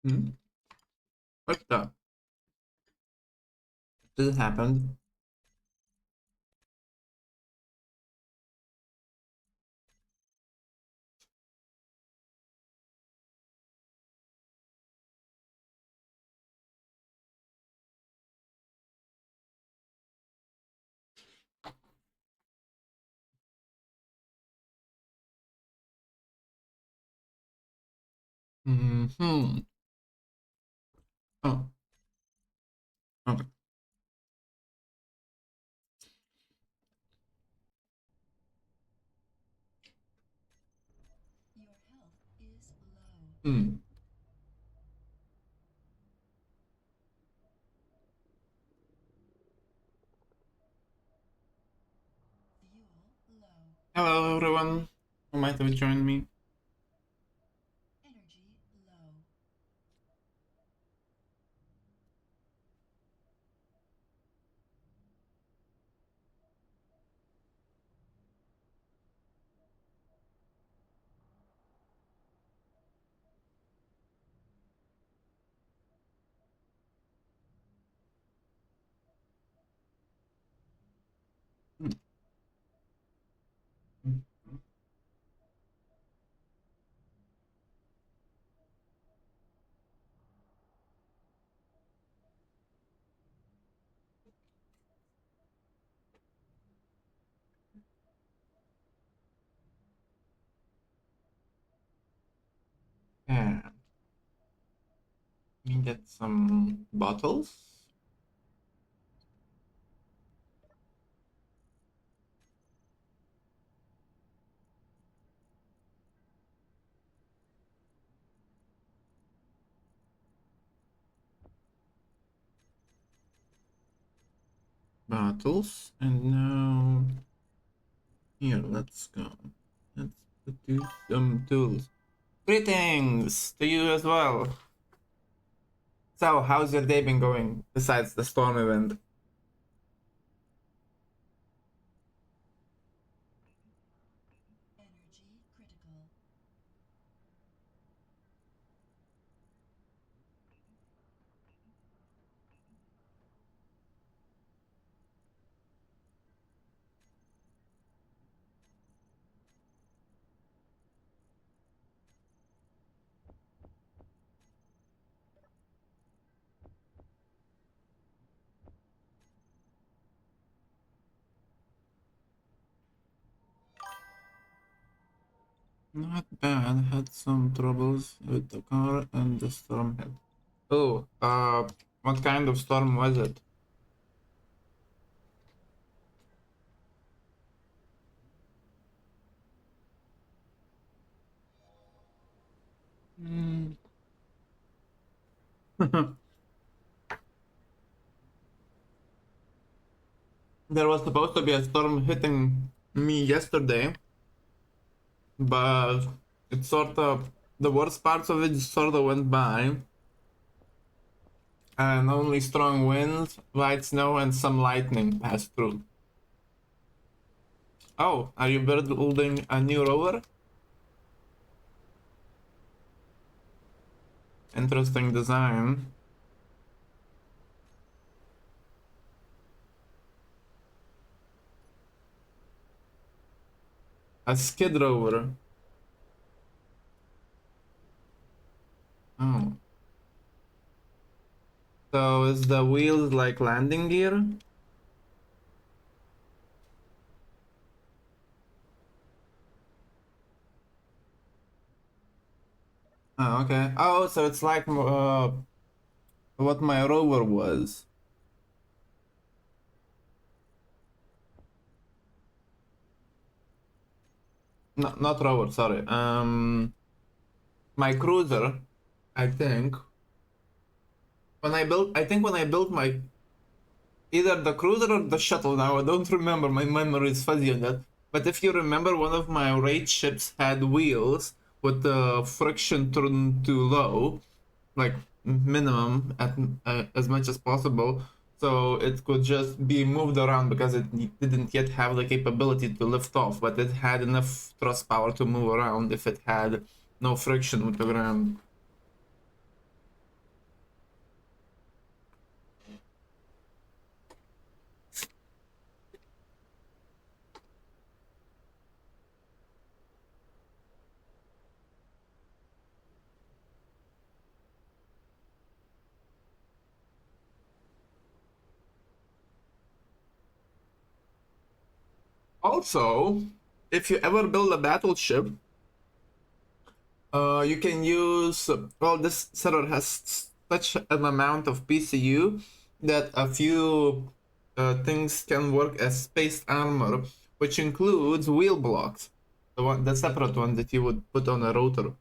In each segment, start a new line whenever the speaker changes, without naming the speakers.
Hmm? What the? This happened. Hmm. Oh, okay. Hmm. Hello, everyone who might have joined me. Hmm. Yeah. Let me get some bottles. Bottles. And now here, let's go. Let's do some tools. Greetings to you as well. So, how's your day been going besides the storm event? Not bad. Had some troubles with the car and the storm hit. Oh, what kind of storm was it? Mm. There was supposed to be a storm hitting me yesterday, but it sort of, the worst parts of it sort of went by, and only strong winds, light snow, and some lightning passed through. Oh, are you building a new rover? Interesting design. A skid rover. Oh. So is the wheels like landing gear? Oh, okay. Oh, so it's like what my rover was. No, not rover, sorry. My cruiser, I think. I think when I built my either the cruiser or the shuttle. Now I don't remember. My memory is fuzzy on that. But if you remember, one of my raid ships had wheels with the friction turned to low, like minimum at as much as possible, so it could just be moved around because it didn't yet have the capability to lift off, but it had enough thrust power to move around if it had no friction with the ground. Also, if you ever build a battleship, you can use, well, this server has such an amount of PCU that a few things can work as space armor, which includes wheel blocks, the separate one that you would put on a rotor.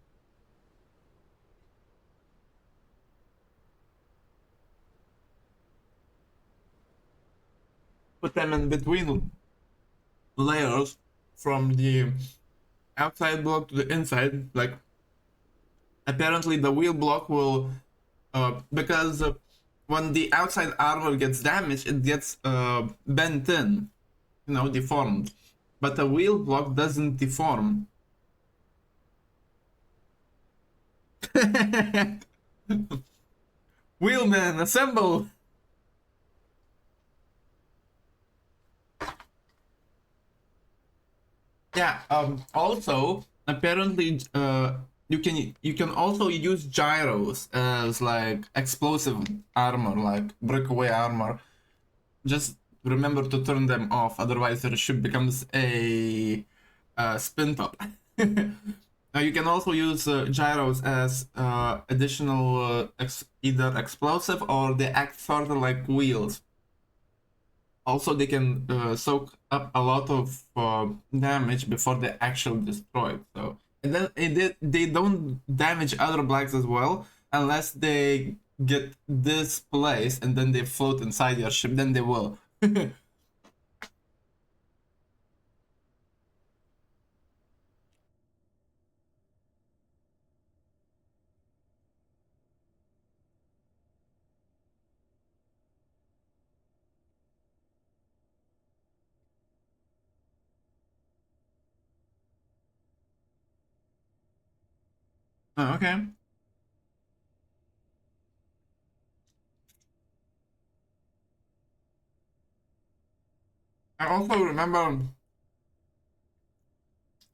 Put them in between layers from the outside block to the inside. Like, apparently the wheel block will, because when the outside armor gets damaged, it gets bent in, deformed. But a wheel block doesn't deform. Wheelman, assemble! Yeah, also, apparently, you can also use gyros as like explosive armor, like breakaway armor. Just remember to turn them off, otherwise your ship becomes a spin top. Now you can also use gyros as additional either explosive, or they act sort of like wheels. Also, they can soak up a lot of damage before they actually destroy it. So, and then they don't damage other blacks as well unless they get displaced and then they float inside your ship. Then they will. Oh, okay. I also remember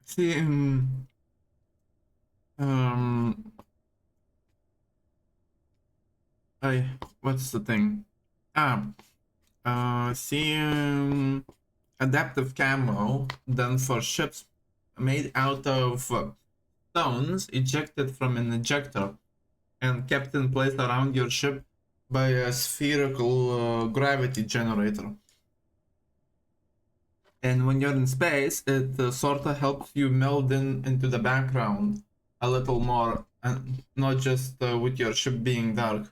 seeing um I what's the thing? Ah, seeing adaptive camo done for ships made out of stones ejected from an ejector and kept in place around your ship by a spherical gravity generator. And when you're in space, it sort of helps you meld into the background a little more, and not just with your ship being dark.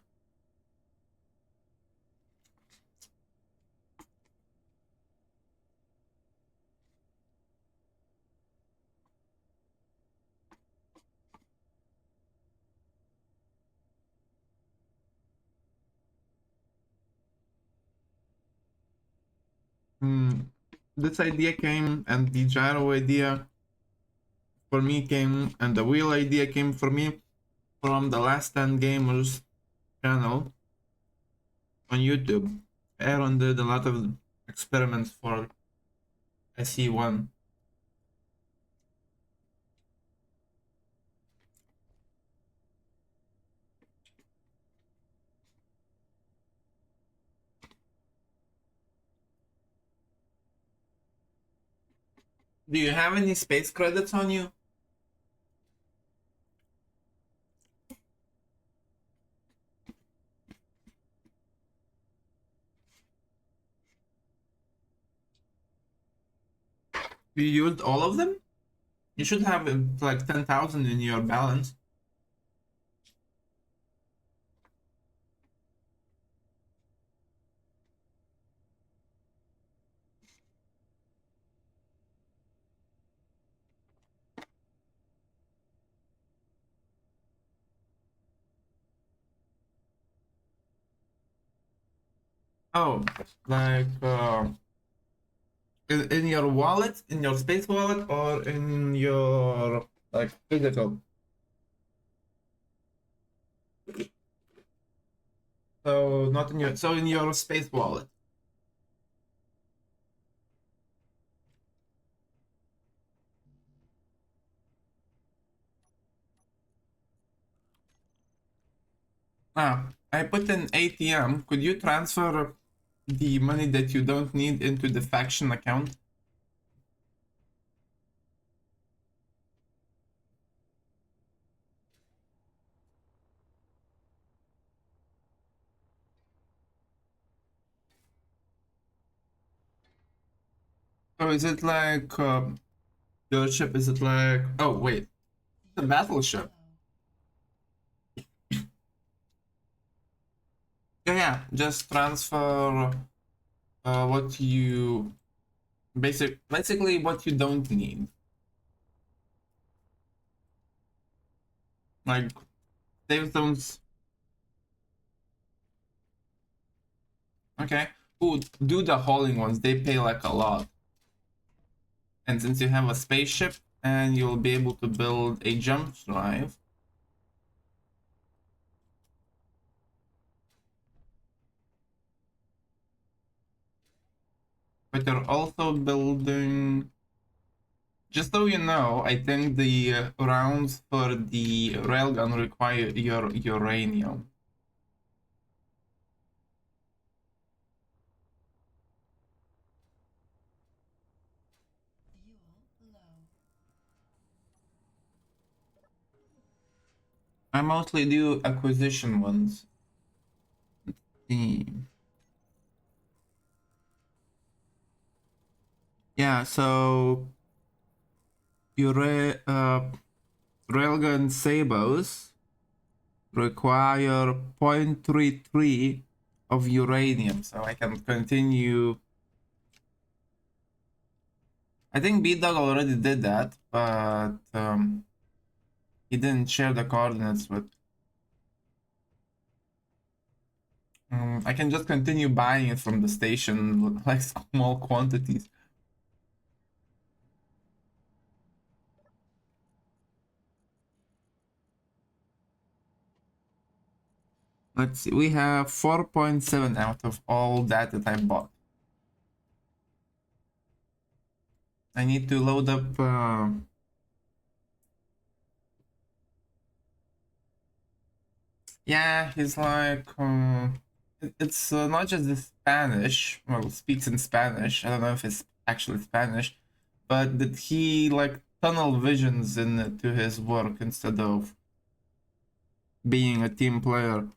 This idea came, and the gyro idea for me came, and the wheel idea came for me from the Last Stand Gamers channel on YouTube. Aaron did a lot of experiments for SE1. Do you have any space credits on you? You used all of them? You should have like 10,000 in your balance. Oh, like in your wallet, in your space wallet, or in your like physical? So not in your, so in your space wallet. Ah, I put in ATM. Could you transfer the money that you don't need into the faction account? So is it like your ship? Is it like? Oh wait, the battleship. Yeah, yeah. Just transfer what you basically what you don't need. Like save zones. Okay. Ooh, do the hauling ones. They pay like a lot. And since you have a spaceship and you'll be able to build a jump drive. But you're also building. Just so you know, I think the rounds for the railgun require your uranium. I mostly do acquisition ones. Yeah, so your railgun sabers require 0.33 of uranium, so I can continue. I think B-Dog already did that, but he didn't share the coordinates with. I can just continue buying it from the station, like small quantities. Let's see, we have 4.7 out of all that I bought. I need to load up. Yeah, he's like. It's not just the Spanish. Well, speaks in Spanish. I don't know if it's actually Spanish, but that he like tunnel visions into his work instead of being a team player.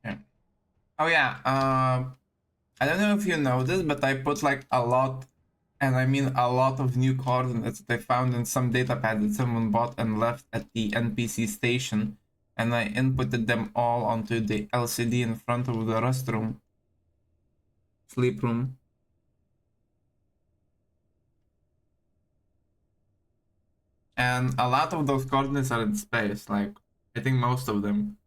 Yeah. Oh yeah. I don't know if you know this, but I put like a lot, and I mean a lot of new coordinates that I found in some datapad that someone bought and left at the NPC station, and I inputted them all onto the LCD in front of the restroom, sleep room. And a lot of those coordinates are in space, like I think most of them.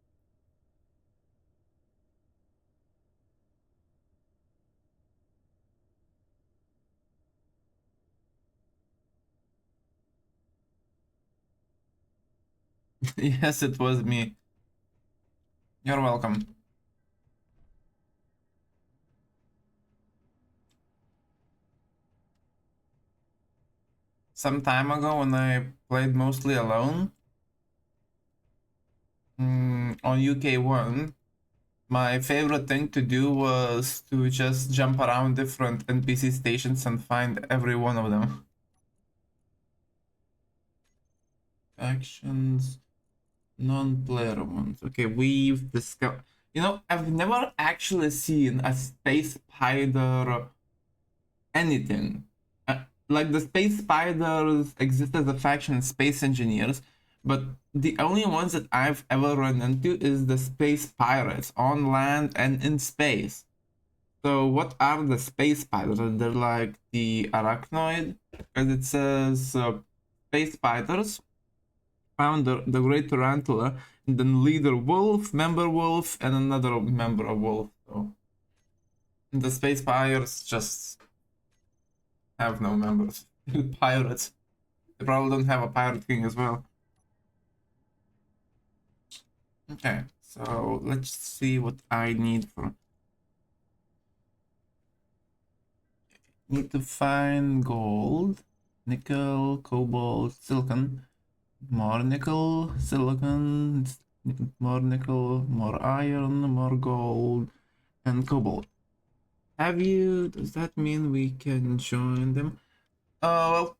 Yes, it was me. You're welcome. Some time ago when I played mostly alone on UK1, my favorite thing to do was to just jump around different NPC stations and find every one of them. Actions, non-player ones. Okay, we've discovered. You know, I've never actually seen a space spider anything. Like the space spiders exist as a faction in Space Engineers, but the only ones that I've ever run into is the space pirates on land and in space. So what are the space spiders? They're like the arachnoid, as it says space spiders, founder the great tarantula, and then leader wolf, and another member of wolf. So the space pirates just have no members. Pirates. They probably don't have a pirate king as well. Okay, So let's see what I need for. Need to find gold, nickel, cobalt, silicon, more nickel, silicon, more nickel, more iron, more gold, and cobalt. Does that mean we can join them? Well,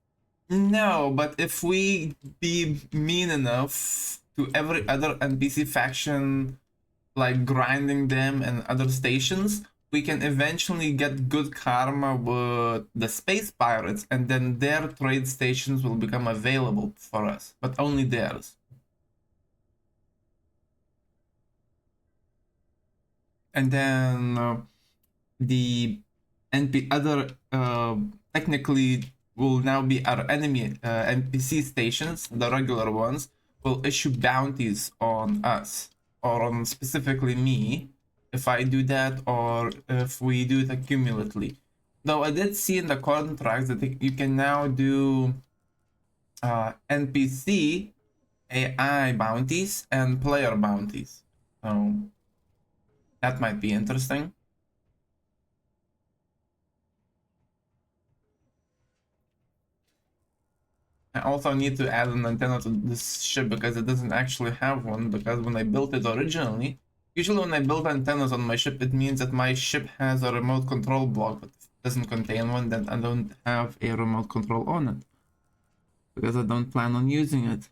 no, but if we be mean enough to every other NPC faction, like grinding them and other stations, we can eventually get good karma with the space pirates, and then their trade stations will become available for us, but only theirs. And then the other technically will now be our enemy NPC stations, the regular ones, will issue bounties on us or on specifically me if I do that, or if we do it accumulately. Though I did see in the contracts that you can now do NPC AI bounties and player bounties. So that might be interesting. I also need to add an antenna to this ship because it doesn't actually have one, because when I built it originally, usually when I build antennas on my ship, it means that my ship has a remote control block, but if it doesn't contain one, then I don't have a remote control on it, because I don't plan on using it.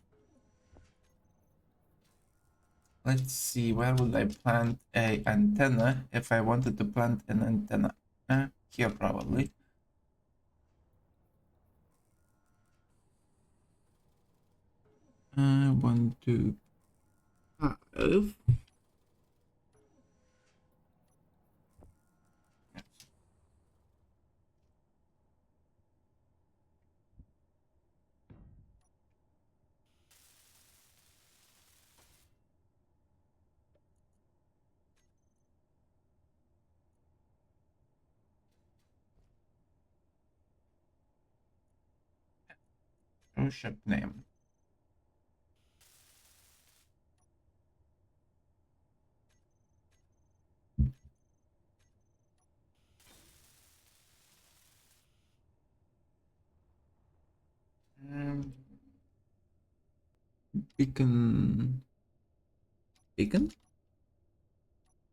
Let's see, where would I plant a antenna if I wanted to plant an antenna? Here probably. 1, 2, 5. No ship name. Um, beacon. Beacon?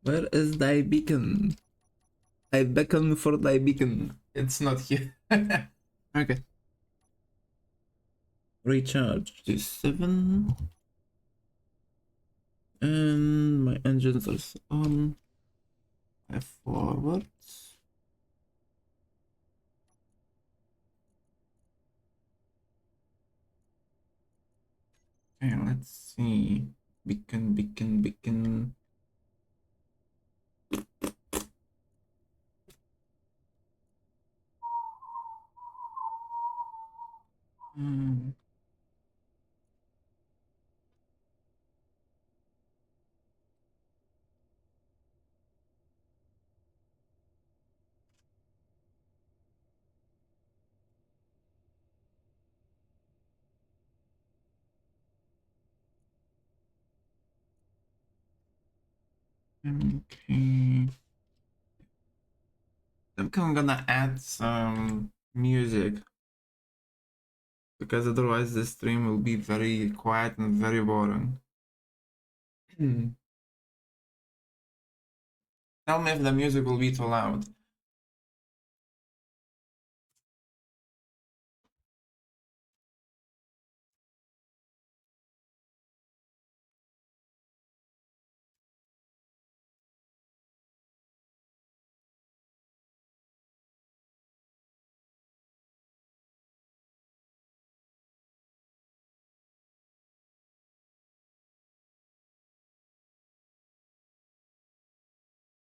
Where is thy beacon? I beckon for thy beacon. It's not here. Okay. Recharge to 7. And my engines are on. I forwards. Okay, let's see. Beacon, beacon, beacon. Hmm. Okay. I think I'm gonna add some music, because otherwise the stream will be very quiet and very boring. Tell me if the music will be too loud.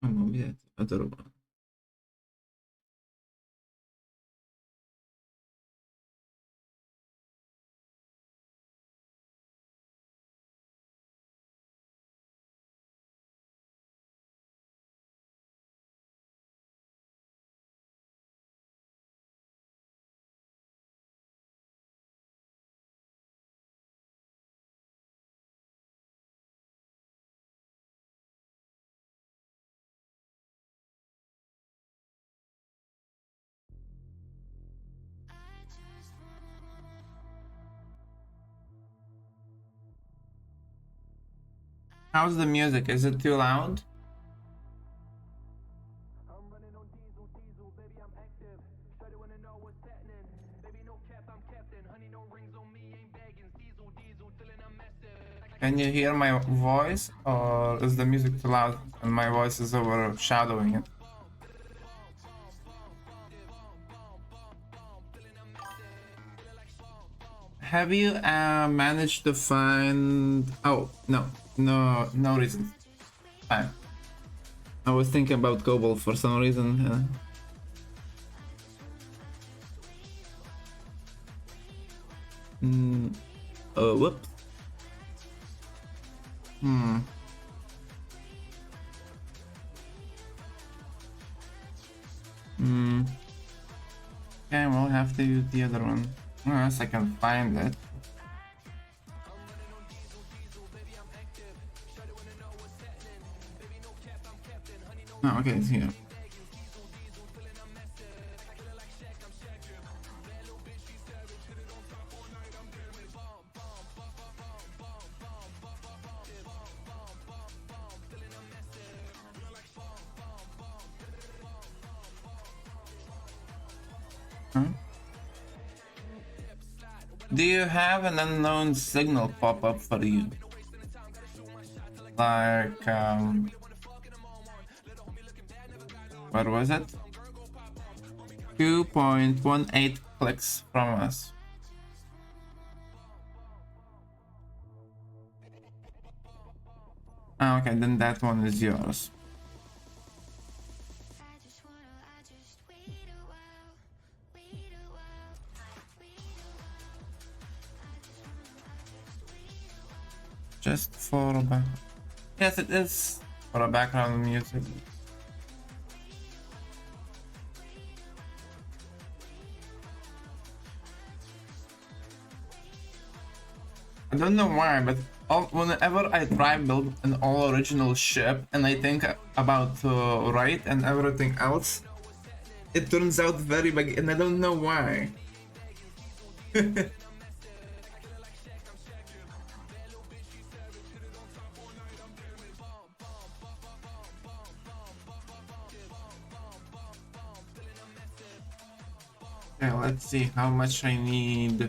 Maybe that other one. How's the music? Is it too loud? Can you hear my voice, or is the music too loud and my voice is overshadowing it? Have you managed to find... Oh, no reason. Fine. I was thinking about Cobalt for some reason. Oh, whoops. Okay, we'll have to use the other one. Unless I can find it. Oh, okay, it's here. Do you have an unknown signal pop up for you? Like, where was it? 2.18 clicks from us. Oh, okay, then that one is yours. Just for a back. Yes, it is for a background music. I don't know why, but whenever I try build an all original ship and I think about Raid and everything else, it turns out very big, and I don't know why. Okay, let's see how much I need.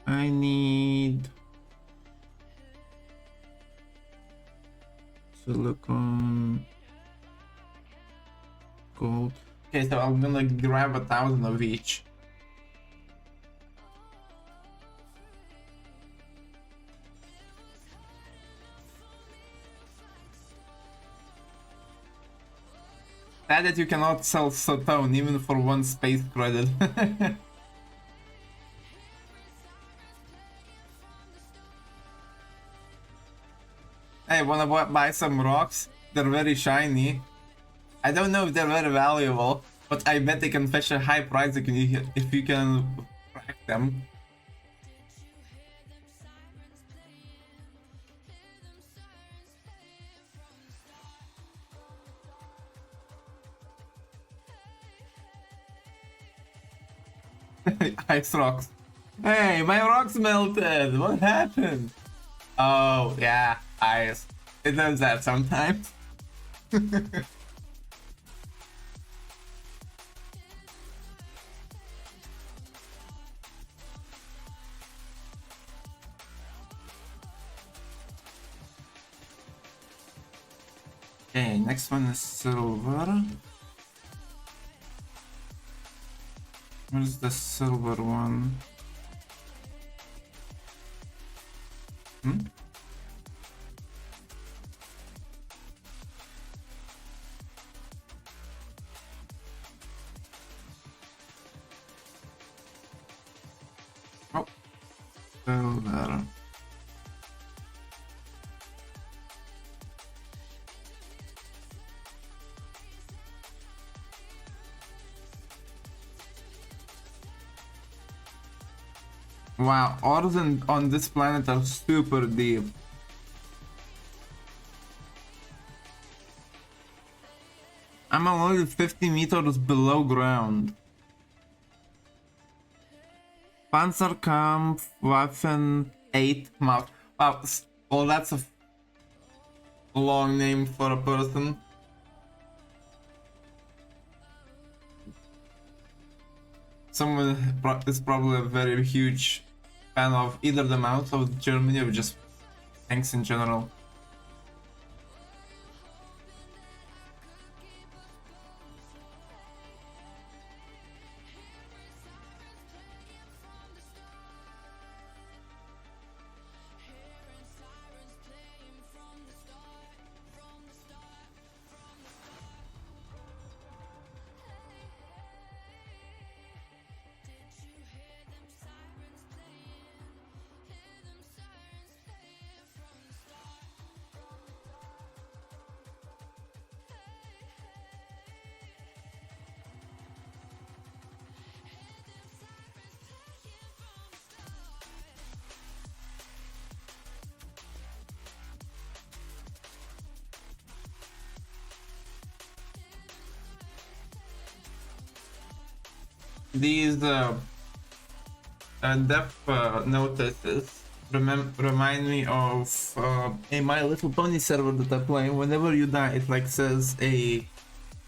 I need silicone, gold. Okay, so I'm gonna grab 1,000 of each. Sad that you cannot sell Satone even for 1 space credit. Hey, wanna buy some rocks? They're very shiny. I don't know if they're very valuable, but I bet they can fetch a high price if you can crack them. Ice rocks. Hey, my rocks melted! What happened? Oh, yeah, ice. It does that sometimes. Okay, next one is silver. Where's the silver one? Oh, silver. Wow, ores on this planet are super deep. I'm only 50 meters below ground. Panzerkampfwaffen 8 Mark. Wow, well, that's a long name for a person. Someone is probably a very huge fan of either the mounts of Germany or just tanks in general. These depth notices remind me of a My Little Pony server that I play. Whenever you die, it like says a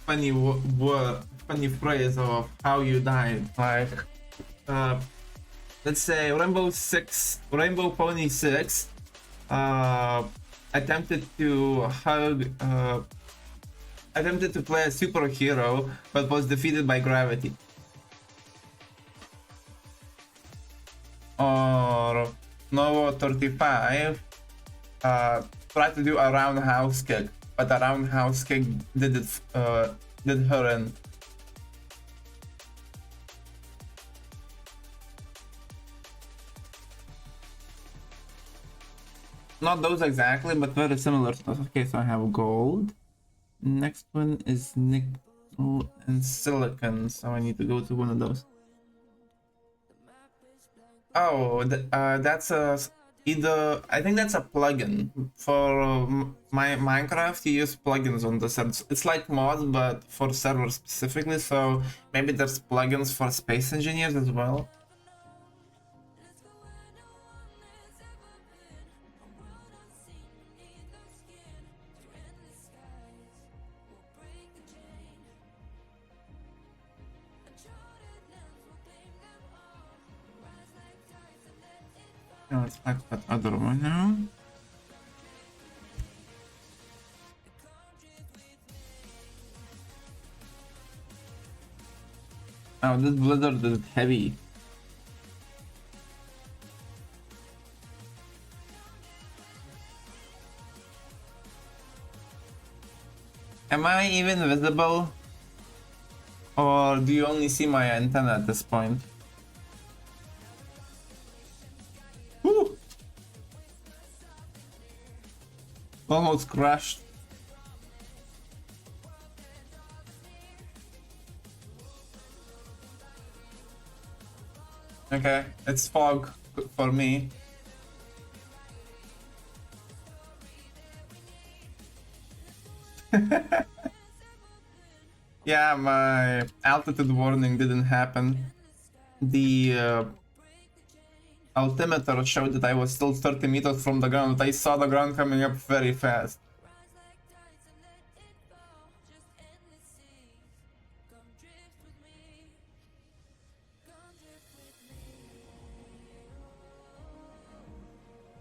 funny word, funny phrase of how you died. Like, let's say Rainbow Pony 6 attempted to play a superhero, but was defeated by gravity. Or Novo 35 tried to do a roundhouse kick, but a roundhouse kick did her in. Not those exactly, but very similar stuff. Okay, so I have gold. Next one is nickel and silicon, so I need to go to one of those. Oh, that's either I think that's a plugin for my Minecraft. You use plugins on the server. It's like mods, but for servers specifically. So maybe there's plugins for space engineers as well. Let's like that other one now. Oh, this blizzard is heavy. Am I even visible? Or do you only see my antenna at this point? Woo! Almost crashed. Okay, it's fog for me. Yeah, my altitude warning didn't happen. The altimeter showed that I was still 30 meters from the ground, but I saw the ground coming up very fast.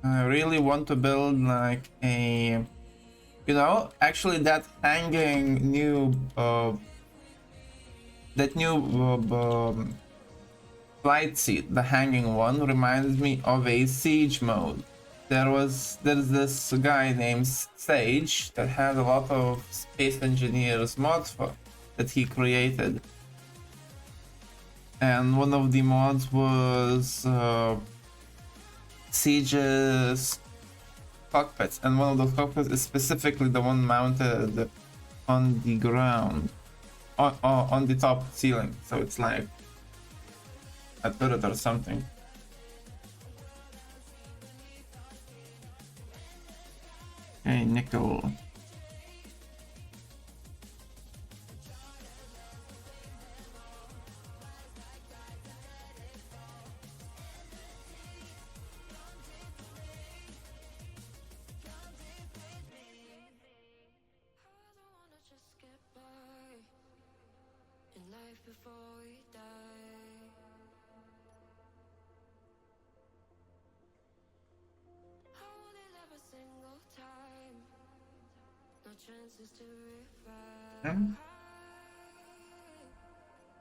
I really want to build like a, you know, actually that hanging new, flight seat, the hanging one, reminds me of a siege mode. There's this guy named Sage that had a lot of Space Engineers mods that he created. And one of the mods was Siege's cockpits, and one of those cockpits is specifically the one mounted on the ground, on the top ceiling, so it's like a turret or something. Okay, nickel.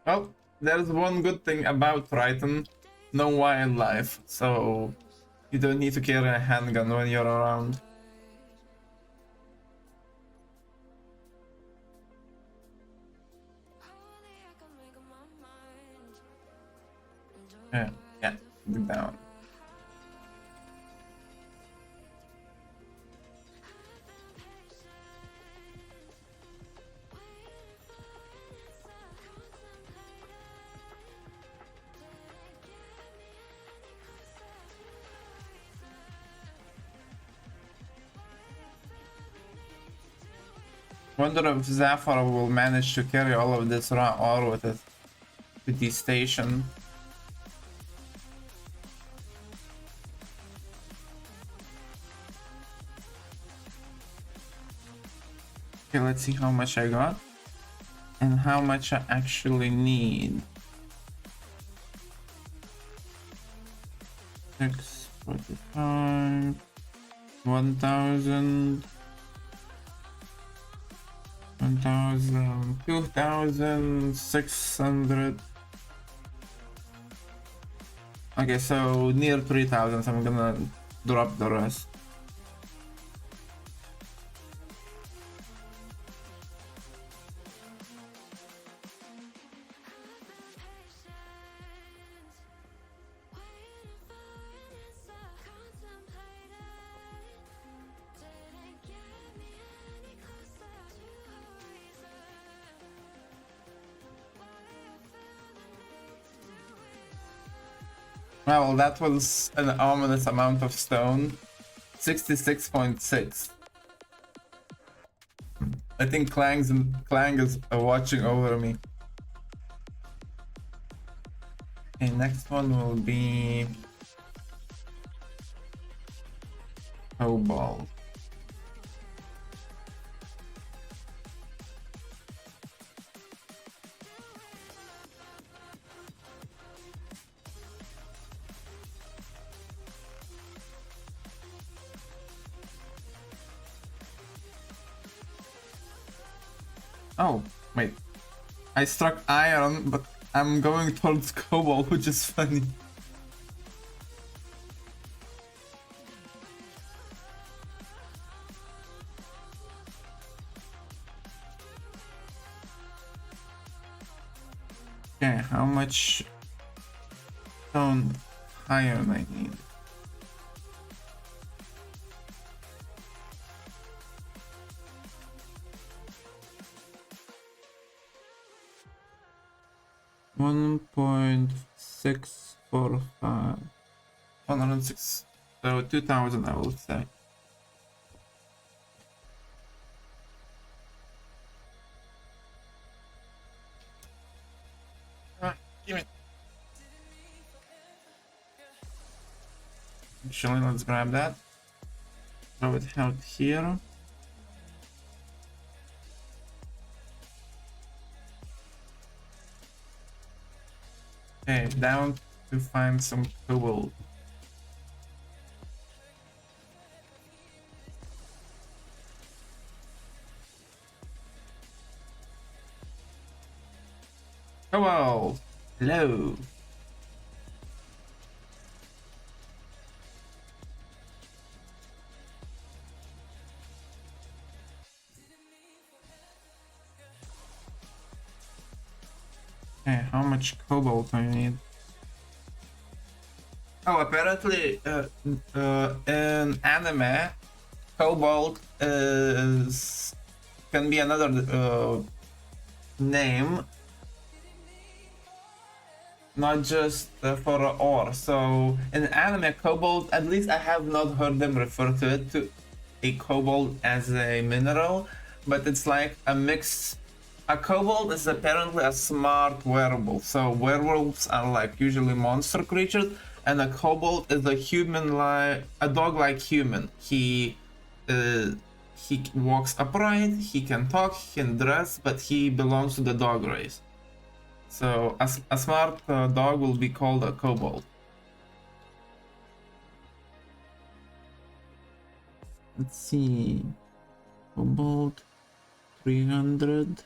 Well, there's one good thing about Triton. No wildlife, so you don't need to carry a handgun when you're around. Yeah, dig down. Wonder if Zafar will manage to carry all of this raw ore with it to the station. Okay, let's see how much I got and how much I actually need. 645, 1000, 1000, 2600. Okay, so near 3000, so I'm gonna drop the rest. Well, that was an ominous amount of stone. 66.6. I think Clang is watching over me. Okay, next one will be Cobalt. Oh, wait. I struck iron, but I'm going towards cobalt, which is funny. Okay, how much stone iron I need? $1.645. 106. So 2000, I will say. Give it. Actually, let's grab that. Throw it out here. Okay, down to find some cobalt. Cobalt! Hello! Okay, how much cobalt do I need? Oh, apparently, in anime, cobalt can be another name, not just for ore. So in anime, cobalt, at least I have not heard them refer to it to a cobalt as a mineral, but it's like a mix. A cobalt is apparently a smart werewolf. So werewolves are like usually monster creatures, and a cobalt is a a dog-like human. He walks upright, he can talk, he can dress, but he belongs to the dog race. So a smart dog will be called a kobold. Let's see. Kobold 300.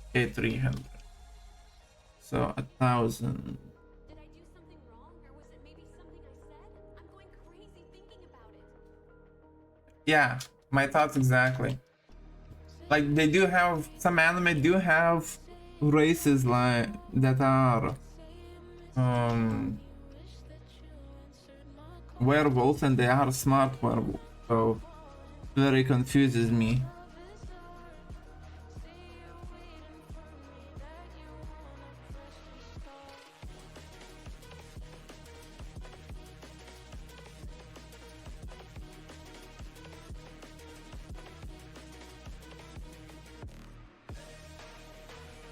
Okay, 300. So 1,000.
Did I do something wrong, or was it maybe something I said? I'm going crazy thinking about it.
Yeah, my thoughts exactly. Like they do have some anime do have races like that are werewolves, and they are smart werewolves. So very confuses me.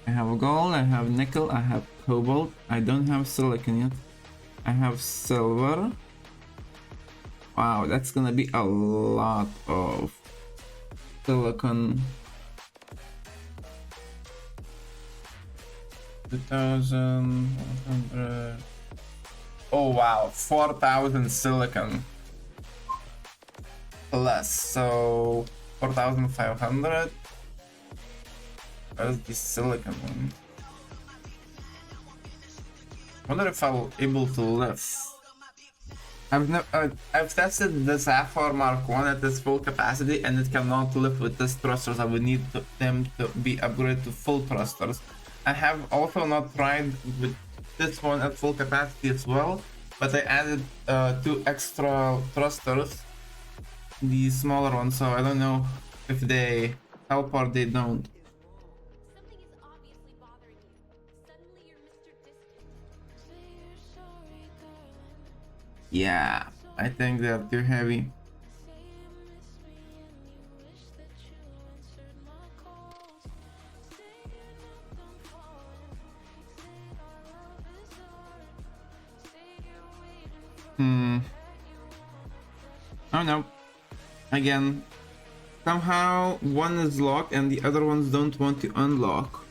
I have gold, I have nickel, I have cobalt. I don't have silicon yet. I have silver. Wow, that's gonna be a lot of silicon. 2,100. Oh wow, 4,000 silicon. Plus, so 4,500. Where's the silicon one? I wonder if I'll able to lift. I've tested the Sapphire Mark 1 at its full capacity, and it cannot lift with this thrusters. I would need them to be upgraded to full thrusters. I have also not tried with this one at full capacity as well, but I added 2 extra thrusters, the smaller ones, so I don't know if they help or they don't.
Something is obviously bothering you. Suddenly you're Mr. Distant.
Yeah, I think they're too heavy. Oh no. Again, somehow one is locked and the other ones don't want to unlock.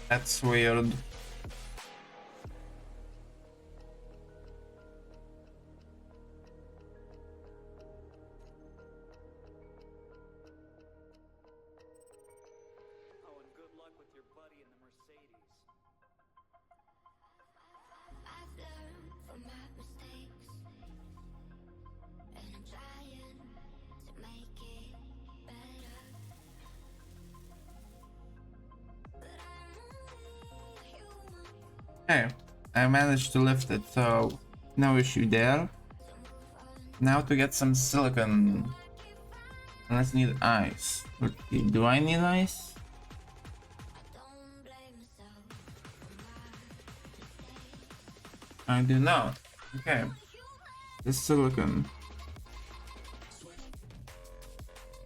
That's weird.
Oh, and good luck with your buddy in the Mercedes.
I've learned from my mistakes, and I'm trying to make it better. But I'm only human.
Okay, I managed to lift it, so no issue there. Now to get some silicon. Let's need ice. Okay, do I need ice?
Don't blame myself for
I
my mistakes.
do not. Okay. The silicon.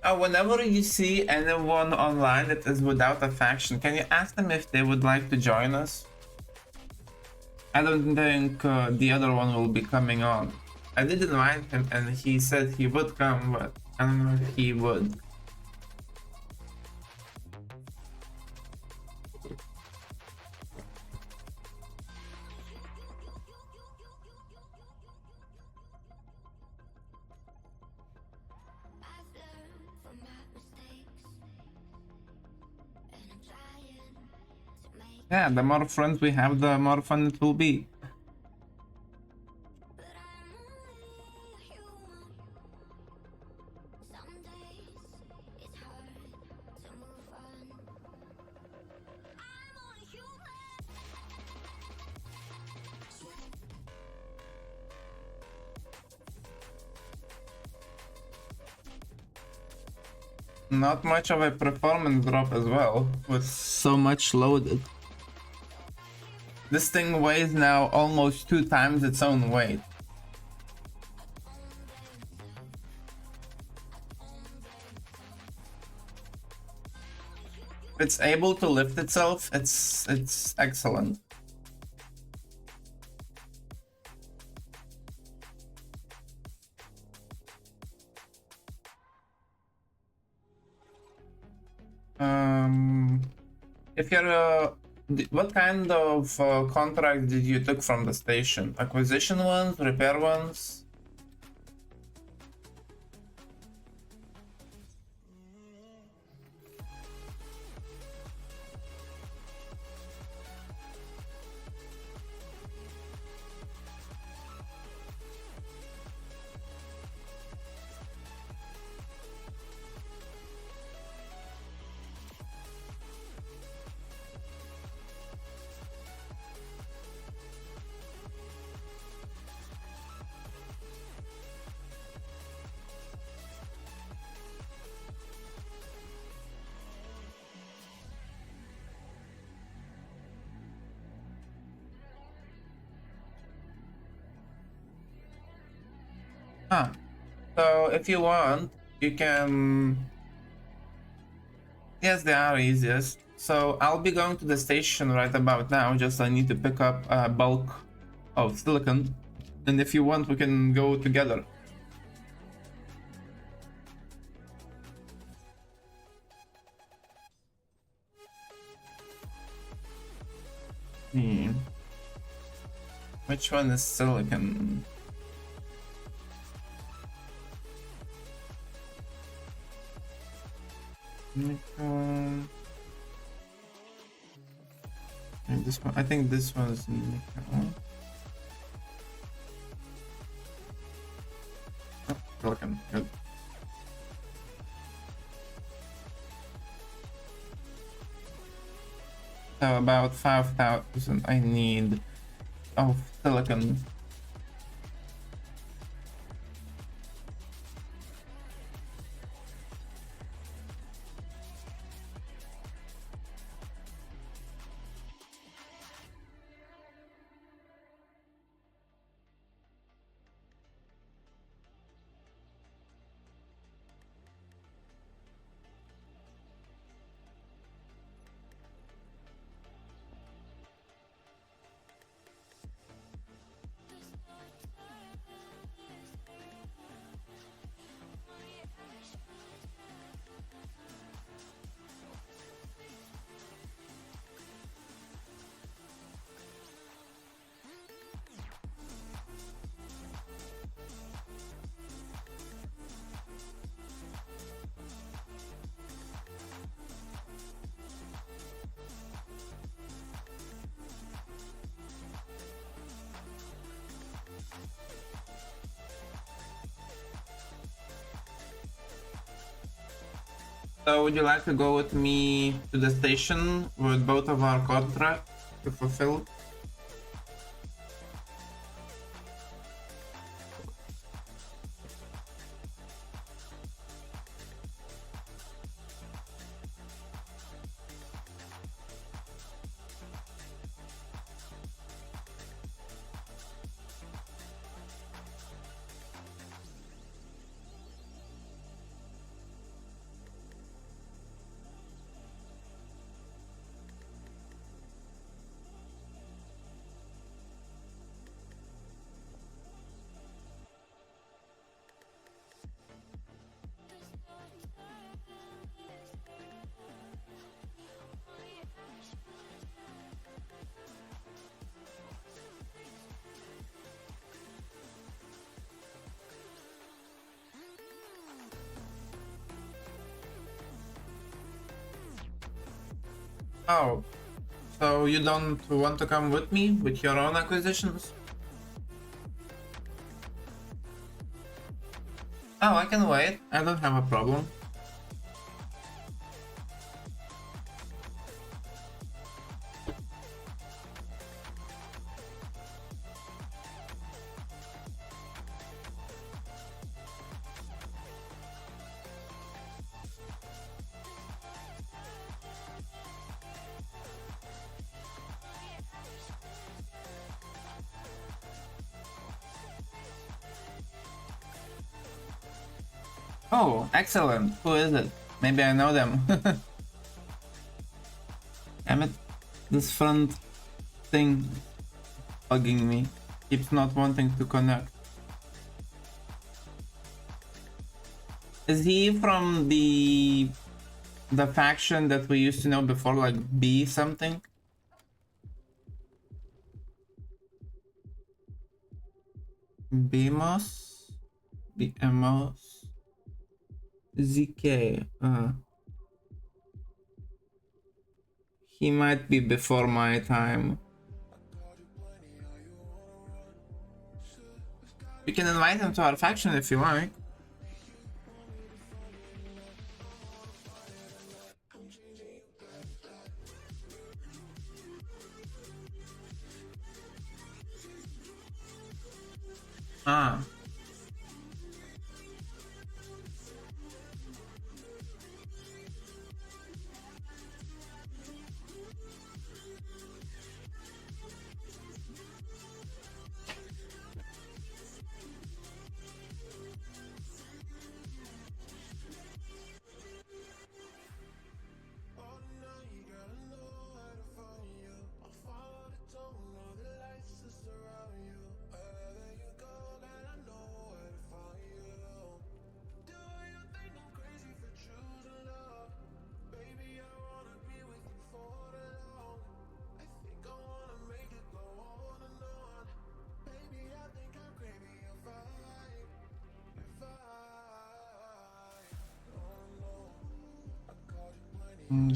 Whenever you see anyone online that is without a faction, can you ask them if they would like to join us? I don't think the other one will be coming on. I did invite him and he said he would come, but I don't know if he would.
I've learned from my mistakes, and I'm trying to make.
Yeah, the more friends we have, the more fun it will be.
But I'm only human. Some days it's hard to move on. I'm only human.
Not much of a performance drop as well, with so much loaded. This thing weighs now almost 2 times its own weight. it's able to lift itself, it's excellent. If you're what kind of contract did you took from the station? Acquisition ones, repair ones? So if you want, you can... Yes, they are easiest. So I'll be going to the station right about now, just I need to pick up a bulk of silicon. And if you want, we can go together. Which one is silicon? Nickel. And this one, I think this one is nickel. Oh, silicon, good. So about 5,000 I need of silicon. So would you like to go with me to the station with both of our contracts to fulfill? Oh, so you don't want to come with me with your own acquisitions? Oh, I can wait. I don't have a problem. Oh, excellent. Who is it? Maybe I know them. This front thing bugging me. Keeps not wanting to connect. Is he from the faction that we used to know before, like B something? BMOS? BMOS? ZK. He might be before my time. We can invite him to our faction if you like. Ah.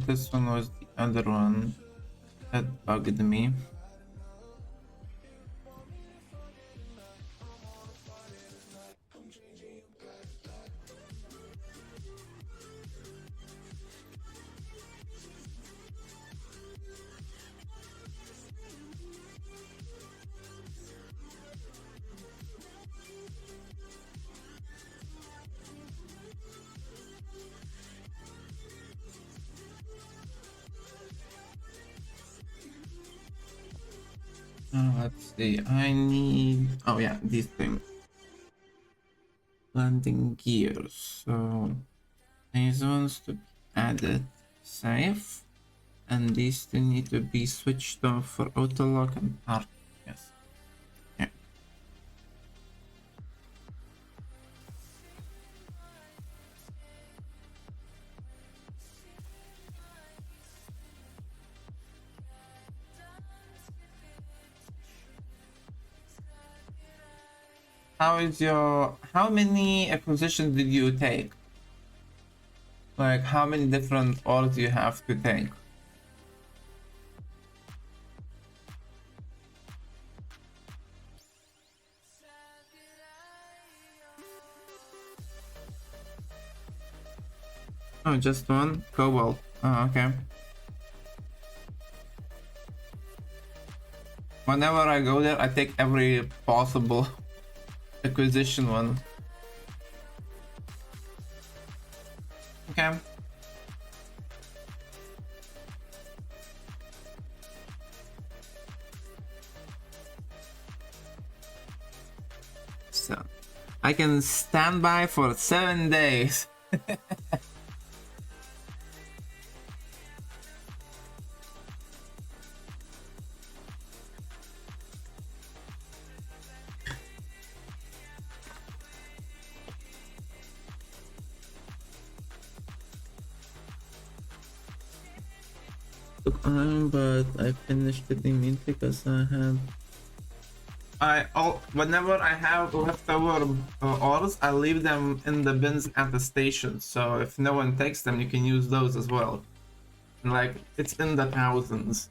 This one was the other one that bugged me. Let's see, I need... oh yeah, these things. Landing gears, so these ones to be added safe, and these two need to be switched off for auto lock and park. Yes. Yeah. How many acquisitions did you take? Like, how many different ores do you have to take? Oh, just one? Cobalt. Oh, okay. Whenever I go there, I take every possible acquisition one. Okay. So I can stand by for 7 days. Took time, but I finished it immediately because whenever I have leftover ores, I leave them in the bins at the station. So if no one takes them, you can use those as well. And like, it's in the thousands.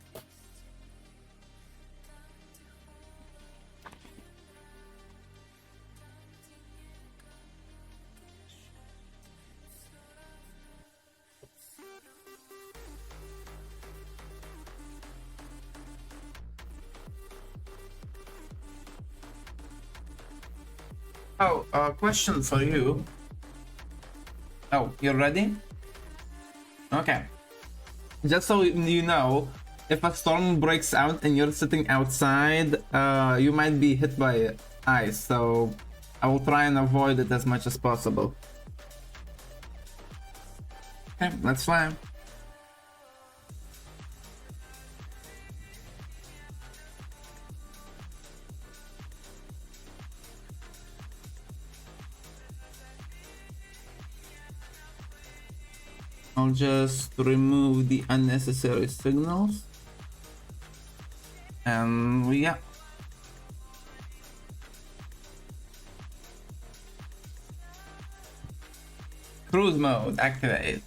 Oh, question for you. Oh, you're ready? Okay. Just so you know, if a storm breaks out and you're sitting outside, you might be hit by ice, so I will try and avoid it as much as possible. Okay, let's fly. I'll just remove the unnecessary signals. And yeah. Cruise mode activate.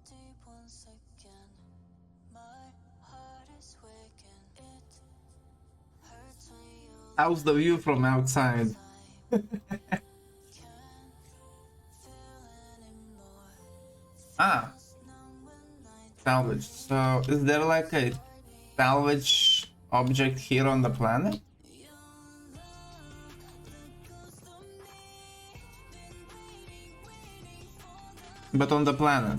Deep once again, my heart is waking. It hurts when you
How's the view from outside?
can't feel anymore.
Ah,
Numb when night
salvage. So is there like a salvage object here on the planet? But on the planet.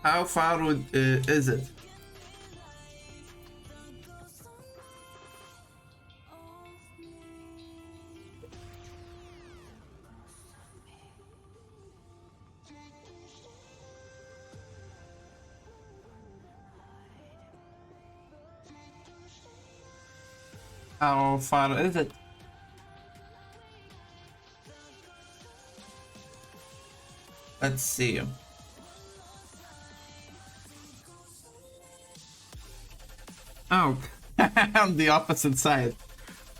How far would is it? How far is it? Let's see. Oh, on the opposite side.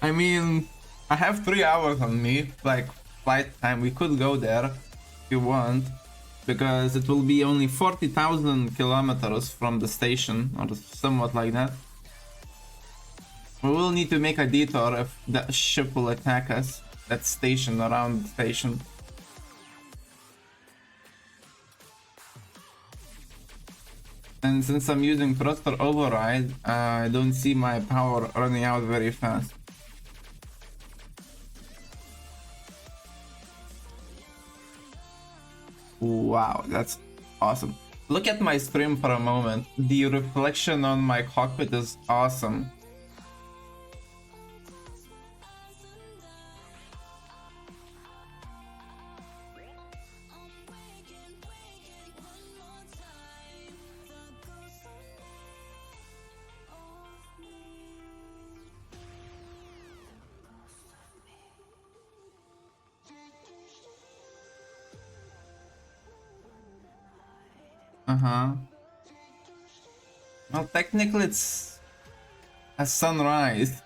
I mean, I have 3 hours on me, like flight time. We could go there if you want, because it will be only 40,000 kilometers from the station, or somewhat like that. We will need to make a detour if that ship will attack us. That station, around the station. And since I'm using thruster override, I don't see my power running out very fast. Wow, that's awesome. Look at my stream for a moment. The reflection on my cockpit is awesome. Uh-huh. Well, technically it's a sunrise.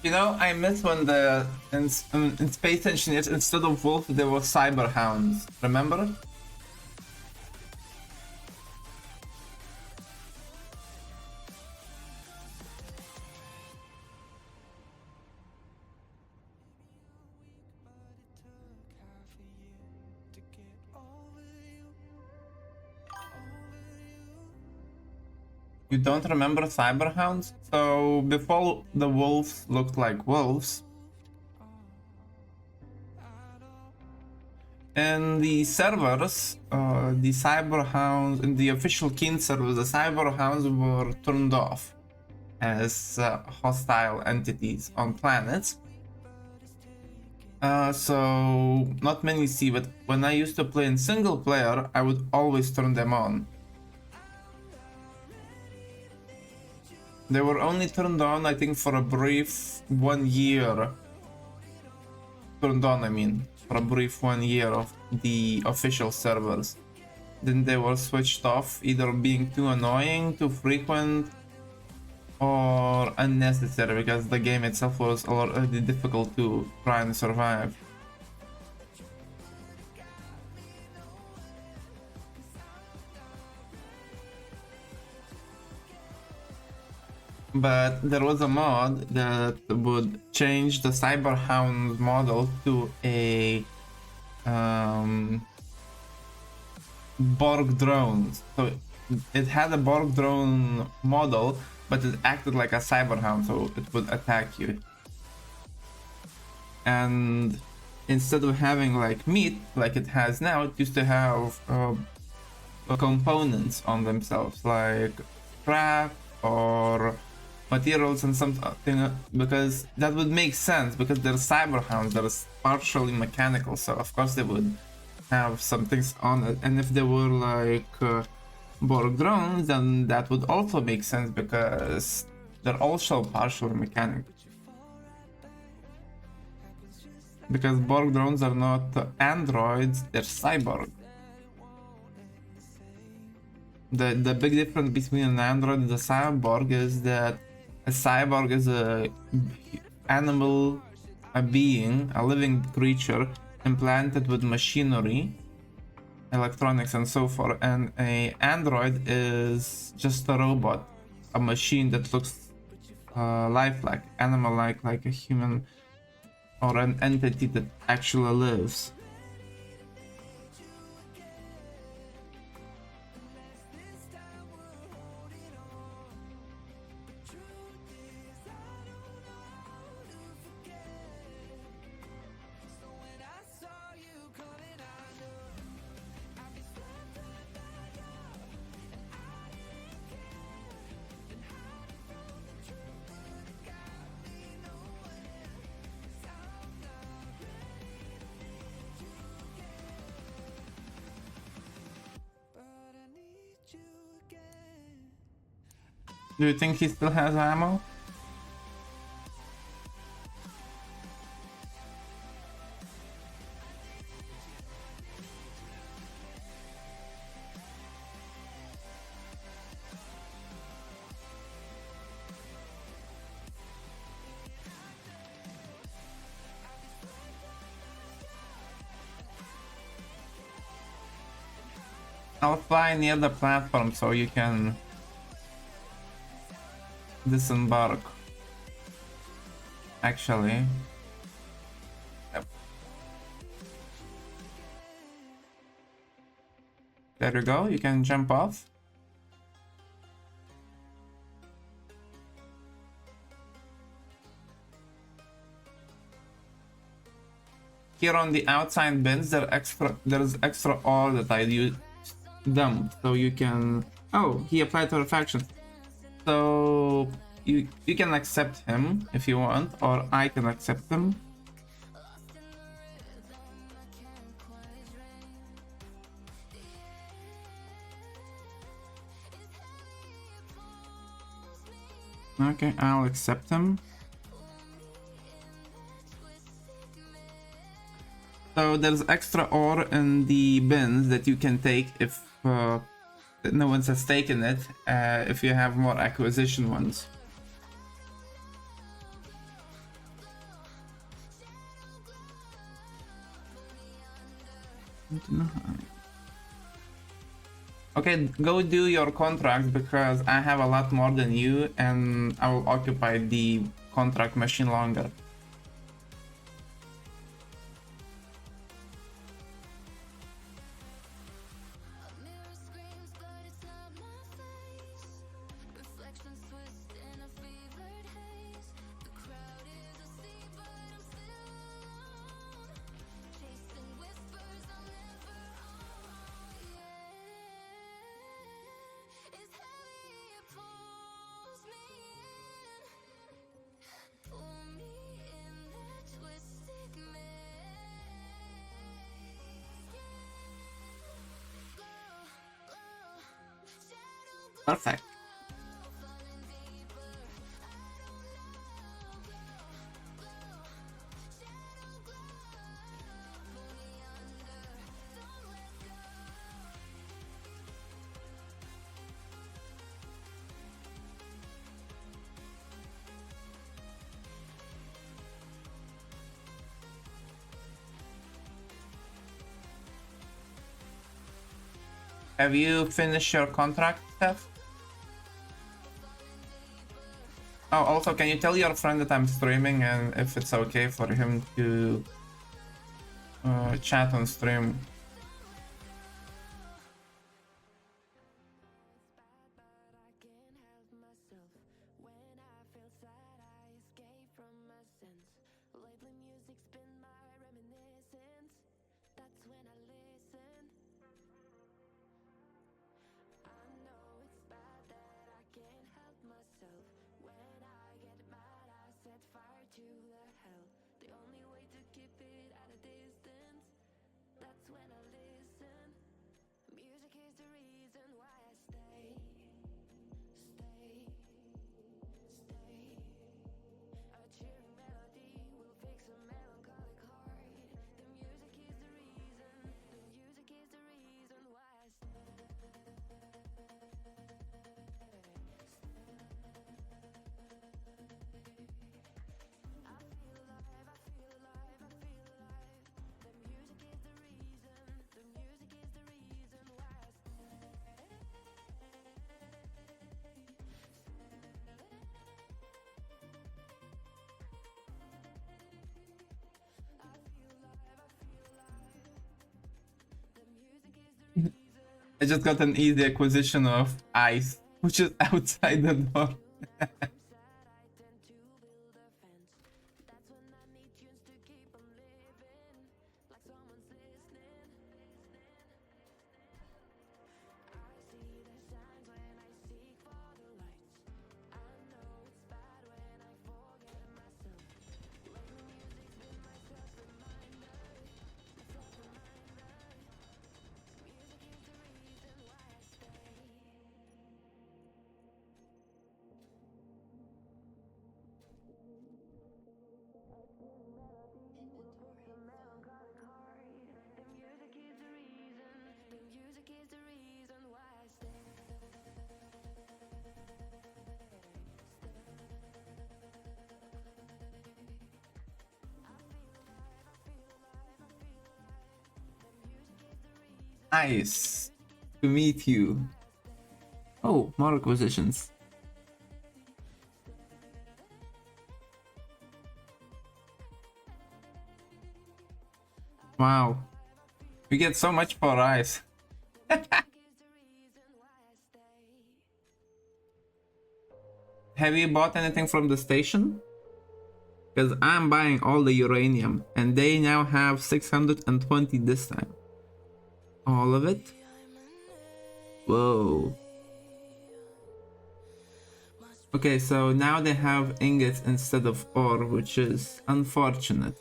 You know, I miss when in Space Engineers, instead of wolf, there were cyber hounds. Remember? You don't remember cyber hounds? So before the wolves looked like wolves, in the servers, the cyber hounds in the official Keen servers, the cyber hounds were turned off as hostile entities on planets. So not many see, but when I used to play in single player, I would always turn them on. They were only turned on, I think, for a brief 1 year. Turned on, I mean, for a brief 1 year of the official servers. Then they were switched off, either being too annoying, too frequent, or unnecessary, because the game itself was already difficult to try and survive. But there was a mod that would change the Cyberhound model to a Borg drone. So it had a Borg drone model, but it acted like a Cyberhound, so it would attack you. And instead of having like meat like it has now, it used to have components on themselves like scrap or materials and something, because that would make sense because they're cyber hounds, they're partially mechanical, so of course they would have some things on it. And if they were like Borg drones, then that would also make sense because they're also partially mechanical. Because Borg drones are not androids, they're cyborg. The big difference between an android and a cyborg is that a cyborg is a animal, a being, a living creature implanted with machinery, electronics and so forth, and a android is just a robot, a machine that looks lifelike, animal-like, like a human or an entity that actually lives. Do you think he still has ammo? I'll fly near the platform so you can disembark. Actually. Yep. There you go, you can jump off. Here on the outside bins, there's extra ore that I use dump, so you can. Oh, he applied to a faction. So you can accept him if you want, or I can accept him. Okay, I'll accept him. So there's extra ore in the bins that you can take if no one has taken it, if you have more acquisition ones. Okay, go do your contract because I have a lot more than you and I will occupy the contract machine longer. Perfect. Have you finished your contract, Steph? Oh, also, can you tell your friend that I'm streaming and if it's okay for him to chat on stream? I just got an easy acquisition of ice, which is outside the door. Nice to meet you. Oh, more acquisitions. Wow, we get so much for ice. Have you bought anything from the station? Because I'm buying all the uranium, and they now have 620 this time. All of it? Whoa. Okay, so now they have ingots instead of ore, which is unfortunate.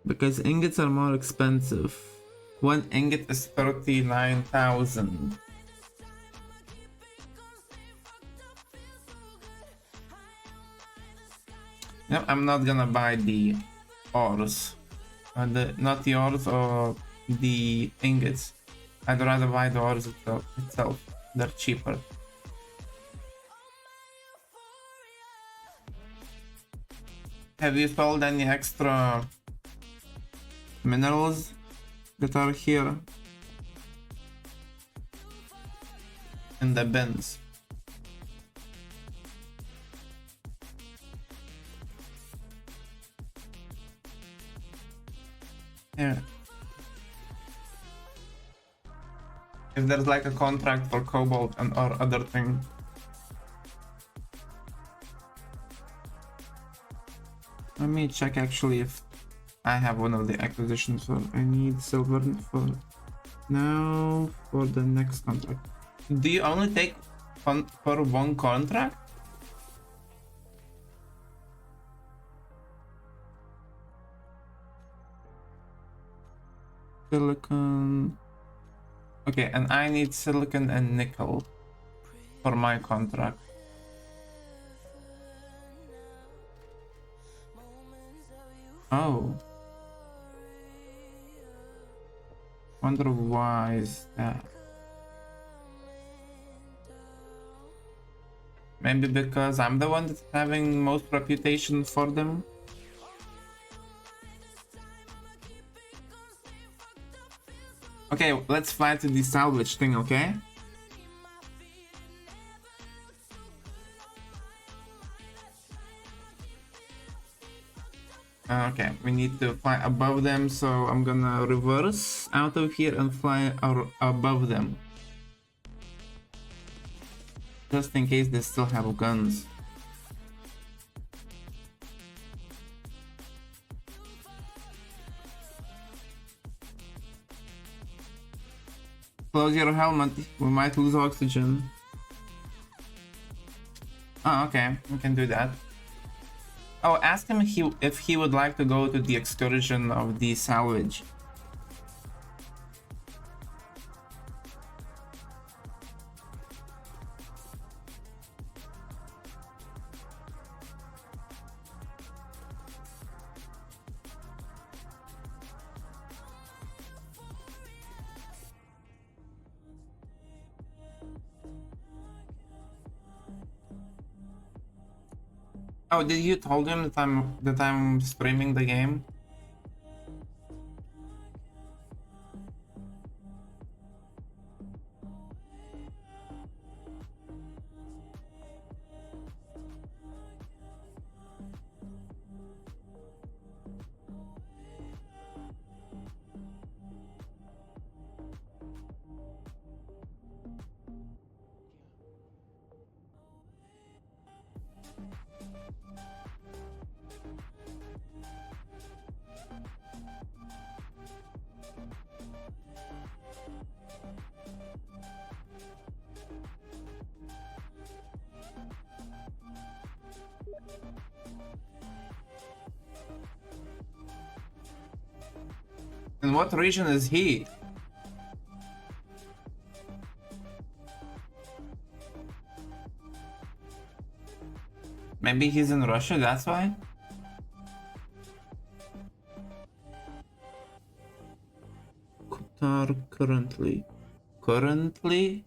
Because ingots are more expensive. One ingot is 39,000. No, I'm not gonna buy the ores. Not the ores or the ingots. I'd rather buy the ores itself. They're cheaper. Have you sold any extra minerals that are here in the bins? Yeah. If there's like a contract for cobalt and or other thing. Let me check actually if I have one of the acquisitions. So I need silver for now for the next contract. Do you only take for one contract? Silicon. Okay, and I need silicon and nickel for my contract. Oh. Wonder why is that? Maybe because I'm the one that's having most reputation for them. Okay, let's fly to the salvage thing, okay? Okay, we need to fly above them, so I'm gonna reverse out of here and fly above them. Just in case they still have guns. Close your helmet, we might lose oxygen. Oh, okay, we can do that. Oh, ask him if he would like to go to the excursion of the salvage. Oh, did you told him that I'm streaming the game? In what region is he? Maybe he's in Russia, that's why? Qatar currently. Currently?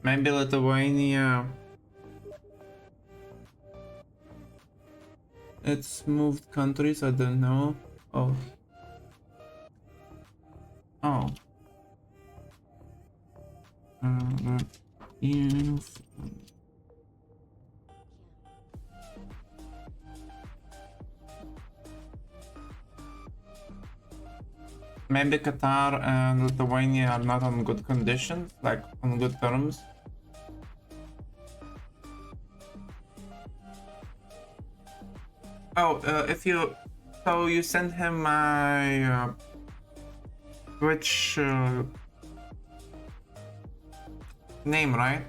Maybe Lithuania. It's moved countries, I don't know. Oh. Oh. Yes. Maybe Qatar and Lithuania are not on good conditions, like on good terms. Oh, so you sent him my Twitch name, right?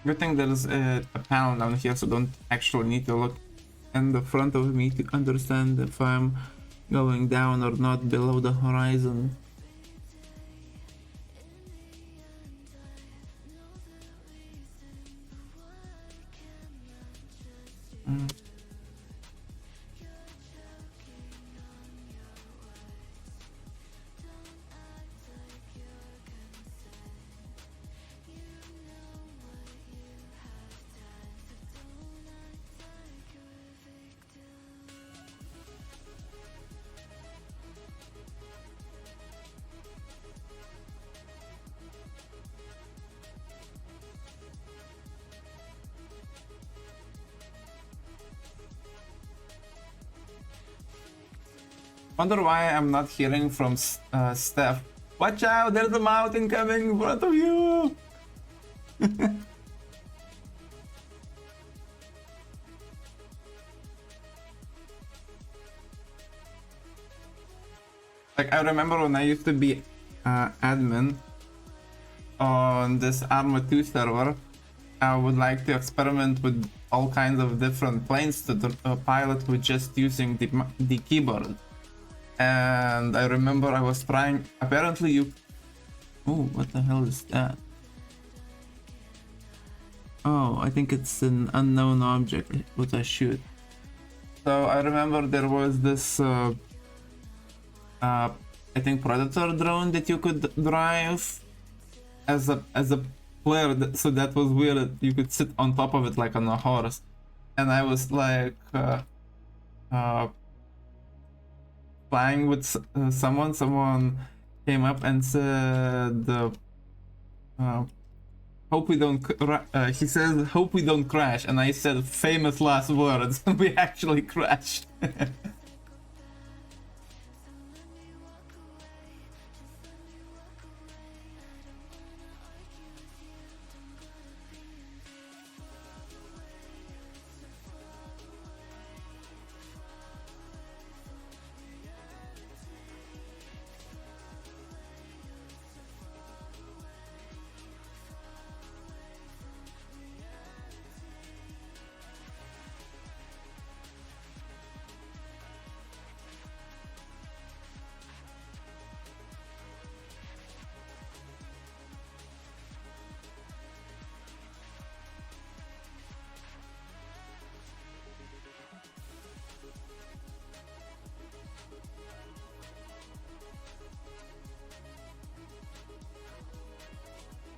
Good thing there is a panel down here, so don't actually need to look in the front of me to understand if I'm going down or not below the horizon. Wonder why I'm not hearing from Steph. Watch out, there's a mountain coming in front of you! Like, I remember when I used to be admin on this Arma 2 server, I would like to experiment with all kinds of different planes to pilot with just using the keyboard. And I remember I was trying. Apparently, you. Oh, what the hell is that? Oh, I think it's an unknown object with a shoot. So I remember there was this, I think Predator drone that you could drive as a player. So that was weird. You could sit on top of it like on a horse, and I was like flying with someone. Someone came up and said, "Hope we don't." He says, "Hope we don't crash," and I said, "Famous last words." We actually crashed.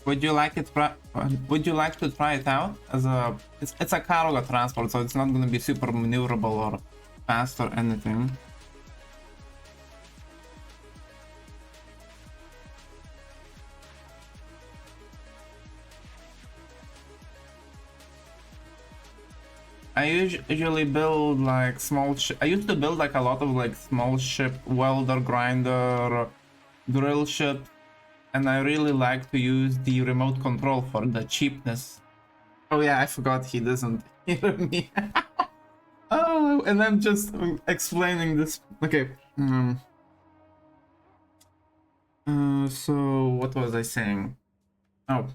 Would you like it? Would you like to try it out as a? It's a cargo transport, so it's not going to be super maneuverable or fast or anything. I usually build like small. I used to build like a lot of like small ship, welder, grinder, drill ship. And I really like to use the remote control for the cheapness. Oh yeah, I forgot he doesn't hear me. Oh, and I'm just explaining this. Okay. So what was I saying? Oh.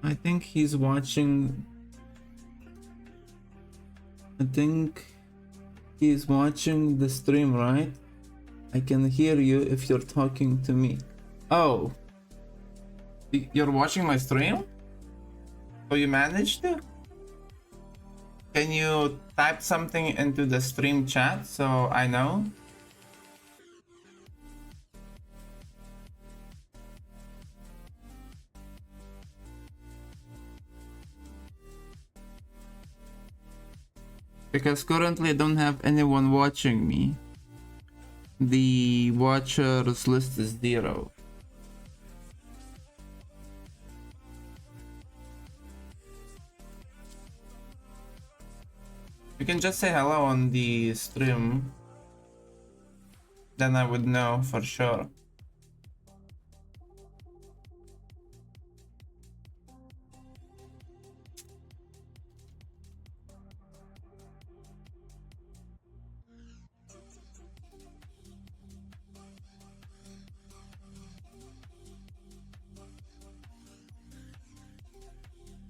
I think he's watching. I think he's watching the stream, right? I can hear you if you're talking to me. Oh. You're watching my stream? So you managed to? Can you type something into the stream chat so I know? Because currently I don't have anyone watching me. The watchers list is 0. You can just say hello on the stream. Then I would know for sure.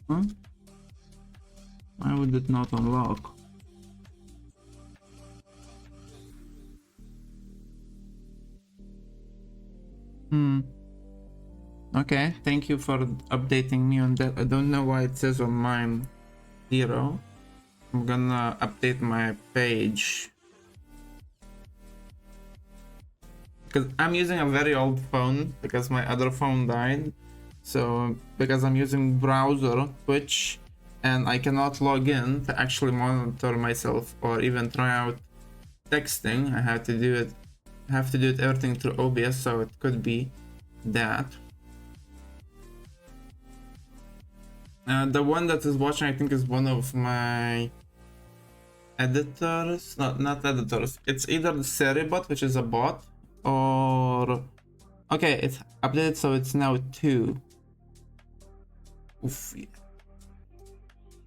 Huh? Why would it not unlock? Okay, thank you for updating me on that. I don't know why it says on mine 0. I'm gonna update my page. Because I'm using a very old phone because my other phone died. So because I'm using browser Twitch and I cannot log in to actually monitor myself or even try out texting, I have to do it everything through OBS, so it could be that. The one that is watching, I think, is one of my editors. Not editors. It's either the Seribot, which is a bot, or okay, it's updated, so it's now 2. Oof.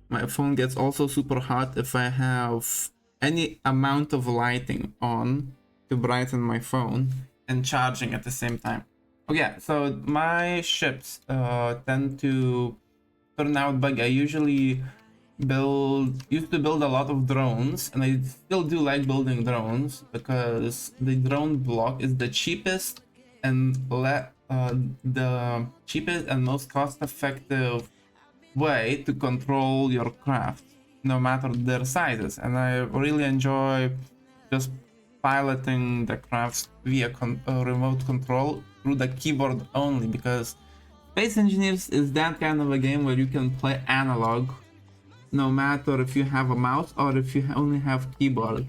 My phone gets also super hot if I have any amount of lighting on. to brighten my phone and charging at the same time. Okay, so my ships tend to turn out buggy. I usually used to build a lot of drones, and I still do like building drones because the drone block is the cheapest and the cheapest and most cost-effective way to control your craft, no matter their sizes. And I really enjoy just piloting the crafts via remote control through the keyboard only, because Space Engineers is that kind of a game where you can play analog no matter if you have a mouse or if you only have keyboard.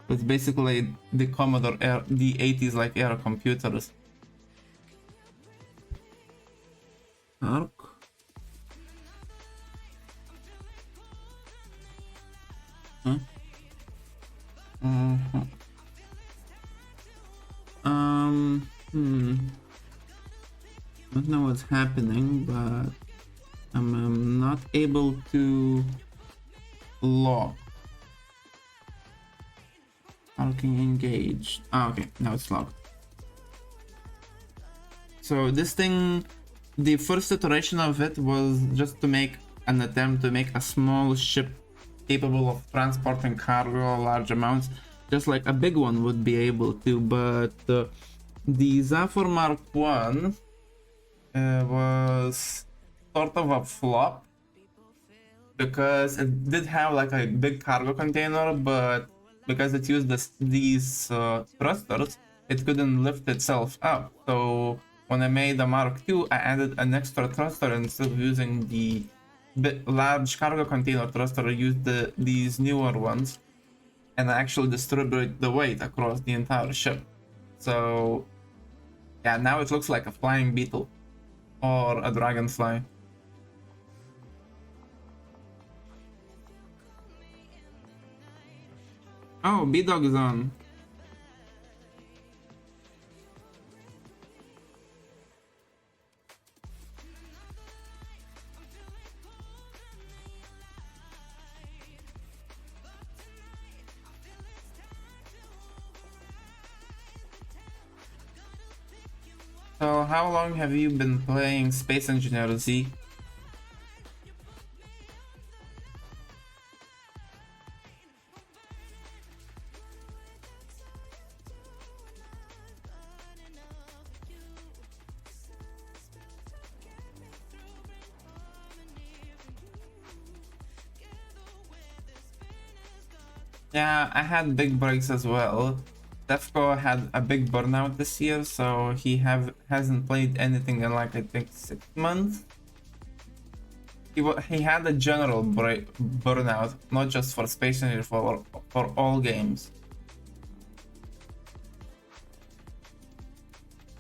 It's basically the Commodore the 80s like era computers. Arc. Huh? I don't know what's happening, but I'm not able to lock. Arcing engaged. Ah, okay, now it's locked. So this thing, the first iteration of it was just to make an attempt to make a small ship capable of transporting cargo large amounts, just like a big one would be able to. But the Zafir Mark 1 was sort of a flop because it did have like a big cargo container, but because it used these thrusters, it couldn't lift itself up. So when I made the Mark II, I added an extra thruster instead of using the large cargo container thruster. I used these newer ones, and I actually distribute the weight across the entire ship. So yeah, now it looks like a flying beetle or a dragonfly. Oh, B-Dog is on. So how long have you been playing Space Engineer, Z? Yeah, I had big breaks as well. Defco had a big burnout this year, so he hasn't played anything in like I think 6 months. He had a general burnout, not just for Space Engineer, for all games.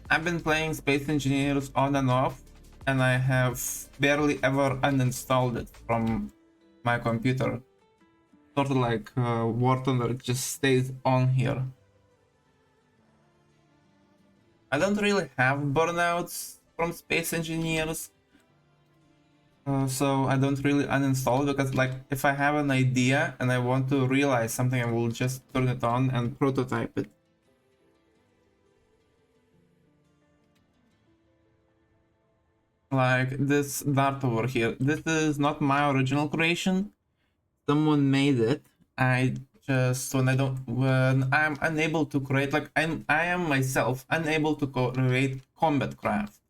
I've been playing Space Engineers on and off, and I have barely ever uninstalled it from my computer. Sort of like War Thunder, it just stays on here. I don't really have burnouts from Space Engineers, so I don't really uninstall it, because like if I have an idea and I want to realize something, I will just turn it on and prototype it. Like this dart over here, this is not my original creation. Someone made it. When I'm unable to create, like I am myself unable to create combat craft.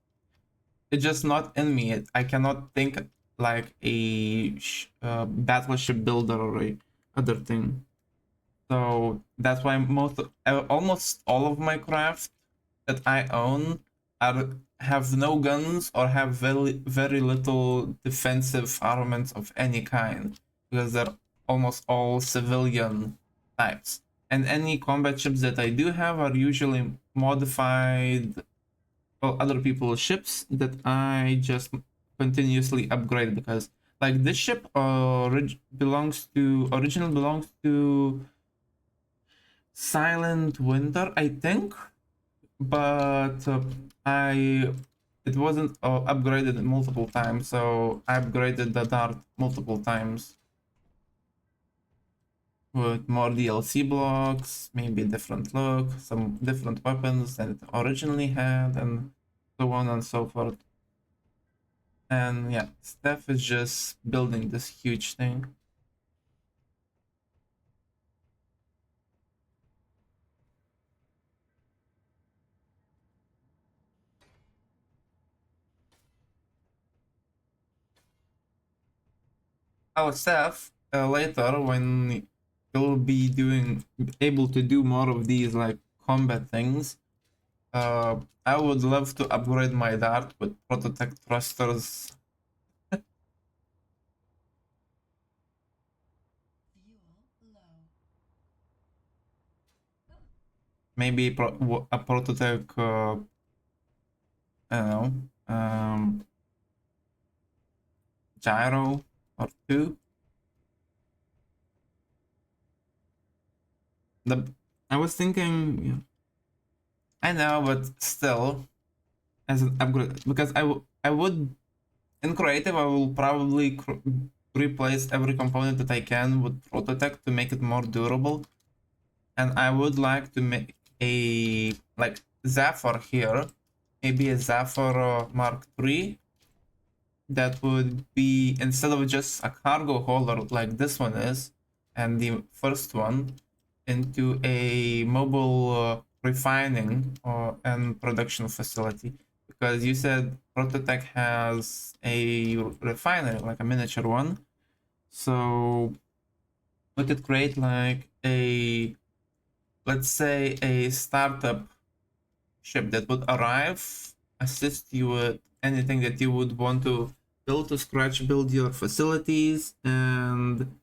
It's just not in me. I cannot think like a battleship builder or a other thing. So that's why almost all of my craft that I own have no guns or have very little defensive armaments of any kind, because they're almost all civilian types. And any combat ships that I do have are usually modified, well, other people's ships that I just continuously upgrade, because like this ship originally belongs to Silent Winter, I think, but it wasn't upgraded multiple times, so I upgraded the Dart multiple times. with more DLC blocks, maybe different look, some different weapons than it originally had, and so on and so forth. And yeah, Steph is just building this huge thing. Oh, Steph, later when you'll be able to do more of these like combat things, I would love to upgrade my dart with Prototech thrusters. Maybe a Prototech, I don't know, gyro or two. I was thinking, yeah, I know, but still, as an upgrade, because I would in creative I will probably replace every component that I can with Prototech to make it more durable, and I would like to make a like Zephyr here, maybe a Zephyr Mark III that would be, instead of just a cargo holder like this one is, and the first one, into a mobile refining and production facility. Because you said Prototech has a refinery, like a miniature one. So we could create like a, let's say, a startup ship that would arrive, assist you with anything that you would want to build to scratch, build your facilities, and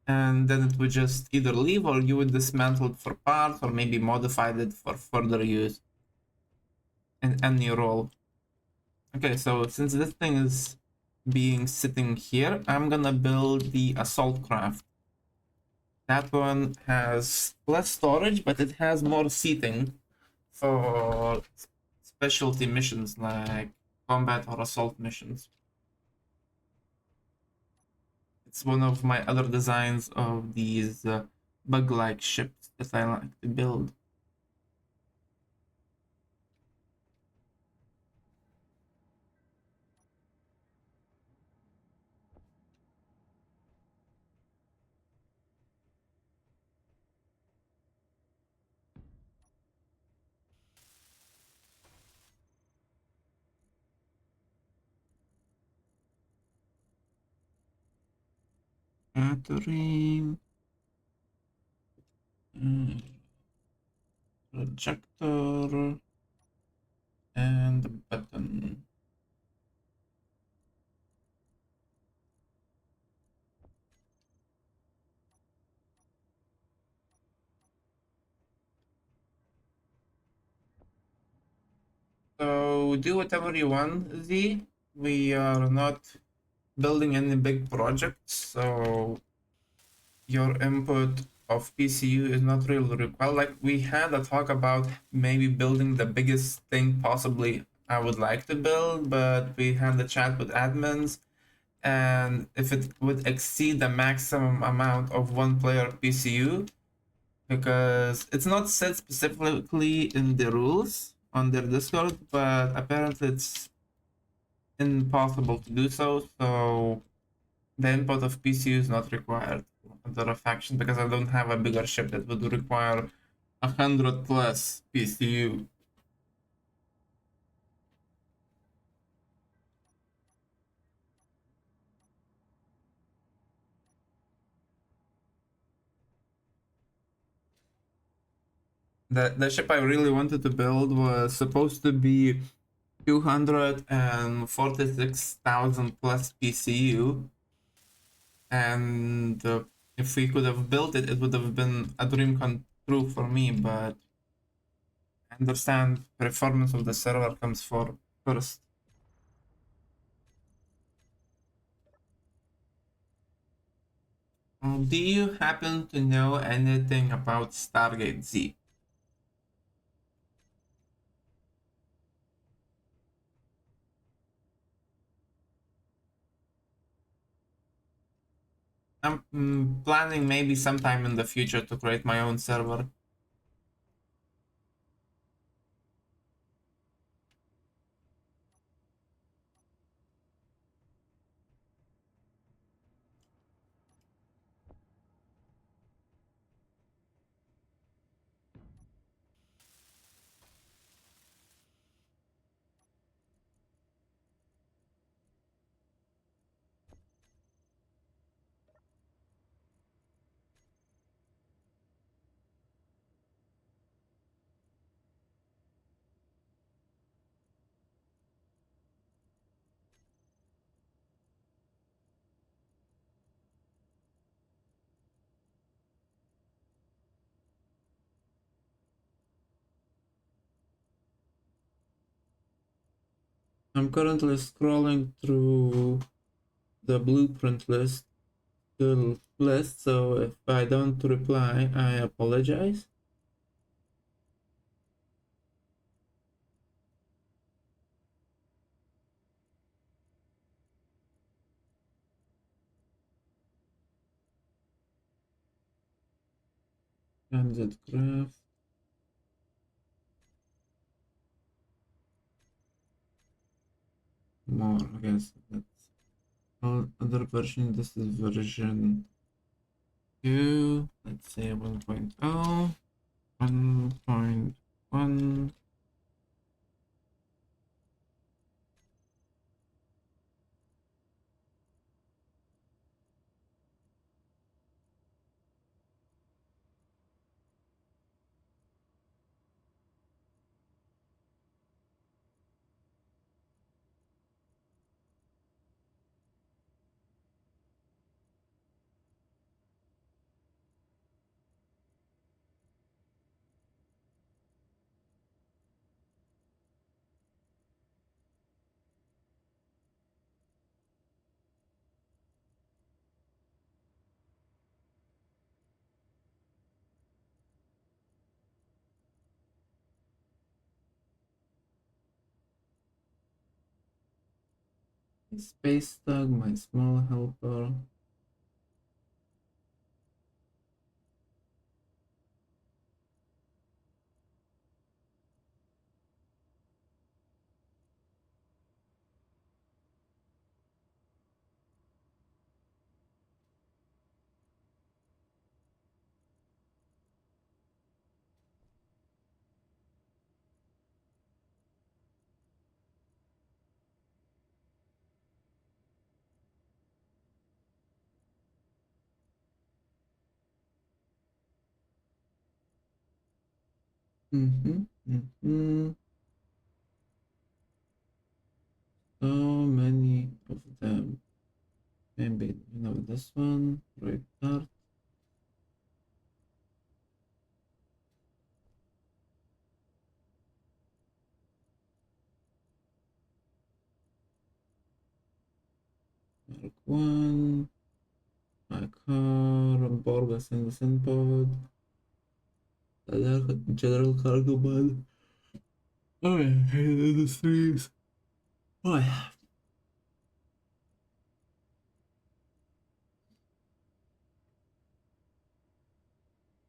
then it would just either leave or you would dismantle it for parts or maybe modify it for further use in any role. Okay, so since this thing is being sitting here, I'm gonna build the assault craft. That one has less storage, but it has more seating for specialty missions like combat or assault missions. It's one of my other designs of these bug-like ships that I like to build. Battery, projector, and the button. So do whatever you want, Z. We are not building any big projects, so your input of PCU is not really required. Like we had a talk about maybe building the biggest thing possibly I would like to build, but we had a chat with admins, and if it would exceed the maximum amount of one player PCU, because it's not said specifically in the rules on their Discord, but apparently it's impossible to do so. So the input of PCU is not required under a faction because I don't have a bigger ship that would require 100 plus PCU. The ship I really wanted to build was supposed to be 246,000 plus PCU, and if we could have built it, it would have been a dream come true for me. But I understand performance of the server comes first. Do you happen to know anything about Stargate Z? I'm planning maybe sometime in the future to create my own server. I'm currently scrolling through the blueprint list, so if I don't reply, I apologize. Candid craft. More, I guess. That's other version. This is version 2. Let's say 1.0. 1.1. Space Dog, my small helper. So many of them. Maybe you know this one, right there. Mark 1, my car, Borgas and the pod, general cargo pod. Oh, I hate industries. Oh, yeah.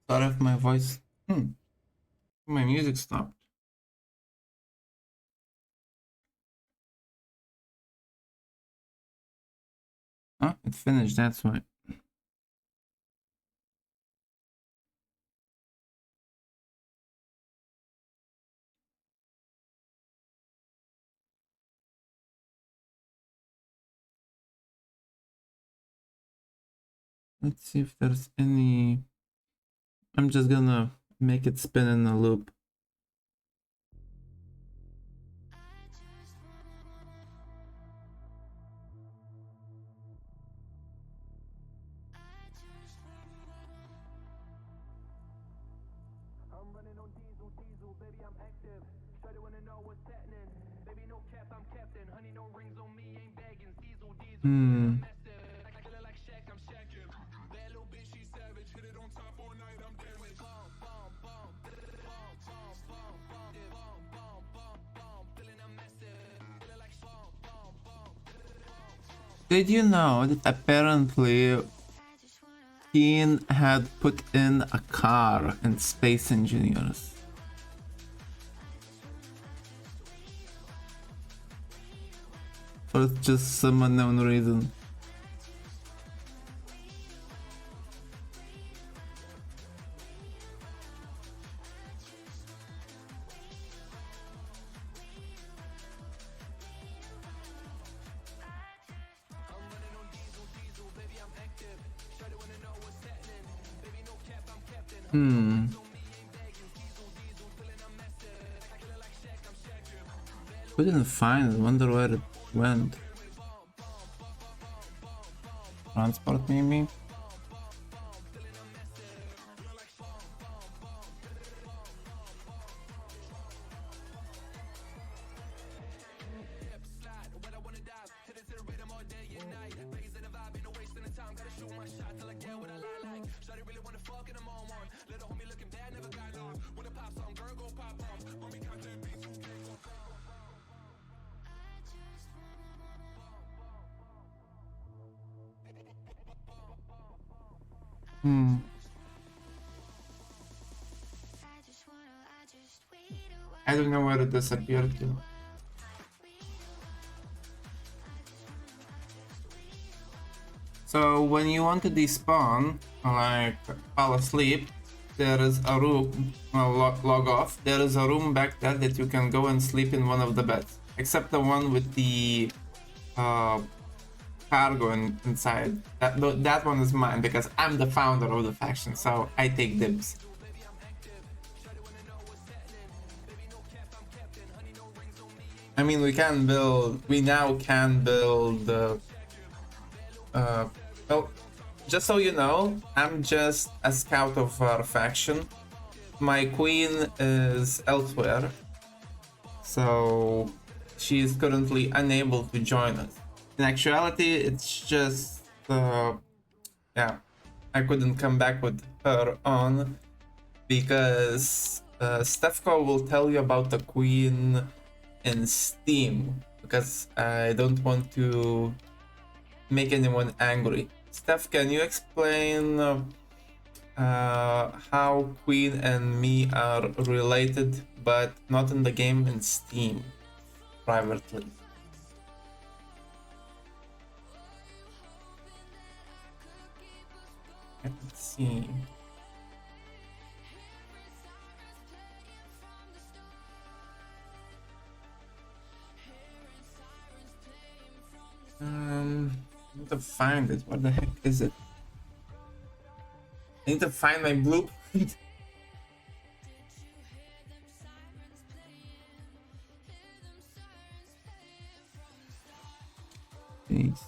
Sorry if my voice. My music stopped. Oh, it finished, that's why. Let's see if there's any. I'm just gonna make it spin in a loop.
I'm running on diesel, baby, I'm active. Shawty wanna know what's happening. Baby, no cap, I'm captain. Honey, no rings on me, ain't bagging. Diesel, I'm massive. I kill her like Shaq, I'm Shaqin'. Bad little bitch, she savage. Hit it on top all night, I'm damaged. Bomb, bomb, bomb, bomb, bomb, bomb, bomb, bomb, bomb, bomb, bomb. Feeling I'm massive. Kill her like bomb, bomb, bomb, bomb, bomb.
Did you know that apparently Keen had put in a car and space engineers. For just some unknown reason. Couldn't find it. Wonder where it went. Transport maybe? I don't know where it disappeared to. So when you want to despawn, like fall asleep, there is a room, log off, there is a room back there that you can go and sleep in one of the beds. Except the one with the cargo inside. That one is mine because I'm the founder of the faction, so I take dibs. I mean, we now can build, well, just so you know, I'm just a scout of our faction. My queen is elsewhere, so she is currently unable to join us. In actuality, it's just, yeah, I couldn't come back with her on because Stefko will tell you about the queen in Steam, because I don't want to make anyone angry. Steph, can you explain how Queen and me are related, but not in the game, in Steam, privately? Let's see. I need to find it. What the heck is it? I need to find my blueprint. Jeez.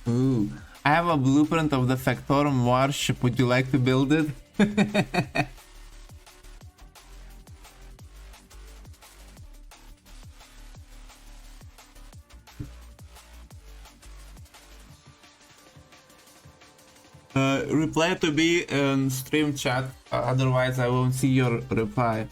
Ooh, I have a blueprint of the Factorum warship. Would you like to build it? Reply to me in stream chat, otherwise I won't see your reply.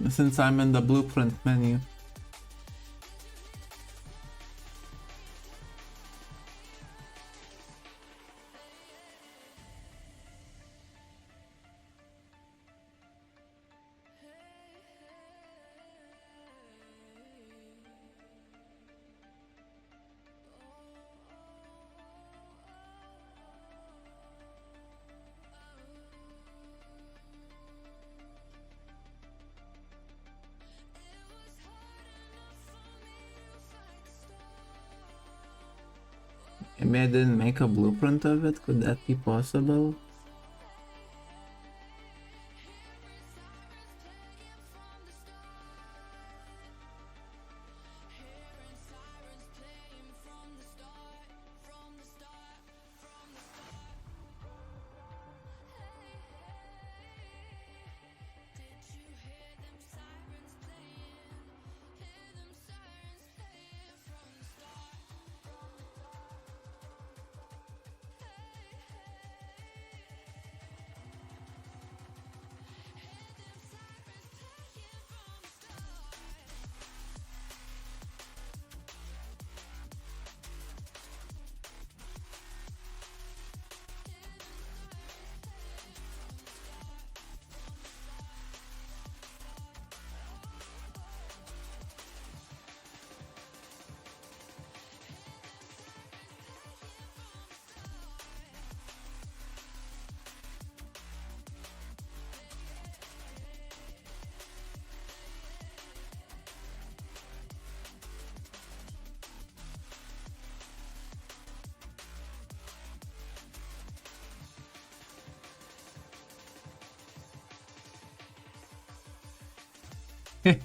Since I'm in the blueprint menu. Maybe I didn't make a blueprint of it. Could that be possible? This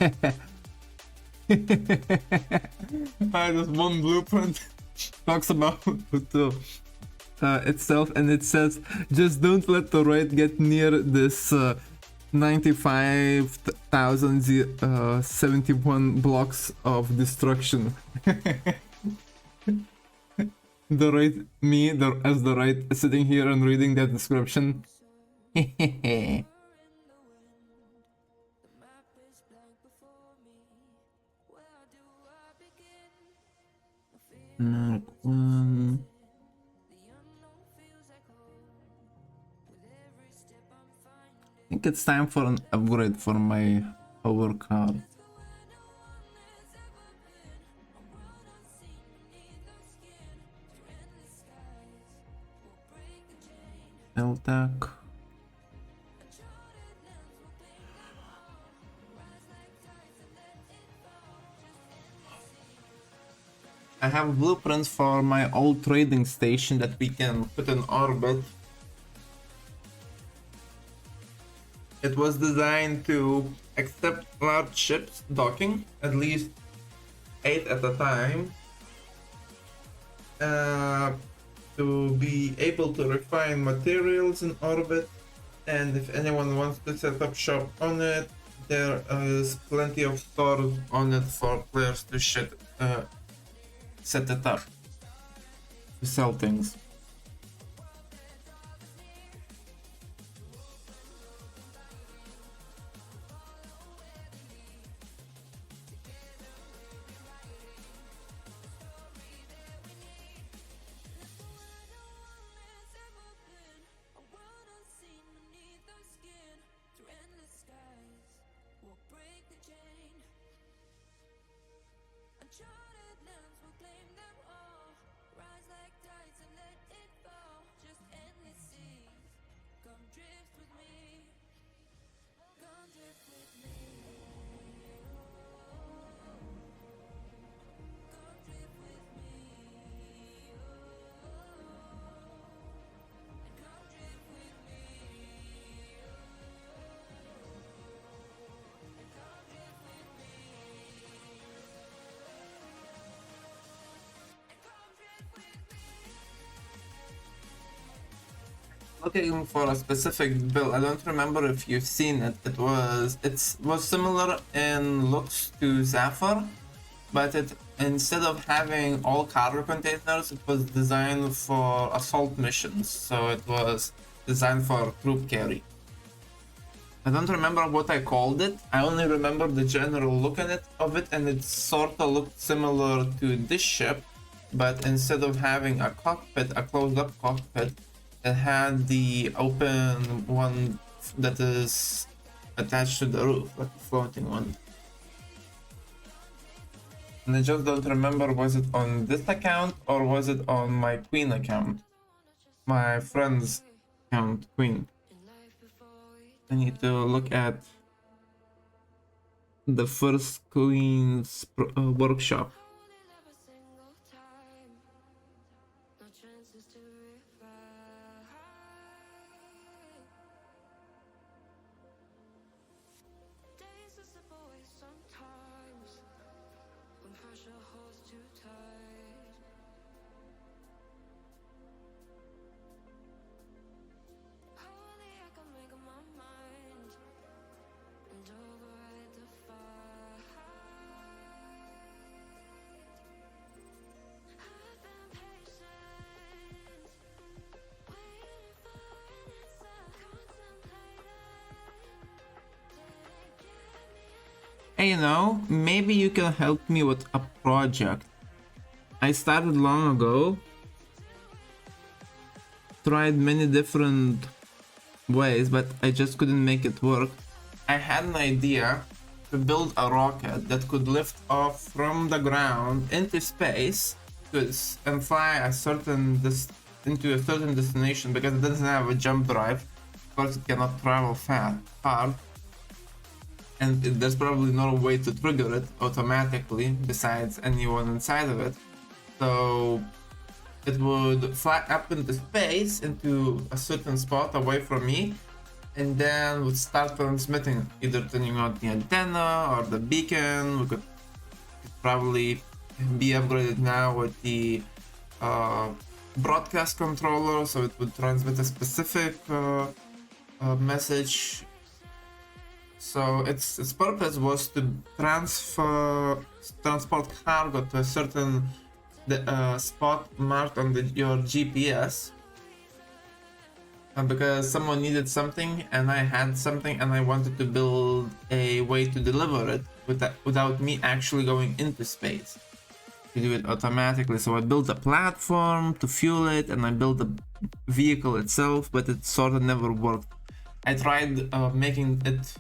one blueprint talks about itself, and it says, just don't let the raid get near this 95,071 blocks of destruction. The raid, me, as the raid, sitting here and reading that description. Mark 1. I think it's time for an upgrade for my power card. LTAC. I have blueprints for my old trading station that we can put in orbit. It was designed to accept large ships docking, at least 8 at a time, to be able to refine materials in orbit, and if anyone wants to set up shop on it, there is plenty of stores on it for players to set it up, to sell things. Looking for a specific build. I don't remember if you've seen it. It was similar in looks to Zephyr, but instead of having all cargo containers, it was designed for assault missions. So it was designed for troop carry. I don't remember what I called it. I only remember the general look of it, and it sort of looked similar to this ship, but instead of having a cockpit, a closed-up cockpit, it had the open one that is attached to the roof, like a floating one. And I just don't remember, was it on this account or was it on my Queen account? My friend's account, Queen. I need to look at the first Queen's workshop. Hey, you know, maybe you can help me with a project. I started long ago, tried many different ways, but I just couldn't make it work. I had an idea to build a rocket that could lift off from the ground into space and fly into a certain destination, because it doesn't have a jump drive. Of course, it cannot travel far. And there's probably no way to trigger it automatically besides anyone inside of it. So it would fly up into space into a certain spot away from me, and then would start transmitting, either turning on the antenna or the beacon. We could probably be upgraded now with the broadcast controller, so it would transmit a specific message. So its purpose was to transport cargo to a certain spot marked on your GPS. Because someone needed something and I had something and I wanted to build a way to deliver it without me actually going into space. To do it automatically. So I built a platform to fuel it and I built the vehicle itself, but it sort of never worked. I tried making it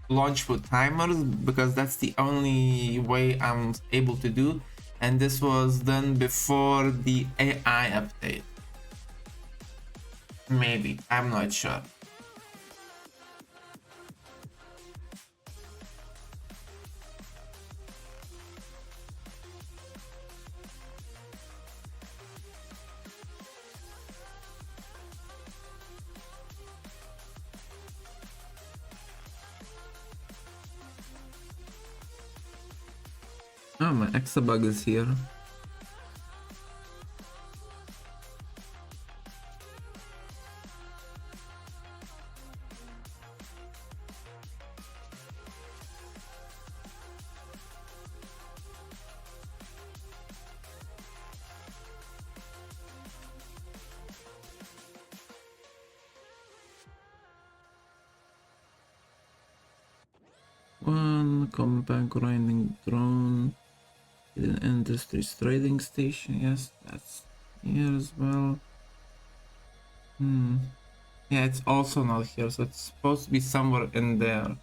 launch with timers because that's the only way I'm able to do, and this was done before the AI update. Maybe, I'm not sure. Oh, my Exabug is here. One compact grinding drone. An industries trading station, yes, that's here as well. Yeah, it's also not here, so it's supposed to be somewhere in there.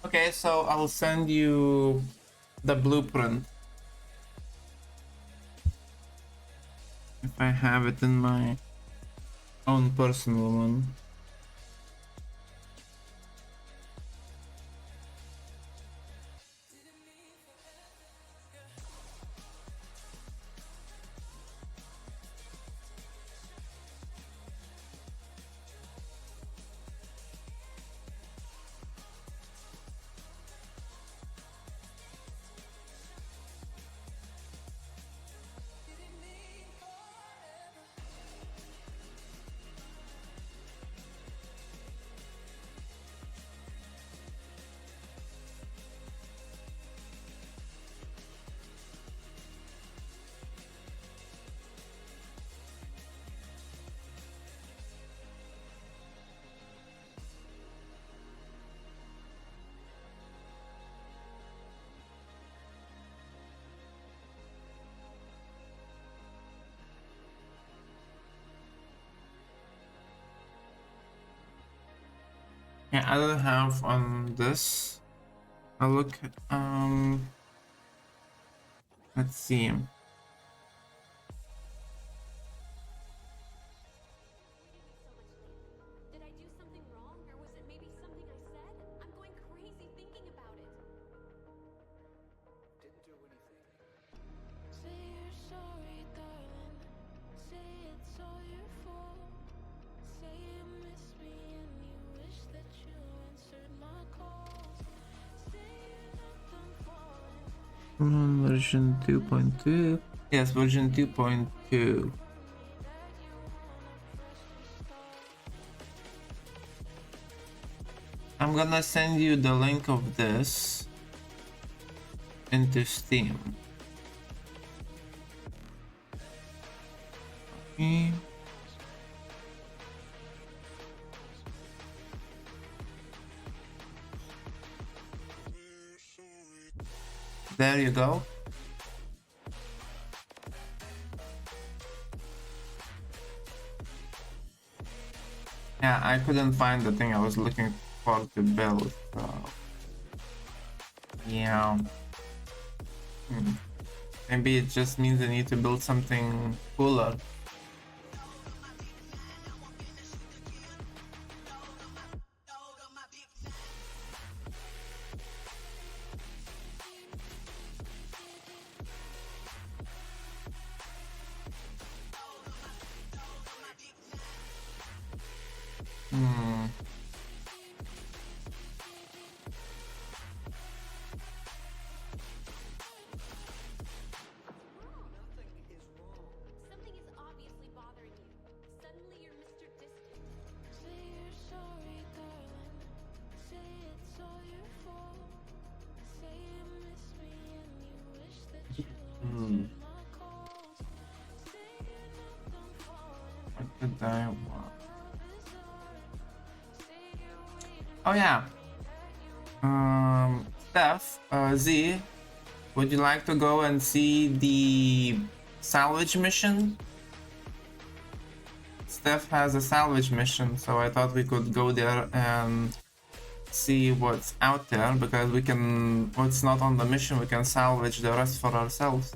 Okay, so I'll send you the blueprint if I have it in my own personal one. Yeah, I don't have on this. I'll look, let's see.
Did I do something wrong, or was it maybe something I said? I'm going crazy thinking about it.
Didn't do anything.
Say you're sorry, darling. Say it's all your fault. Say you miss me and you wish that you answered my calls. Say you're not done falling.
Version 2.2. Yes, version 2.2. I'm gonna send you the link of this into Steam. Okay. There you go. Yeah, I couldn't find the thing I was looking for to build. So. Yeah. Maybe it just means they need to build something cooler. Hmm.
Something is obviously bothering you. Suddenly you're Mr. Distant.
Say you're sorry, darling. Say it's all your fault. Say you miss me and you wish that you answered my calls. Say you're not done falling.
What did I want?
Love is hard. Say you're waiting
Oh yeah.
that you
Steph, Z, would you like to go and see the salvage mission? Steph has a salvage mission, so I thought we could go there and see what's out there, because we can, what's not on the mission, we can salvage the rest for ourselves.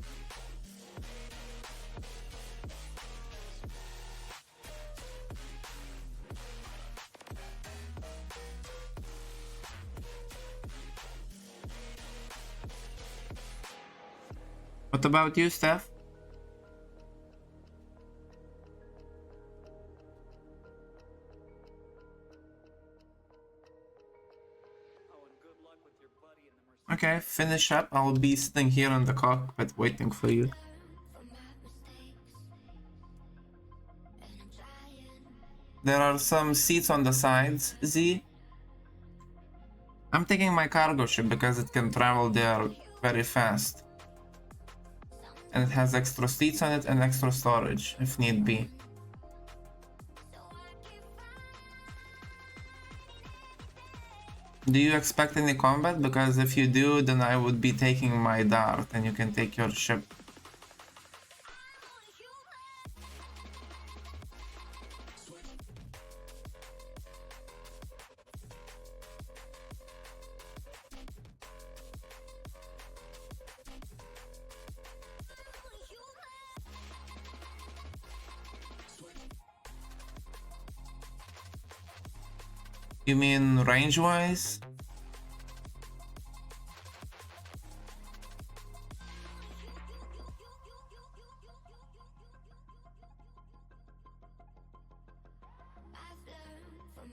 What about you, Steph?
Oh, and good luck with your buddy in the Mercedes.
Okay, finish up. I'll be sitting here in the cockpit waiting for you. There are some seats on the sides, Z. I'm taking my cargo ship because it can travel there very fast. And it has extra seats on it and extra storage, if need be. Do you expect any combat? Because if you do, then I would be taking my dart and you can take your ship. You mean range-wise?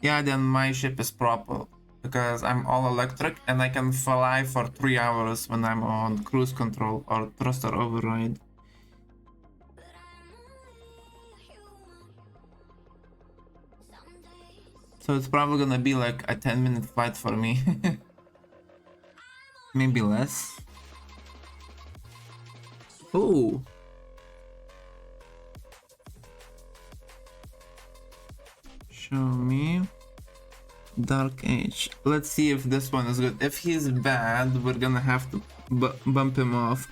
Yeah, then my ship is proper, because I'm all electric and I can fly for 3 hours when I'm on cruise control or thruster override. So it's probably gonna be like a 10-minute flight for me. Maybe less. Ooh. Show me. Dark Age. Let's see if this one is good. If he's bad, we're gonna have to bump him off.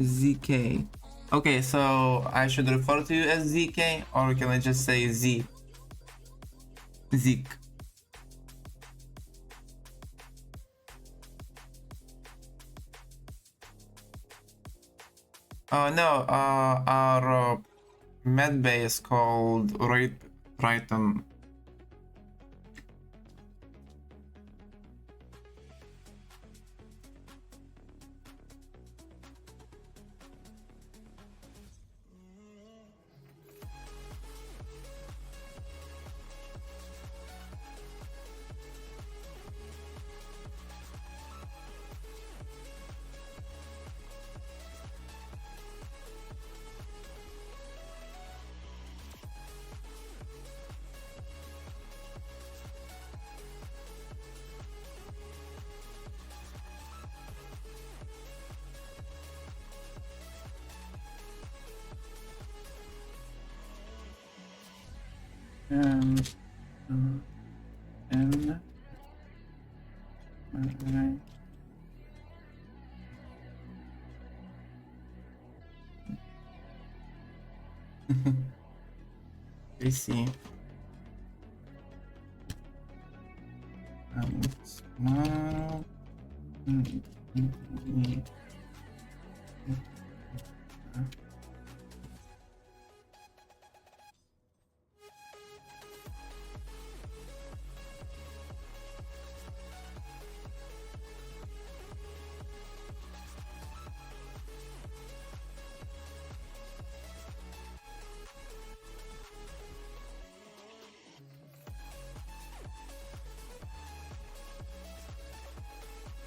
ZK. Okay, so I should refer to you as ZK, or can I just say Z? Zeke. No, our med bay is called Rape Triton. And alright. I see. Let's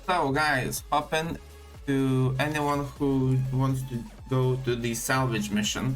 So guys, open to anyone who wants to go to the salvage mission.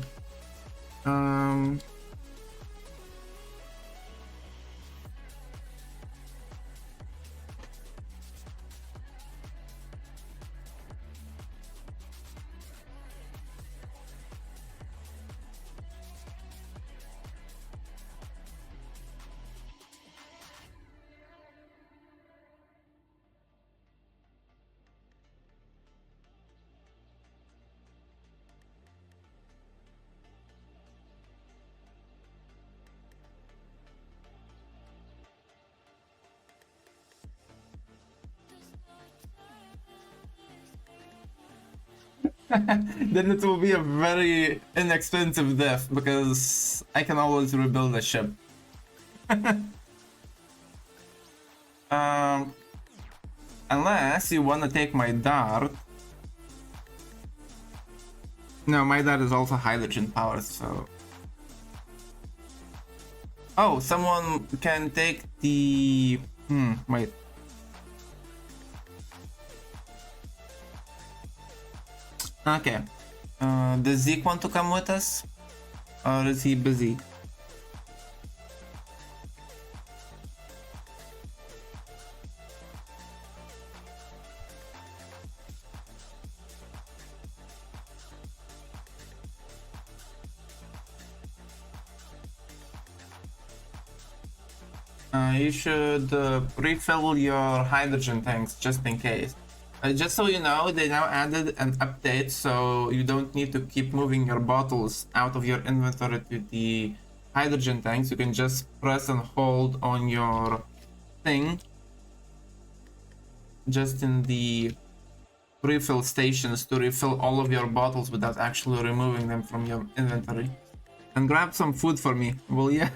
Then it will be a very inexpensive death because I can always rebuild a ship. Unless you want to take my dart. No, my dart is also hydrogen powered, so. Oh, someone can take the. Wait. Okay. Does Zeke want to come with us? Or is he busy? You should refill your hydrogen tanks just in case. Just so you know, they now added an update, so you don't need to keep moving your bottles out of your inventory to the hydrogen tanks. You can just press and hold on your thing just in the refill stations to refill all of your bottles without actually removing them from your inventory. And grab some food for me, will ya?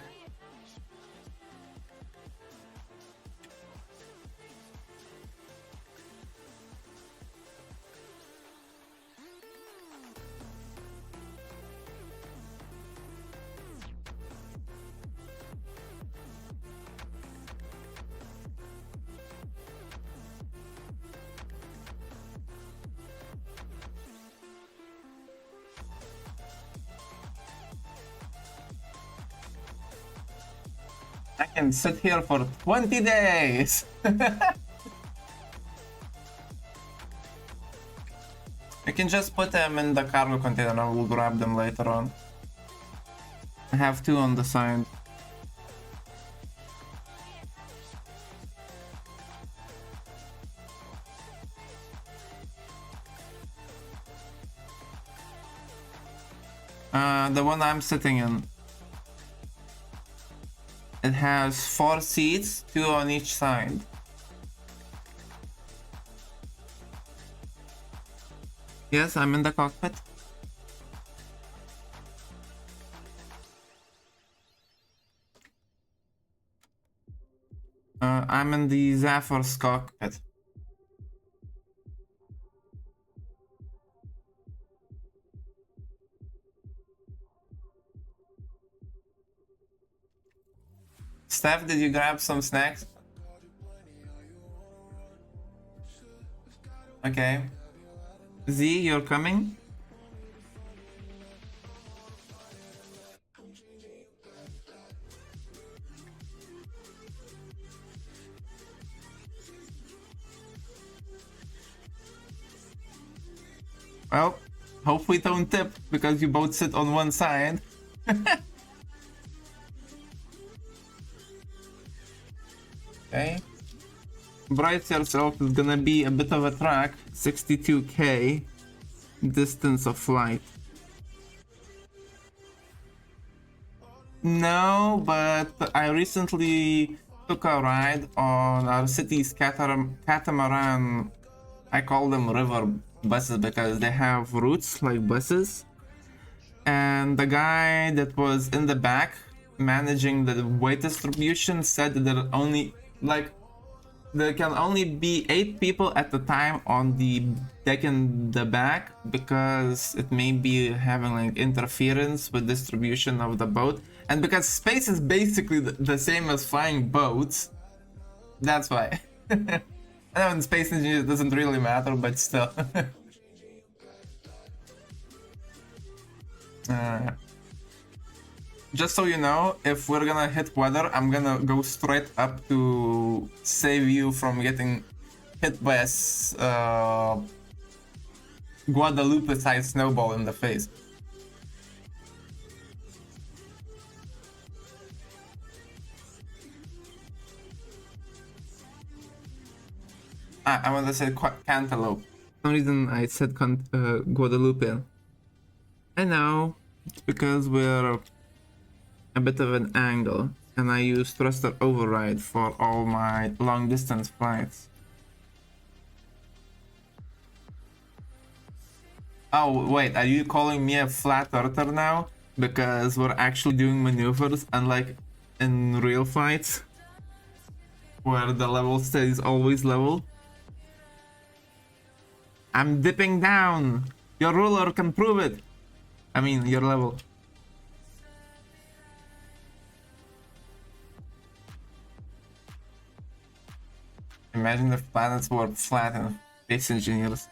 I can sit here for 20 days! We can just put them in the cargo container and we'll grab them later on. I have two on the side. The one I'm sitting in. It has 4 seats, 2 on each side. Yes, I'm in the cockpit. I'm in the Zephyr's cockpit. Steph, did you grab some snacks? Okay. Z, you're coming? Well, hope we don't tip because you both sit on one side. Okay. Brace yourself, it's gonna be a bit of a track. 62k distance of flight. No, but I recently took a ride on our city's catamaran. I call them river buses because they have routes like buses. And the guy that was in the back managing the weight distribution said that there can only be 8 people at the time on the deck in the back because it may be having like interference with distribution of the boat. And because space is basically the same as flying boats, that's why. I know in space engineers it doesn't really matter, but still. Just so you know, if we're gonna hit weather, I'm gonna go straight up to save you from getting hit by a Guadalupe-sized snowball in the face. I want to say cantaloupe. For some reason I said Guadalupe. I know, it's because we're a bit of an angle, and I use thruster override for all my long distance flights. Oh wait, are you calling me a flat earther now? Because we're actually doing maneuvers unlike in real flights, where the level stays always level. I'm dipping down! Your ruler can prove it! I mean, your level. Imagine if planets were flat and space engineers.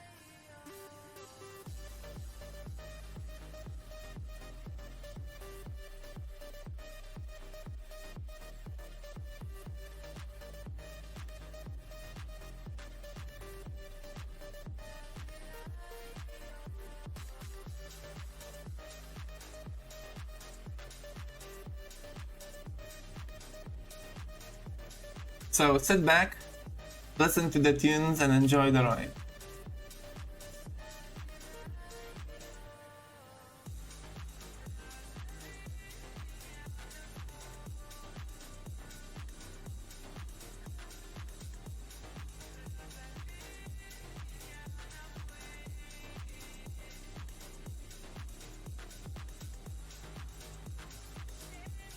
So sit back, listen to the tunes, and enjoy the ride.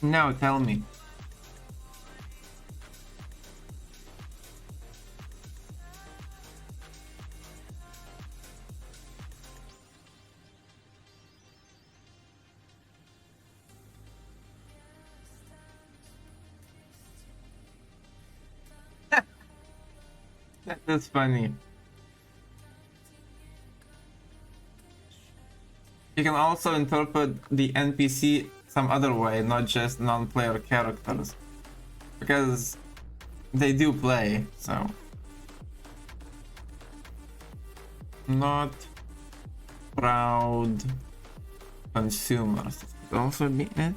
Now tell me. That's funny. You can also interpret the NPC some other way, not just non-player characters, because they do play, so. Not proud consumers. Could also be it.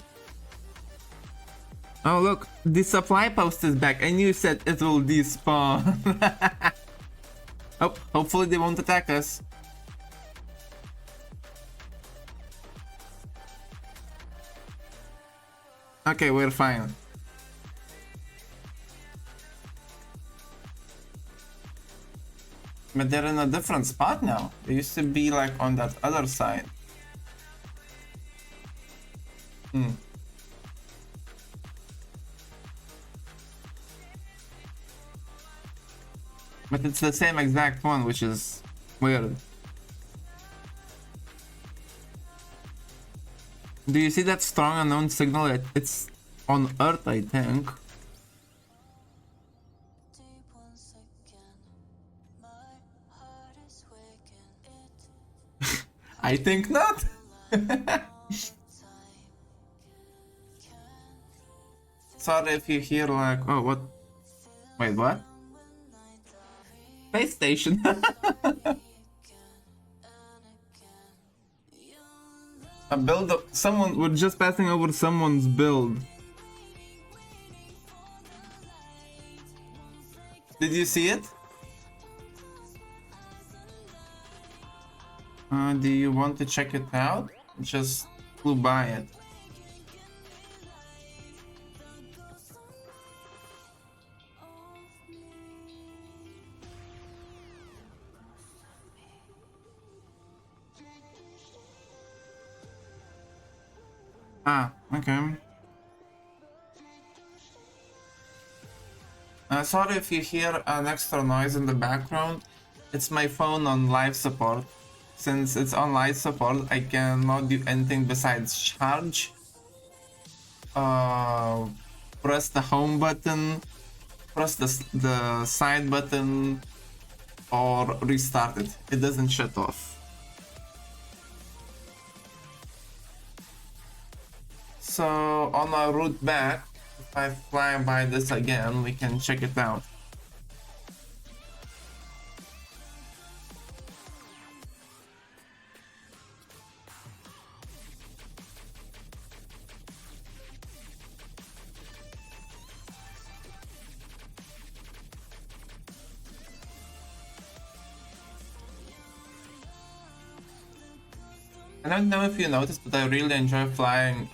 Oh look, the supply post is back. I knew said it will despawn. Oh, hopefully they won't attack us. Okay, we're fine. But they're in a different spot now. They used to be like on that other side. But it's the same exact one, which is weird. Do you see that strong unknown signal? It's on Earth, I think.
Deep once again, my heart is waking. It
I think not. Sorry if you hear like, oh what? Wait, what? Space station. A build of someone, we're just passing over someone's build. Did you see it? Do you want to check it out? Just flew by it. Ah, okay. Sorry if you hear an extra noise in the background. It's my phone on live support. Since it's on live support, I cannot do anything besides charge, press the home button, press the side button, or restart it. It doesn't shut off. So on our route back, if I fly by this again, we can check it out. I don't know if you noticed, but I really enjoy flying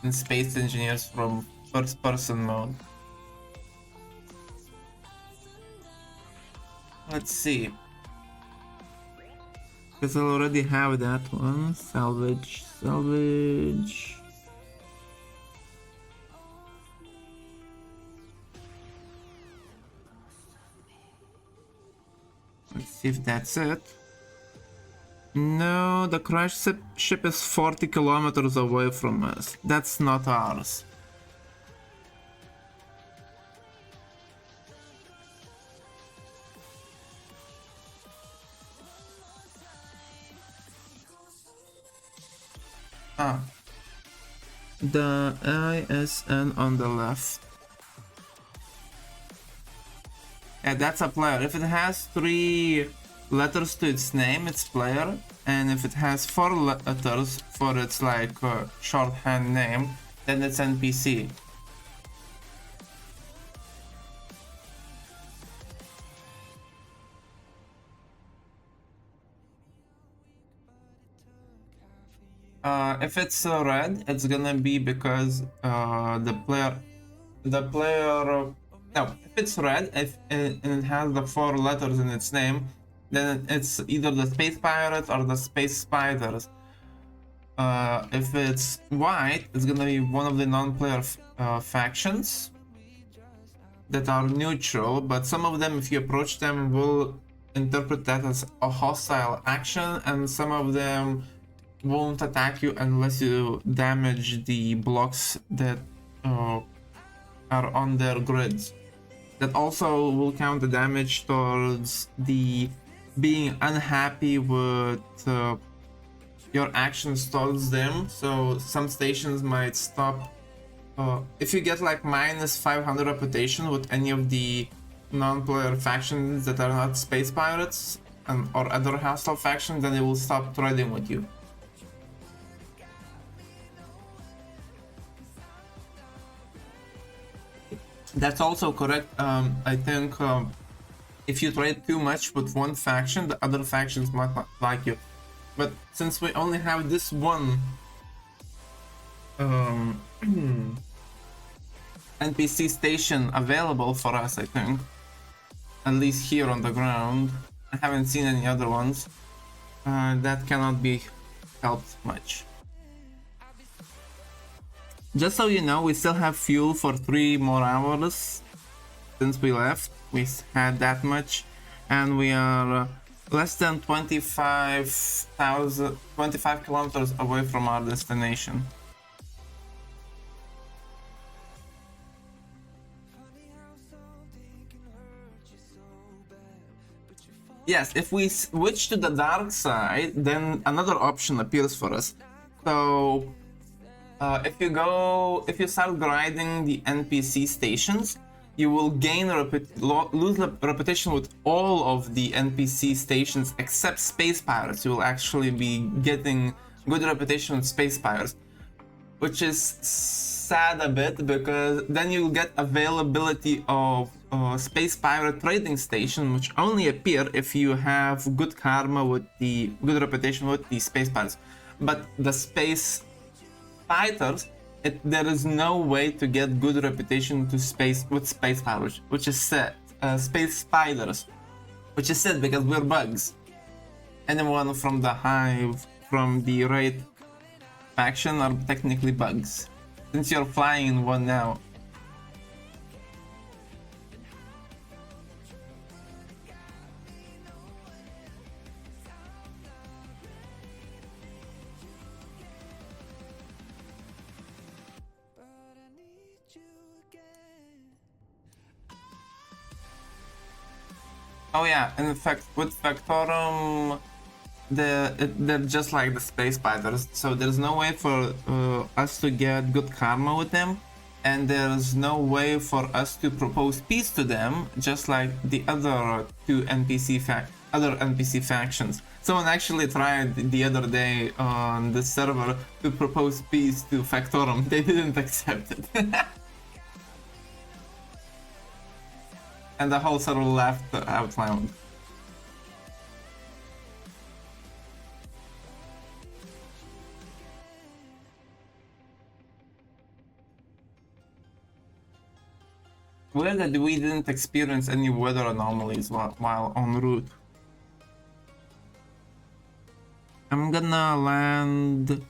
in Space Engineers from first-person mode. Let's see. Because I already have that one. Salvage, salvage. Let's see if that's it. No, the crash ship is 40 kilometers away from us. That's not ours. Ah. The ISN on the left. Yeah, that's a player. If it has 3 letters to its name, it's player, and if it has 4 letters for its like shorthand name, then it's NPC. If it's red, it's gonna be because the player. No, if it's red, and it has the 4 letters in its name, then it's either the Space Pirates or the Space Spiders. If it's white, it's gonna be one of the non-player factions that are neutral, but some of them, if you approach them, will interpret that as a hostile action, and some of them won't attack you unless you damage the blocks that are on their grids. That also will count the damage towards the being unhappy with your actions towards them. So some stations might stop. If you get like minus 500 reputation with any of the non-player factions that are not Space Pirates or other hostile factions, then they will stop trading with you. That's also correct. I think if you trade too much with one faction, the other factions might not like you. But since we only have this one NPC station available for us, I think, at least here on the ground, I haven't seen any other ones, that cannot be helped much. Just so you know, we still have fuel for 3 more hours since we left. We had that much, and we are less than 25 kilometers away from our destination. Yes, if we switch to the dark side, then another option appears for us. So if you start grinding the NPC stations, you will gain lose reputation with all of the NPC stations except Space Pirates. You will actually be getting good reputation with Space Pirates, which is sad a bit, because then you'll get availability of Space Pirate trading station, which only appear if you have good karma with the good reputation with the Space Pirates. But the Space Fighters, there is no way to get good reputation to Space Pirates, which is sad. Space Spiders, which is sad because we're bugs. Anyone from the Hive, from the raid faction are technically bugs, since you're flying in one now. Oh yeah, in fact, with Factorum, they're just like the space spiders, so there's no way for us to get good karma with them, and there's no way for us to propose peace to them, just like the other two other NPC factions. Someone actually tried the other day on the server to propose peace to Factorum. They didn't accept it. And the whole server laughed out loud. Weird that we didn't experience any weather anomalies while en route. I'm gonna land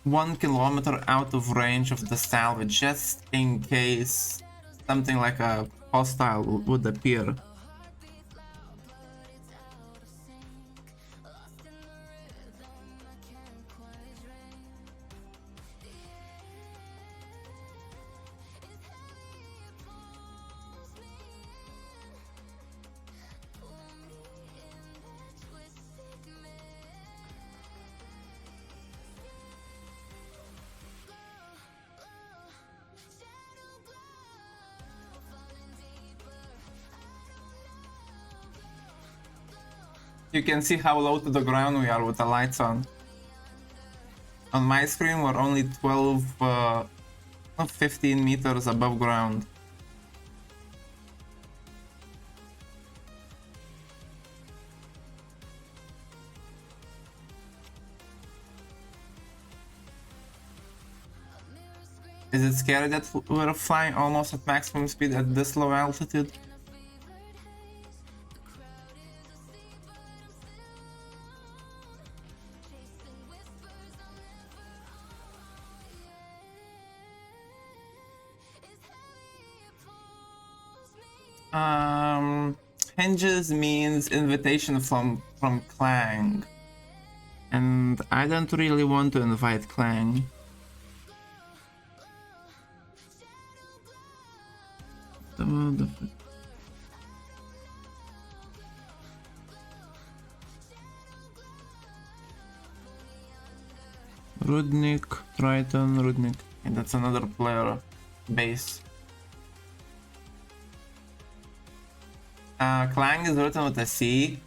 1 kilometer out of range of the salvage, just in case something like a hostile would appear. You can see how low to the ground we are with the lights on. On my screen, we're only 15 meters above ground. Is it scary that we're flying almost at maximum speed at this low altitude? Hinges means invitation from Clang, and I don't really want to invite Clang. Rudnik, Triton, Rudnik. And that's another player base. Clang is written with a C.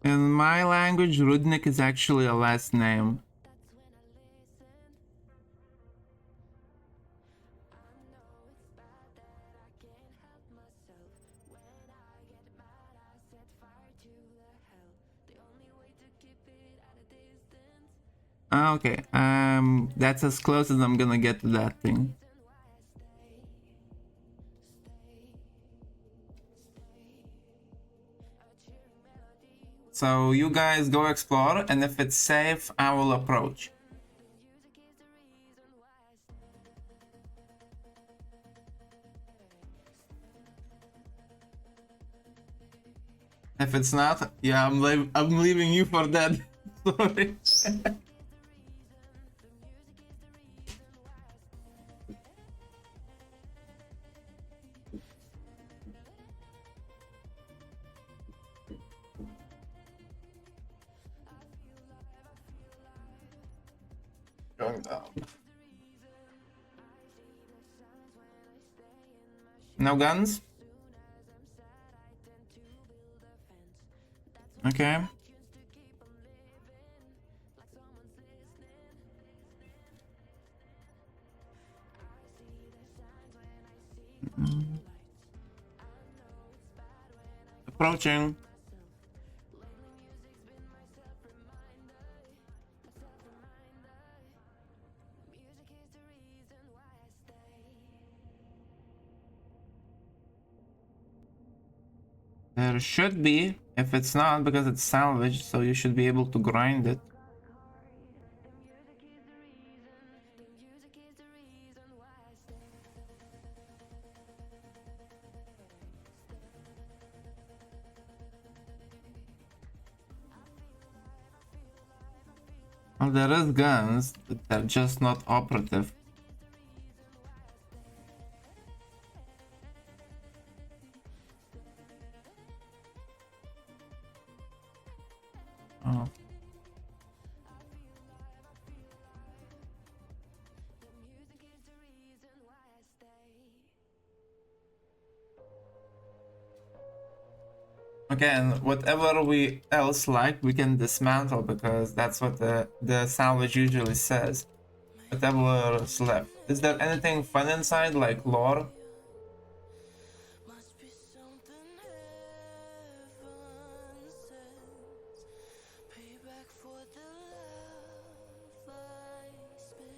In my language, Rudnik is actually a last name. Okay, that's as close as I'm gonna get to that thing. So you guys go explore, and if it's safe, I will approach. If it's not, yeah, I'm leaving you for dead. Sorry. Going down. No guns? Okay. approaching. There should be, if it's not, because it's salvaged, so you should be able to grind it. Well, there is guns, but they're just not operative. Oh. Again, whatever we else like, we can dismantle because that's what the salvage usually says. Whatever is left. Is there anything fun inside, like lore?
Must be something heaven sends. Payback for the love I spent.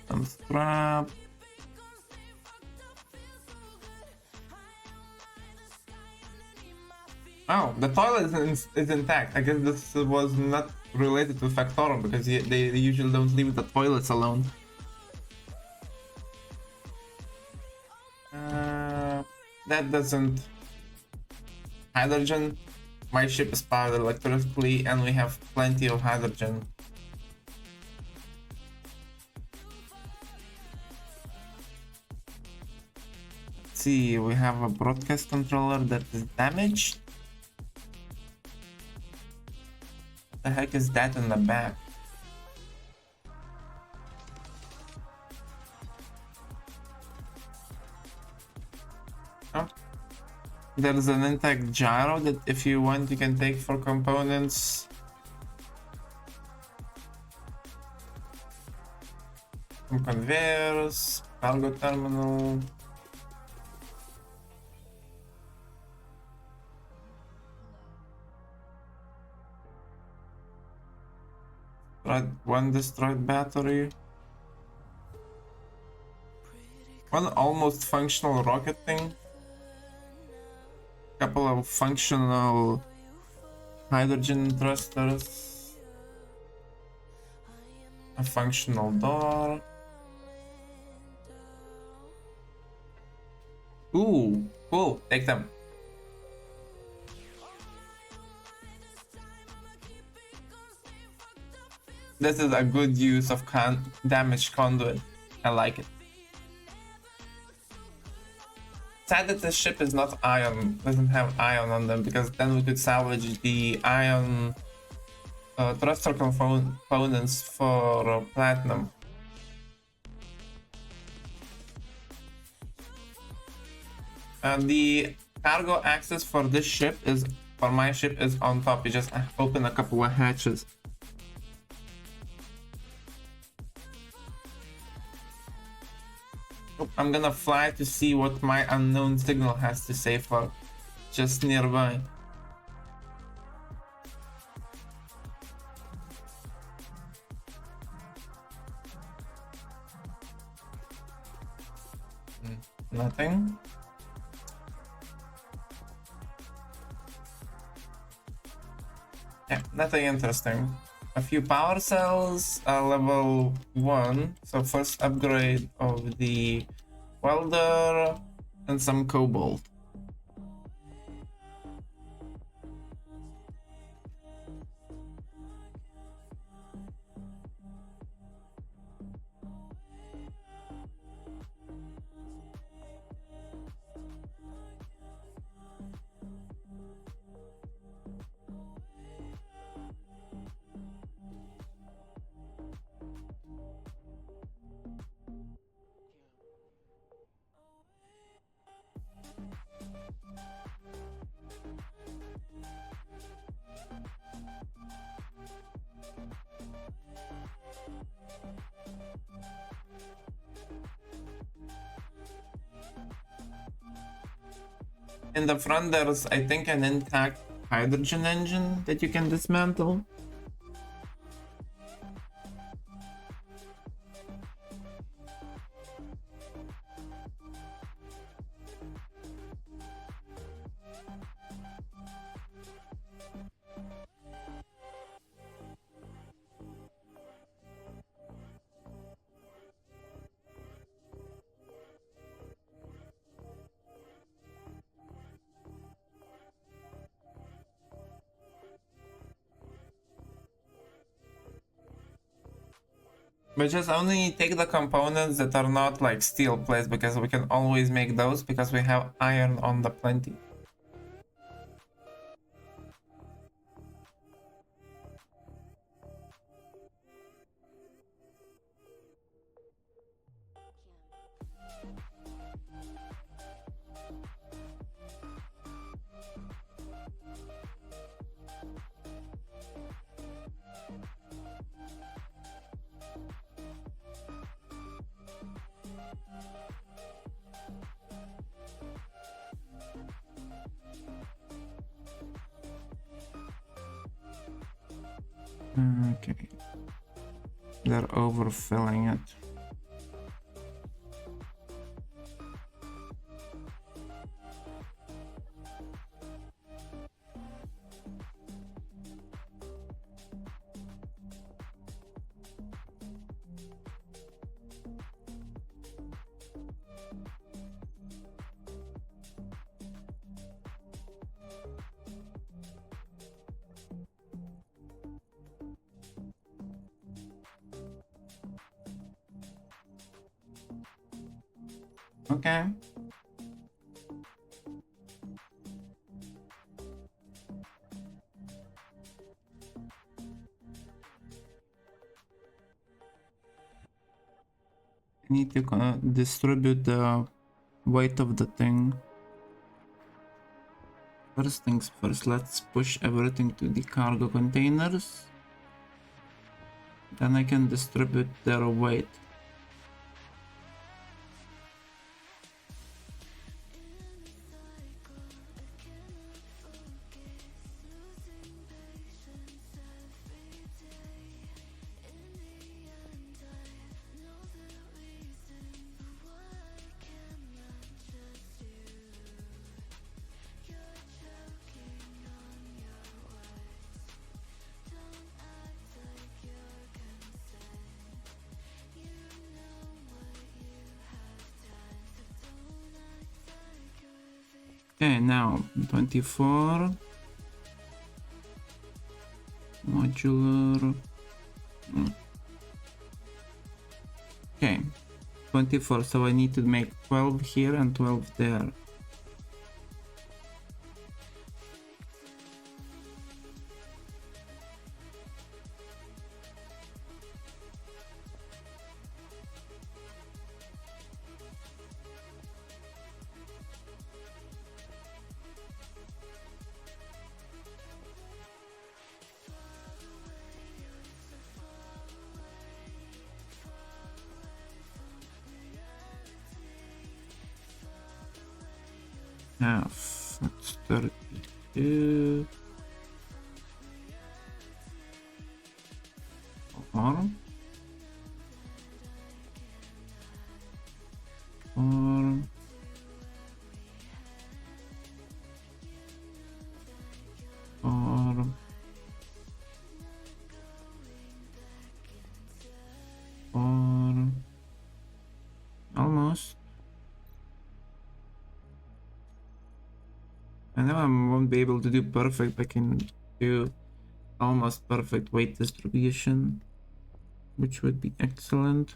Some scrap. Oh, the toilet is intact. I guess this was not related to Factorum because they usually don't leave the toilets alone. That doesn't... Hydrogen. My ship is powered electrically and we have plenty of hydrogen. Let's see, we have a broadcast controller that is damaged. What the heck is that in the back? Oh. There's an intact gyro that if you want you can take for components. Some conveyors, cargo terminal. One destroyed battery. One almost functional rocket thing. Couple of functional hydrogen thrusters. A functional door. Ooh, cool. Take them. This is a good use of damaged conduit. I like it. Sad that this ship is not ion, doesn't have ion on them, because then we could salvage the ion thruster components for platinum. And the cargo access for this ship is, for my ship, is on top. You just open a couple of hatches. I'm gonna fly to see what my unknown signal has to say for just nearby. Nothing. Yeah, nothing interesting. A few power cells, level 1. So first upgrade of the welder and some cobalt. In the front, there's, I think, an intact hydrogen engine that you can dismantle. But just only take the components that are not like steel plates, because we can always make those because we have iron on the plenty. Okay. They're overfilling it. Okay. I need to distribute the weight of the thing. First things first, let's push everything to the cargo containers. Then I can distribute their weight. Okay, now 24 modular. Okay, 24, so I need to make 12 here and 12 there. Half, that's 32. Four. Four. Four. Four. Almost. I know I won't be able to do perfect, I can do almost perfect weight distribution, which would be excellent.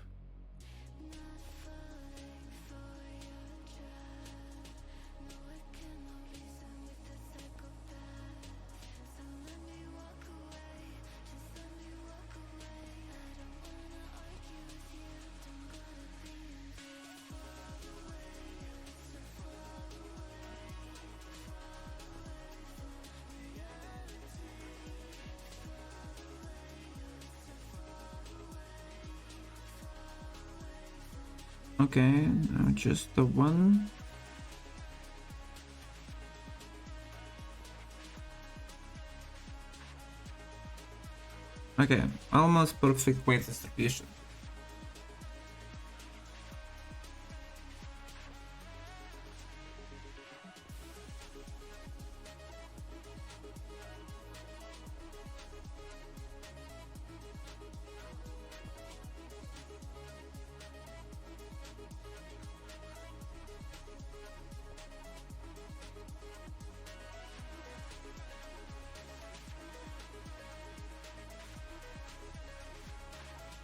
Okay, now just the one. Okay, almost perfect weight distribution.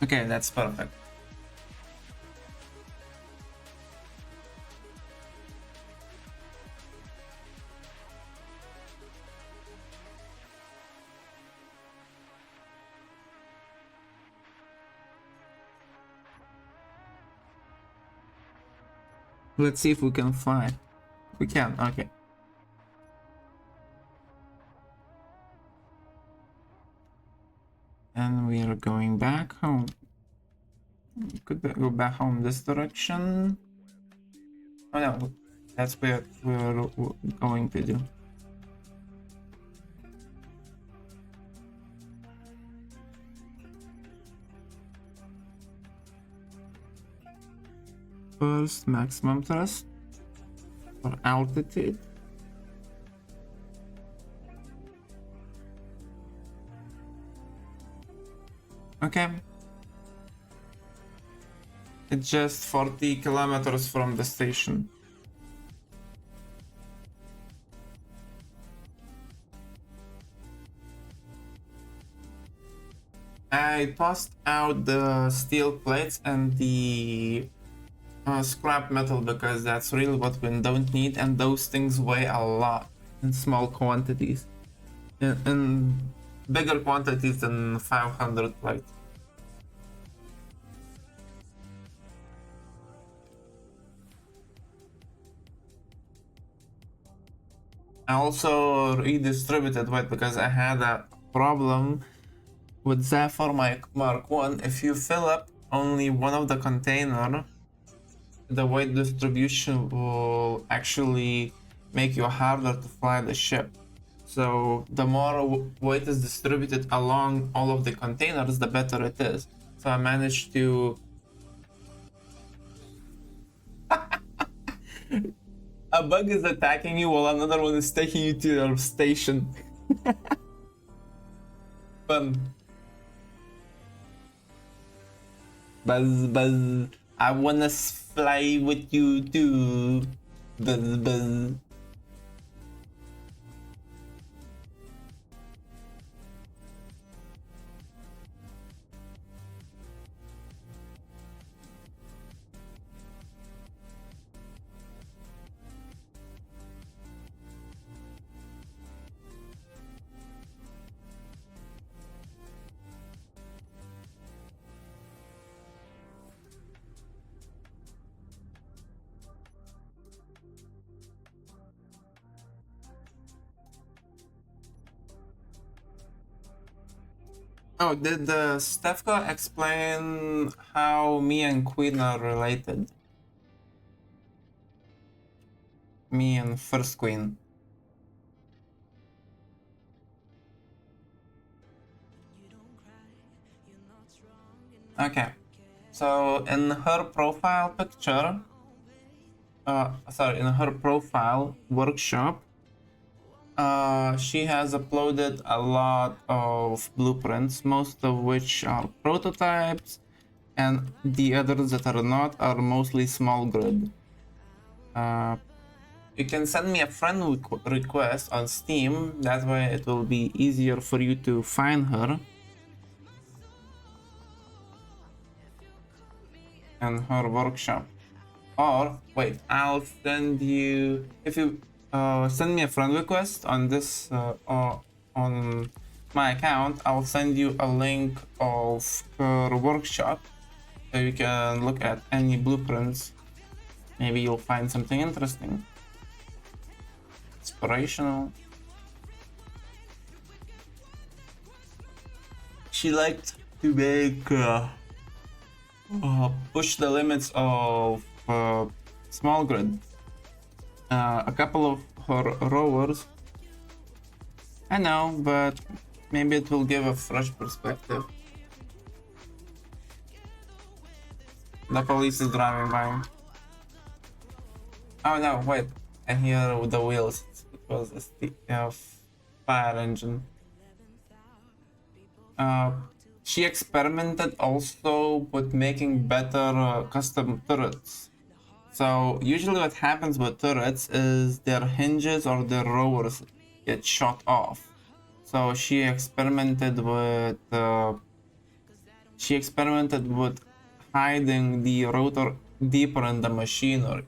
Okay, that's perfect. Let's see if we can fly. We can, okay. And we are going back home. Could go back home this direction. Oh no, that's where we're going to do. First, maximum thrust for altitude. Okay. It's just 40 kilometers from the station. I tossed out the steel plates and the scrap metal because that's really what we don't need, and those things weigh a lot in small quantities. In bigger quantities than 500 plates. I also redistributed weight because I had a problem with Zephyr Mark 1. If you fill up only one of the container, the weight distribution will actually make you harder to fly the ship. So the more weight is distributed along all of the containers, the better it is. So I managed to... A bug is attacking you while another one is taking you to your station. Fun. Buzz, buzz. I wanna fly with you too. Buzz, buzz. Oh, did Stefka explain how me and Queen are related? Me and First Queen. Okay, so in her profile picture, in her profile workshop, she has uploaded a lot of blueprints, most of which are prototypes, and the others that are not are mostly small grid. You can send me a friend request on Steam, that way it will be easier for you to find her and her workshop. Or wait, I'll send you, if you send me a friend request on this on my account, I'll send you a link of her workshop so you can look at any blueprints. Maybe you'll find something interesting, inspirational. She liked to make push the limits of small grid. A couple of her rowers, I know, but Maybe it will give a fresh perspective. The police is driving by. Oh no, wait. I hear with the wheels. It was a fire engine. She experimented also with making better custom turrets. So usually what happens with turrets is their hinges or their rowers get shot off. So she experimented with hiding the rotor deeper in the machinery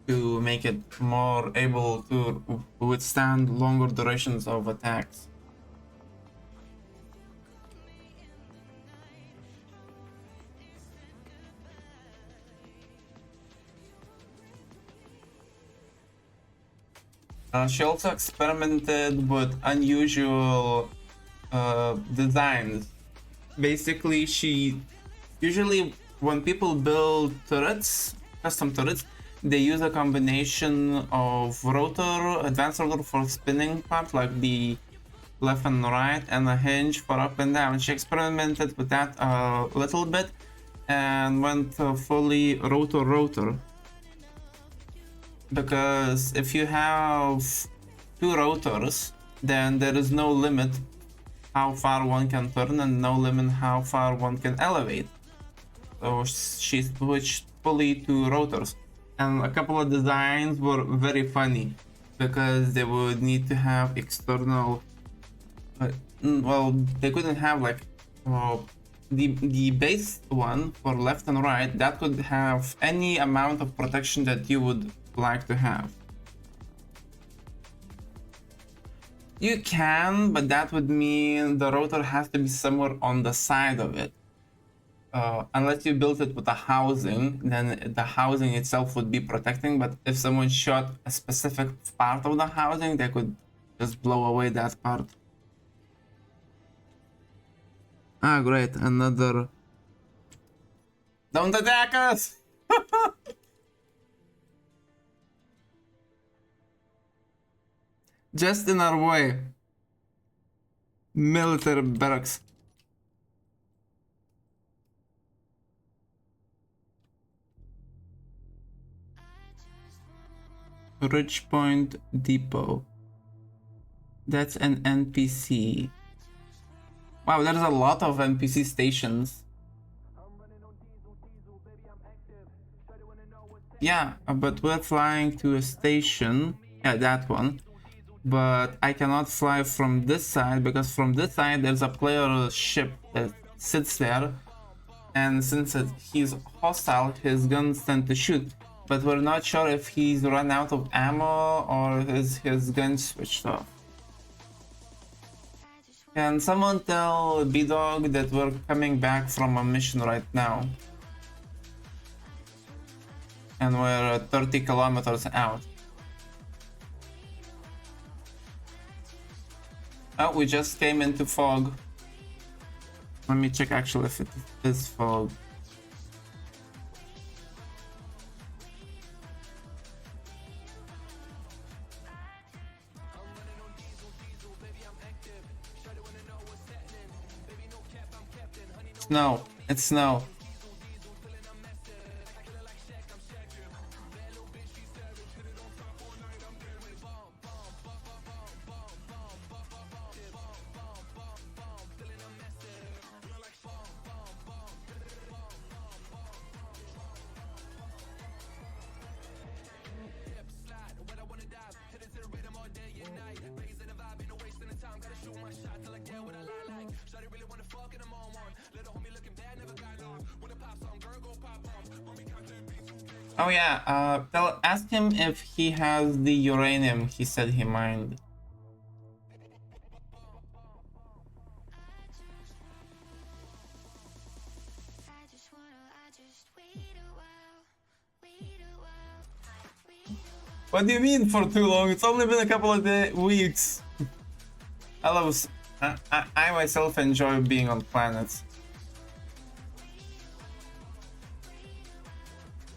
to make it more able to withstand longer durations of attacks. She also experimented with unusual designs. Basically, usually when people build turrets, custom turrets, they use a combination of advanced rotor for spinning part, like the left and right, and a hinge for up and down. She experimented with that a little bit and went fully rotor. Because if you have two rotors, then there is no limit how far one can turn and no limit how far one can elevate. So she switched fully to rotors. And a couple of designs were very funny because they would need to have external. Well, they couldn't have like the base one for left and right. That could have any amount of protection that you would like to have. You can, but that would mean the rotor has to be somewhere on the side of it. Unless you built it with a housing, then the housing itself would be protecting, but if someone shot a specific part of the housing, they could just blow away that part. Ah, great, another... Don't attack us! Just in our way. Military barracks. Ridgepoint Depot. That's an NPC. Wow, there's a lot of NPC stations. Yeah, but we're flying to a station. Yeah, that one. But I cannot fly from this side because from this side there's a player ship that sits there. And since he's hostile, his guns tend to shoot. But we're not sure if he's run out of ammo or is his gun switched off. Can someone tell B-Dog that we're coming back from a mission right now? And we're 30 kilometers out. Oh, we just came into fog. Let me check actually if it is fog. Snow. It's snow. Oh yeah, ask him if he has the uranium he said he mined. What do you mean for too long? It's only been a couple of weeks. I myself enjoy being on planets.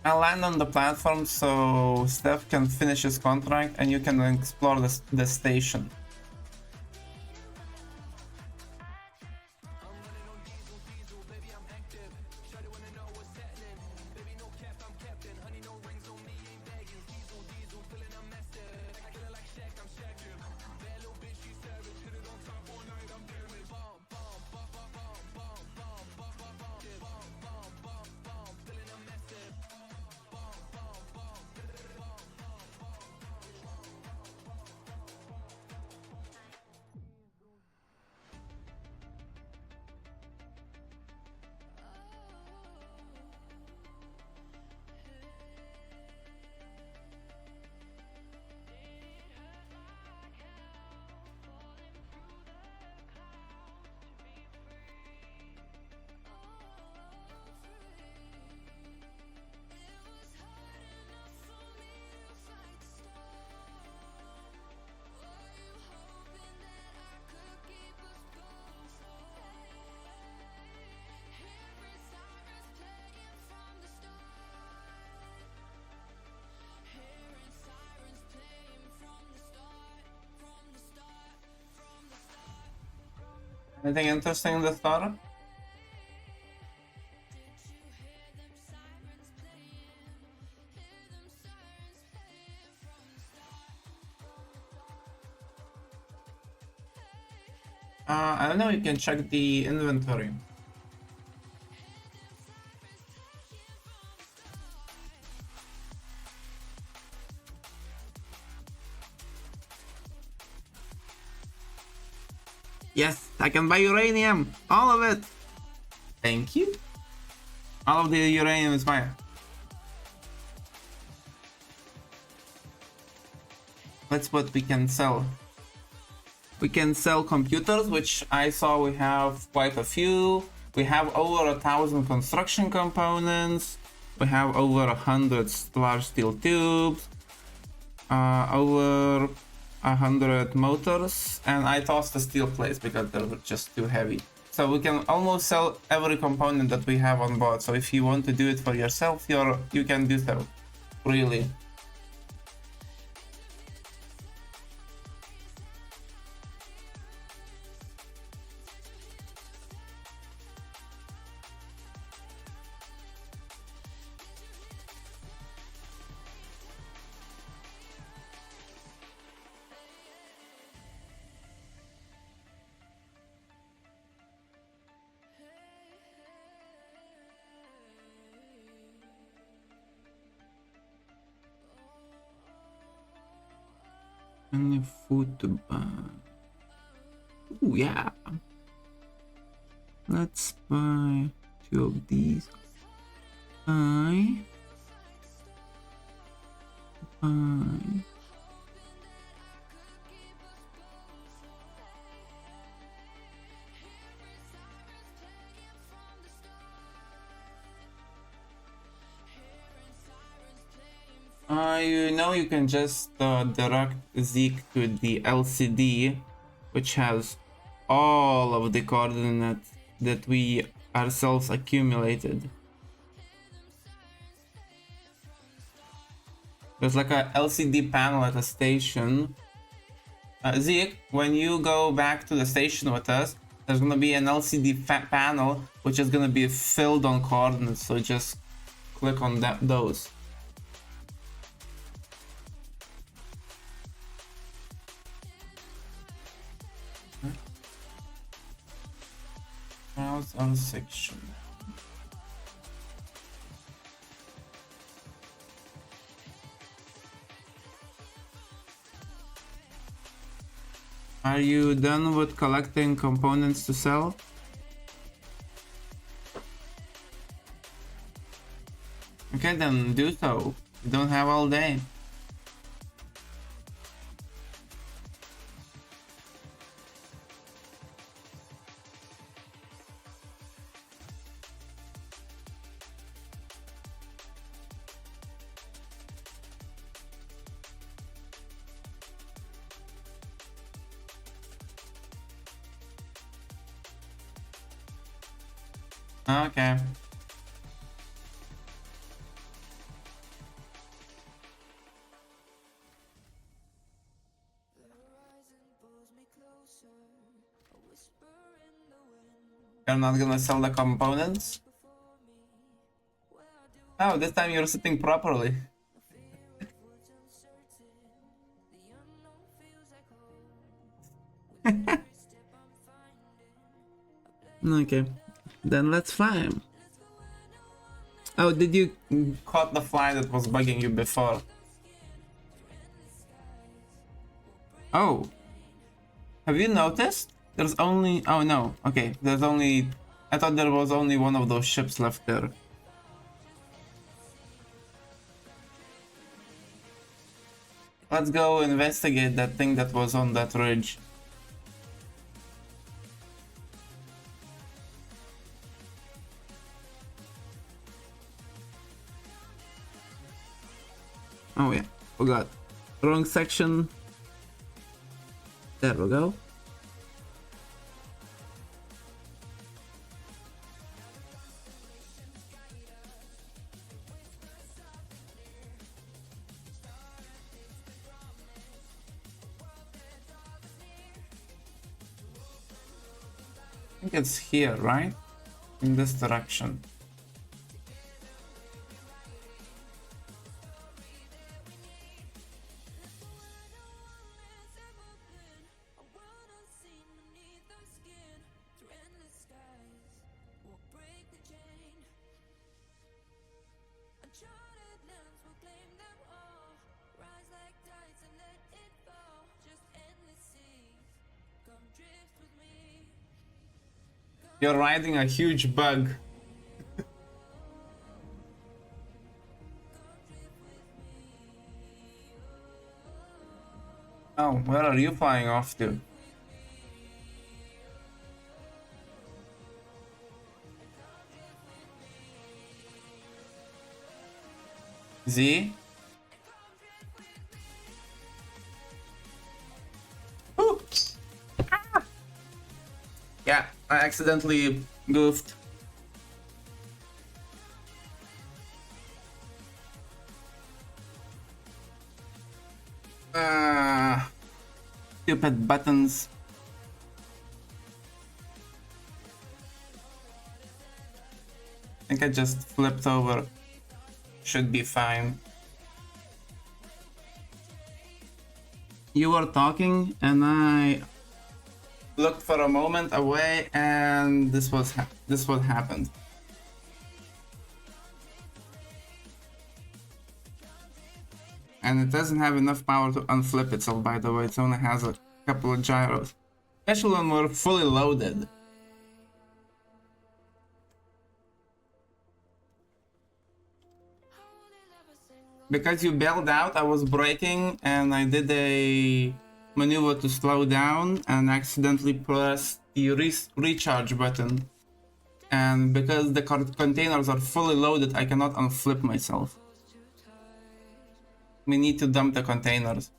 I'll land on the platform so Steph can finish his contract and you can explore the station. Anything interesting in the store? I don't know, you can check the inventory. Yes, I can buy uranium! All of it! Thank you. All of the uranium is mine. That's what we can sell. We can sell computers, which I saw we have quite a few. We have over 1,000 construction components. We have over 100 large steel tubes. Over 100 motors. And I tossed the steel plates because they were just too heavy. So we can almost sell every component that we have on board. So if you want to do it for yourself, you can do so. Really. Any food to buy? Ooh, yeah. Let's buy 2 of these. Buy. You know, you can just direct Zeke to the LCD, which has all of the coordinates that we ourselves accumulated. There's like a LCD panel at a station. Zeke, when you go back to the station with us, there's gonna be an LCD panel which is gonna be filled on coordinates, so just click on those. Browse on section. Are you done with collecting components to sell? Okay, then do so. You don't have all day. Okay. You're not gonna sell the components? Oh, this time you're sitting properly. Okay, then let's fly. Oh, did you caught the fly that was bugging you before? Oh, have you noticed? There's only... Oh no, okay, there's only... I thought there was only one of those ships left there. Let's go investigate that thing that was on that ridge. Oh yeah, forgot. Wrong section. There we go. think it's here, right? In this direction. You're riding a huge bug. Oh, where are you flying off to? Z? Ooh. Ah. Yeah, I accidentally goofed. Stupid buttons. I think I just flipped over. Should be fine. You were talking and I looked for a moment away and this what happened. And it doesn't have enough power to unflip itself, by the way. It only has a couple of gyros. Especially when we're fully loaded. Because you bailed out, I was braking and I did a maneuver to slow down and accidentally pressed the recharge button. And because the containers are fully loaded, I cannot unflip myself. We need to dump the containers.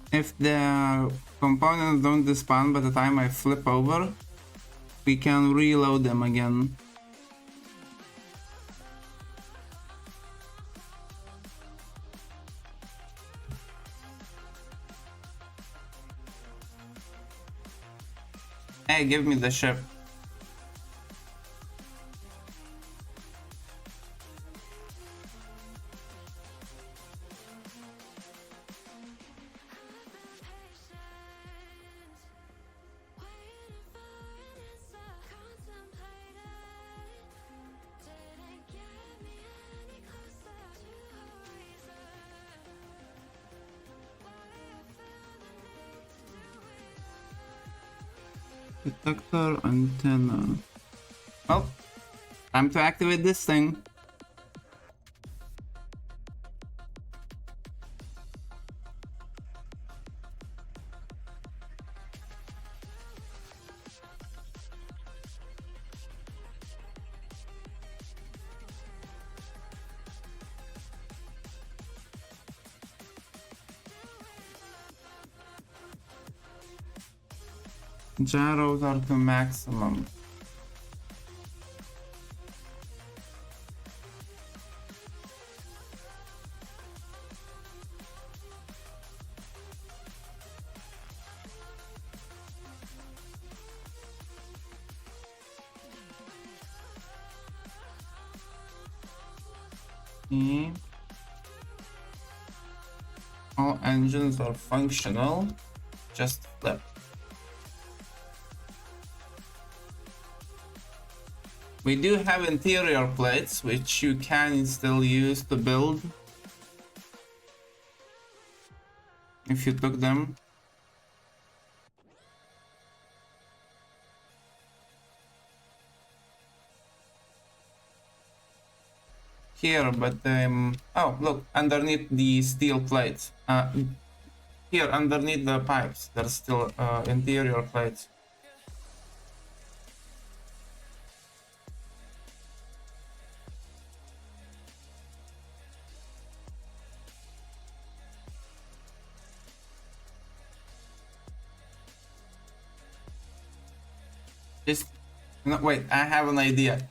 If the components don't despawn by the time I flip over, we can reload them again. Hey, give me the ship. Detector antenna. Well, time to activate this thing. Gyros are to maximum. All engines are functional. Just flip. We do have interior plates, which you can still use to build if you took them. here, but oh look, underneath the steel plates. Here underneath the pipes, there's still interior plates. Just no, wait, I have an idea.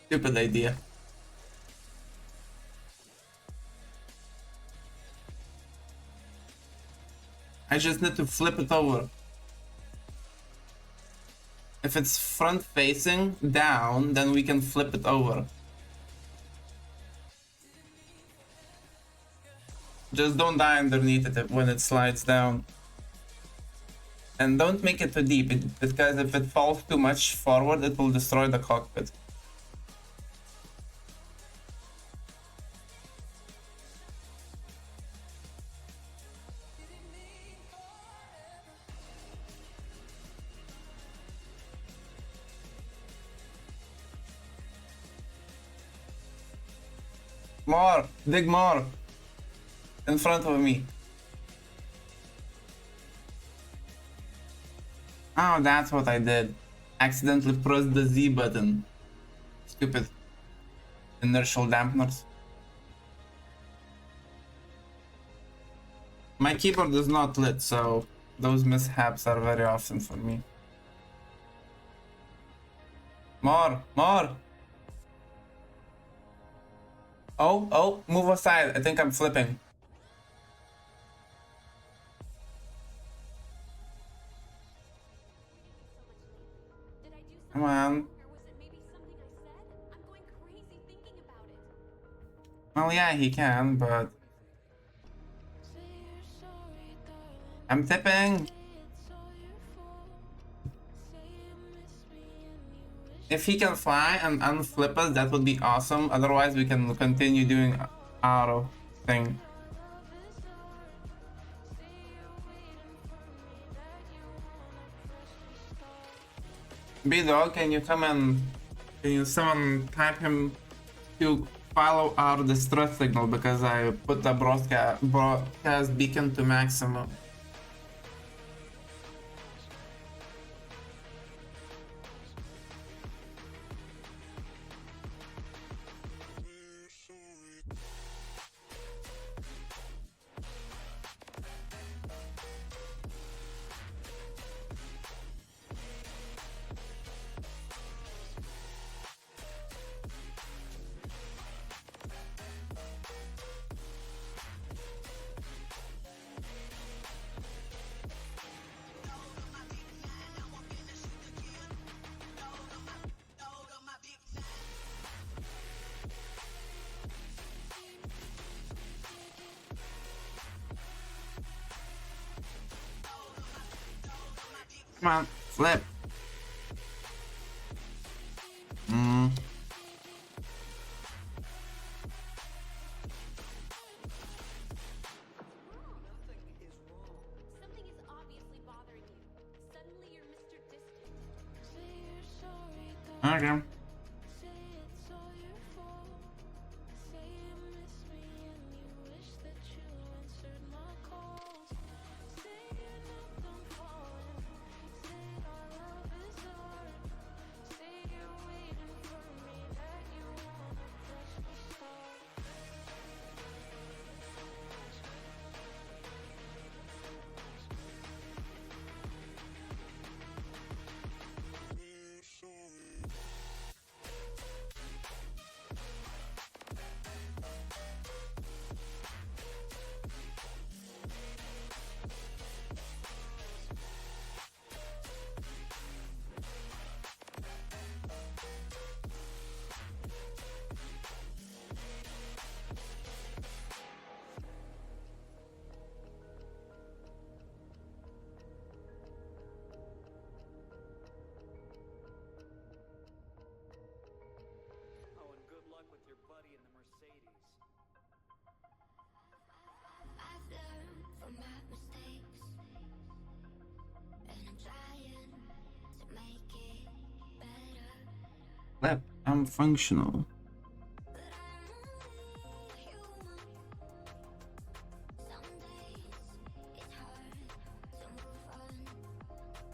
Stupid idea. I just need to flip it over. If it's front facing down, then we can flip it over. Just don't die underneath it when it slides down. And don't make it too deep, because if it falls too much forward, it will destroy the cockpit. More! Dig more! In front of me. Oh, that's what I did. Accidentally pressed the Z button. Stupid. Inertial dampeners. My keyboard is not lit, so those mishaps are very often for me. More! More! Oh, move aside. I think I'm flipping.
Did I do something
Come on.
wrong, or was it maybe something I said? I'm going crazy thinking about it.
Well, yeah, he can, but
Say you're sorry, darling.
I'm tipping.
Say it's all your fault. Say you miss me and you wish
If he can fly and unflip us, that would be awesome. Otherwise, we can continue doing auto thing.
love is hard. Say you're waiting for me, that you want a fresh start.
B-Dog, can you come and can you someone type him to follow our distress signal, because I put the broadcast beacon to maximum. Come on, flip.
Something is obviously bothering you. Suddenly you're Mr. Distant.
Say you're sorry, darling.
Okay.
Say it's all your fault. Say you miss me and you wish that you answered my calls. Say you're not done falling. Say our love is hard. Say you're waiting for me, that you want a fresh start.
Oh, and good luck with your buddy in the Mercedes.
I've learned from my mistakes, and I'm trying to make it better.
Flip. I'm functional.
But I'm moving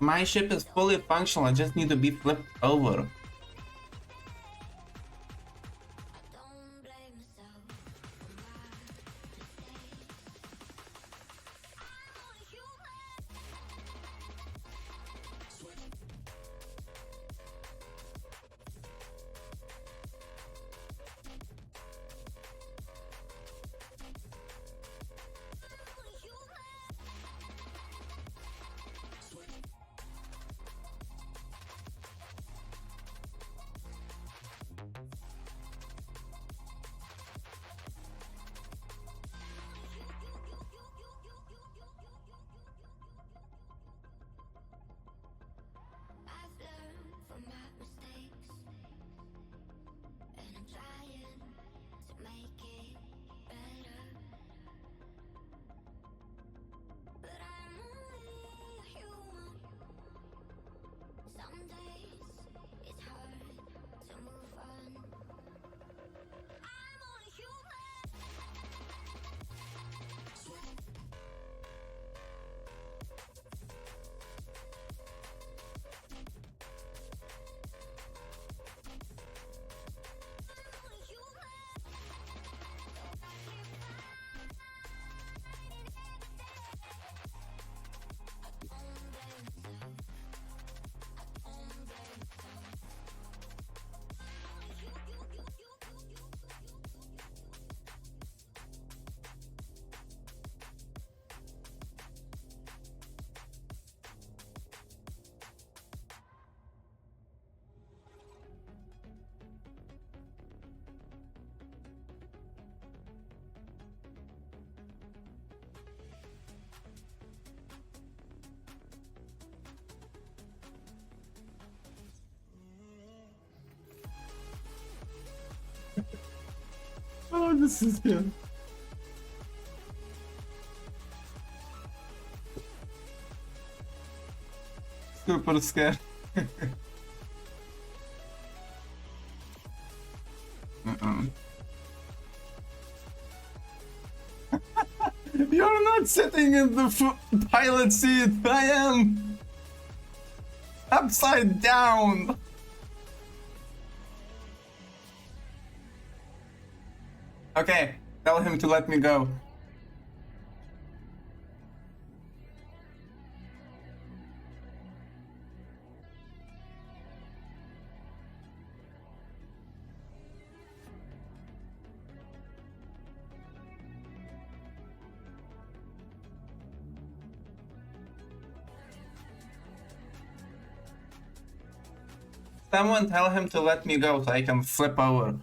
My ship is fully functional, I just need to be flipped over.
Don't blame myself for my mistakes. I'm only human. Only human. I've learned from my mistakes, and I'm trying to make it better. But I'm only a human. Some days it's hard to move on. I'm only human. Only human.
Oh, this is good. Super scared. You're not sitting in the pilot seat. I am upside down. Okay, tell him to let me go. Someone tell him to let me go so I can flip over.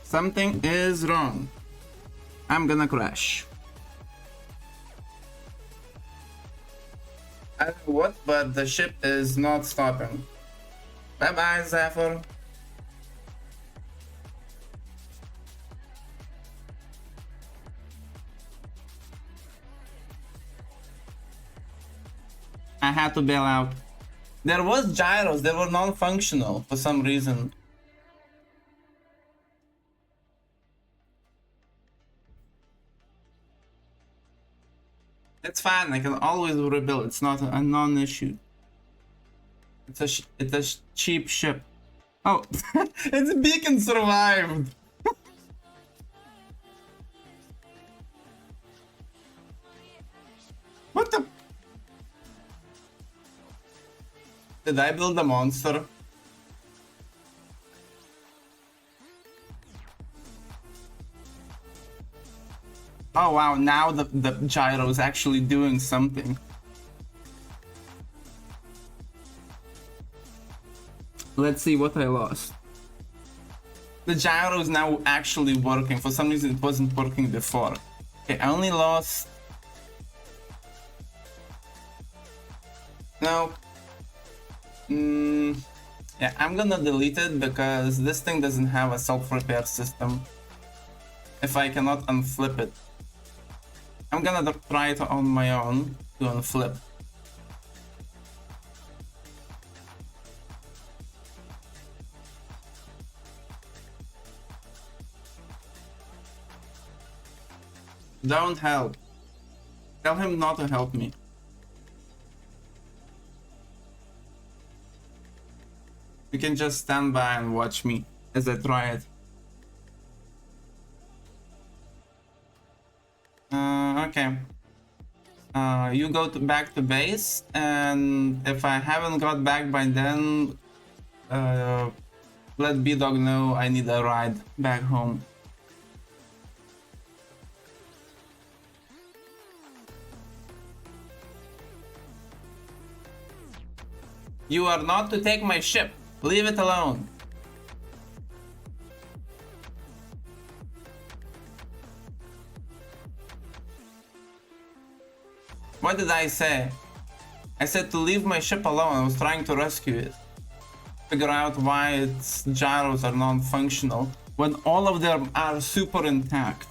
Something is wrong. I'm gonna crash. I don't know what, but the ship is not stopping. Bye bye, Zephyr. I had to bail out. There was gyros, they were non-functional for some reason. It's fine, I can always rebuild, it's not a non-issue. It's a cheap ship. Oh, its beacon survived! What the? Did I build a monster? Oh wow, now the gyro is actually doing something. Let's see what I lost. The gyro is now actually working. For some reason it wasn't working before. Okay, I only lost... No. Yeah, I'm gonna delete it because this thing doesn't have a self-repair system. If I cannot unflip it. I'm gonna try it on my own, do a flip. Don't help. Tell him not to help me. You can just stand by and watch me as I try it. Okay. You go back to base, and if I haven't got back by then, let B-Dog know I need a ride back home. You are not to take my ship. Leave it alone. What did I say? I said to leave my ship alone. I was trying to rescue it. Figure out why its gyros are non-functional when all of them are super intact.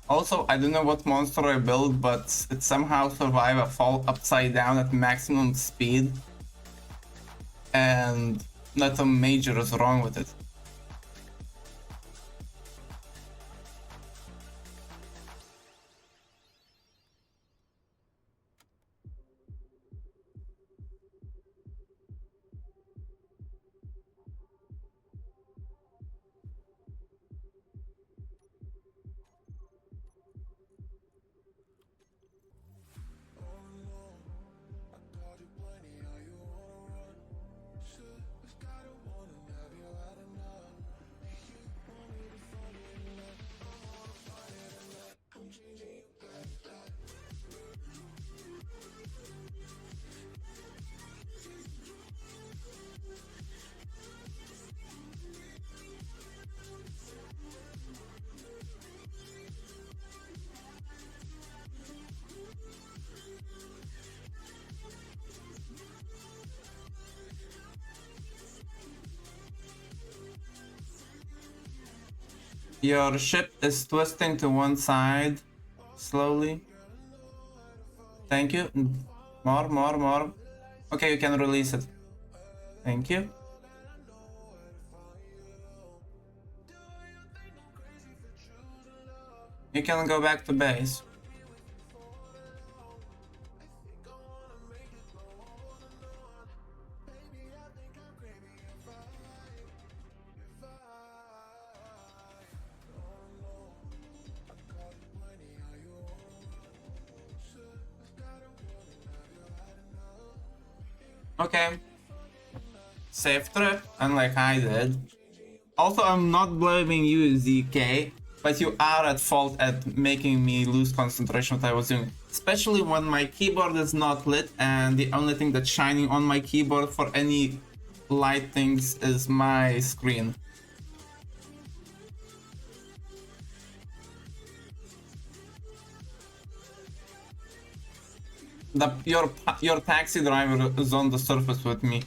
Also, I don't know what monster I built, but it somehow survived a fall upside down at maximum speed. And nothing major is wrong with it. Your ship is twisting to one side slowly. Thank you. More, more, more. Okay, you can release it. Thank you. You can go back to base. Okay. Safe trip, unlike I did. Also, I'm not blaming you, ZK, but you are at fault at making me lose concentration what I was doing. Especially when my keyboard is not lit and the only thing that's shining on my keyboard for any light things is my screen. Your taxi driver is on the surface with me.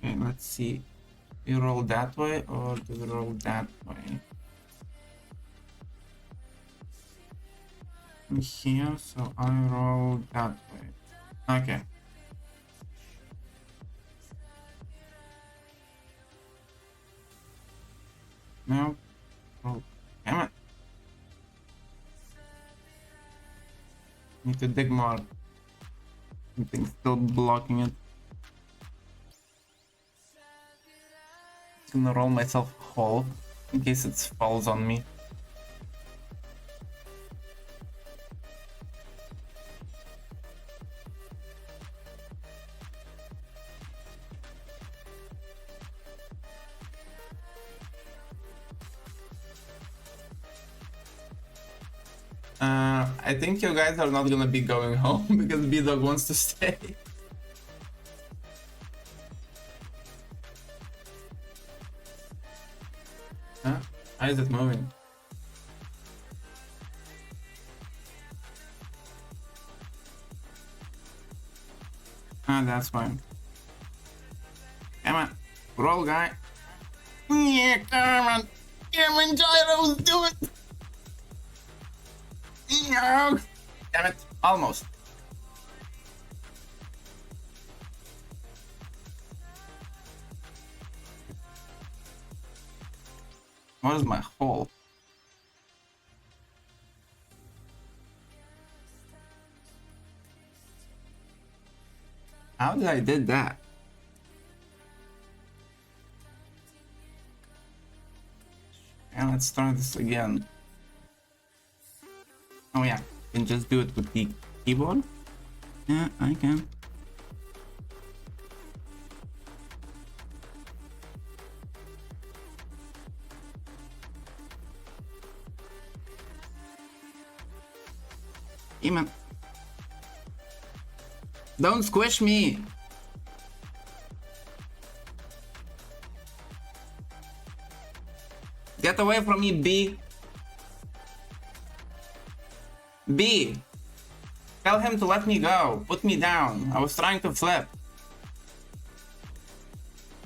Okay, let's see. You roll that way or do you roll that way? I'm here, so I roll that way. Okay. No. Oh, damn it. Need to dig more. Something's still blocking it. I'm gonna roll myself a hole in case it falls on me. I think you guys are not gonna be going home because B-Dog wants to stay. Huh? How is it moving? Ah, that's fine. Come on, roll, guy. Yeah, come on. Come on, gyros, do it. No. Damn it, almost. What is my hole? How did I did that? And let's try this again. Oh yeah, you can just do it with the keyboard. Yeah, I can. Eamon. Don't squish me! Get away from me, B! B! Tell him to let me go. Put me down. I was trying to flip.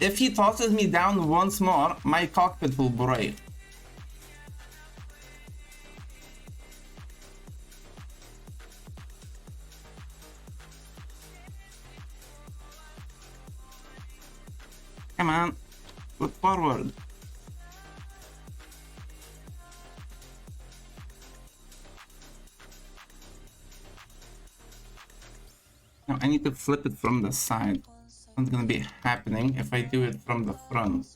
If he tosses me down once more, my cockpit will break. Come on, look forward. No, I need to flip it from the side. It's not gonna be happening if I do it from the front.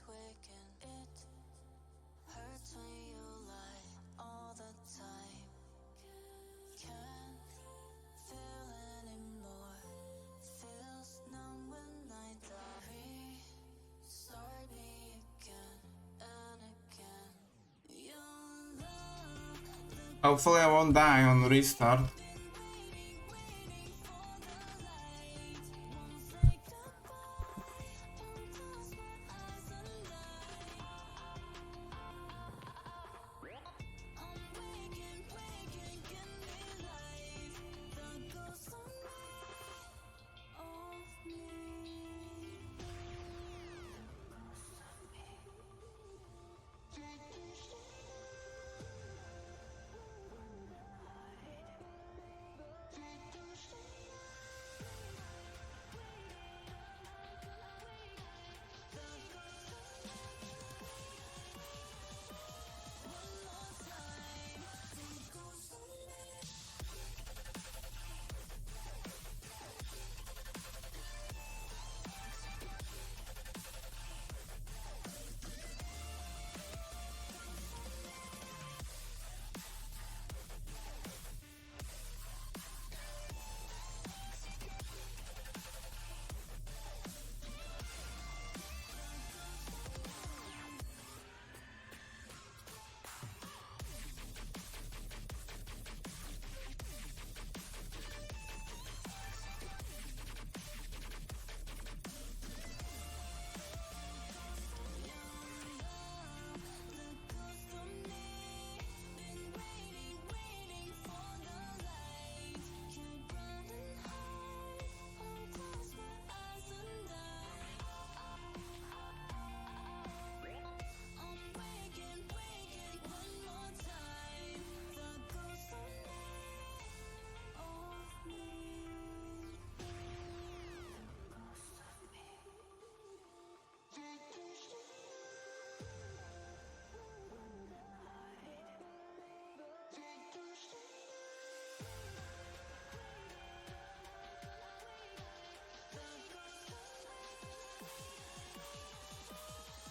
Hopefully I won't die on restart.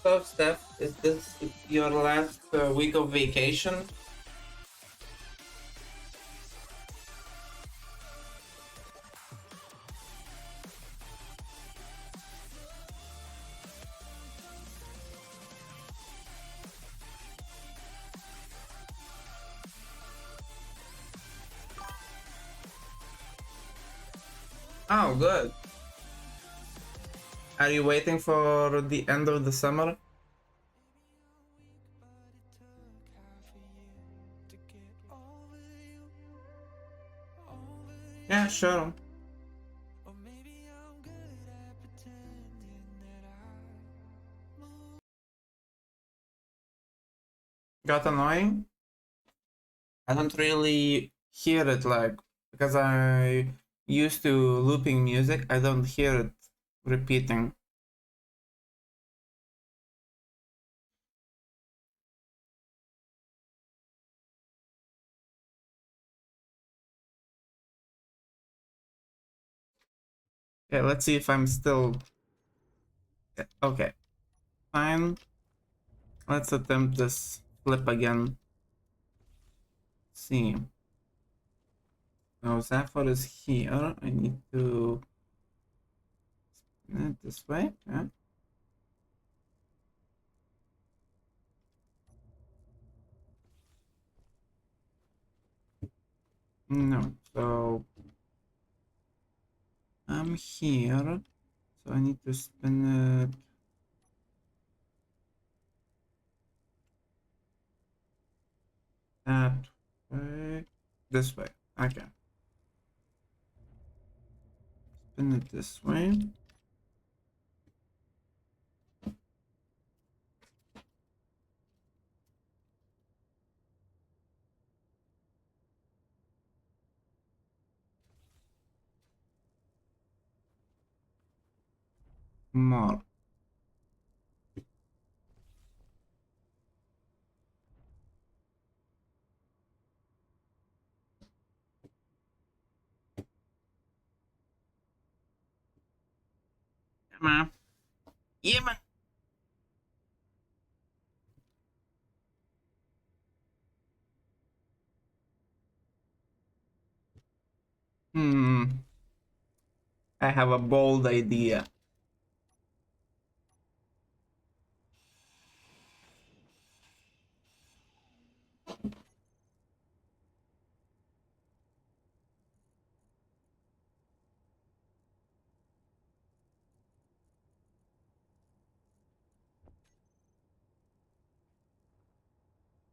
So, Steph, is this your last week of vacation? Oh, good. Are you waiting for the end of the summer? Yeah, sure. Got annoying? I don't really hear it, like, because I used to looping music, I don't hear it repeating. Okay, let's see if I'm still... Okay, fine. Let's attempt this flip again. See. Now Zephyr is here. I need to spin it this way. Okay. No, so I'm here. So I need to spin it that way. This way. Okay. Spin it this way. More. Yeah, man. Yeah, man. I have a bold idea.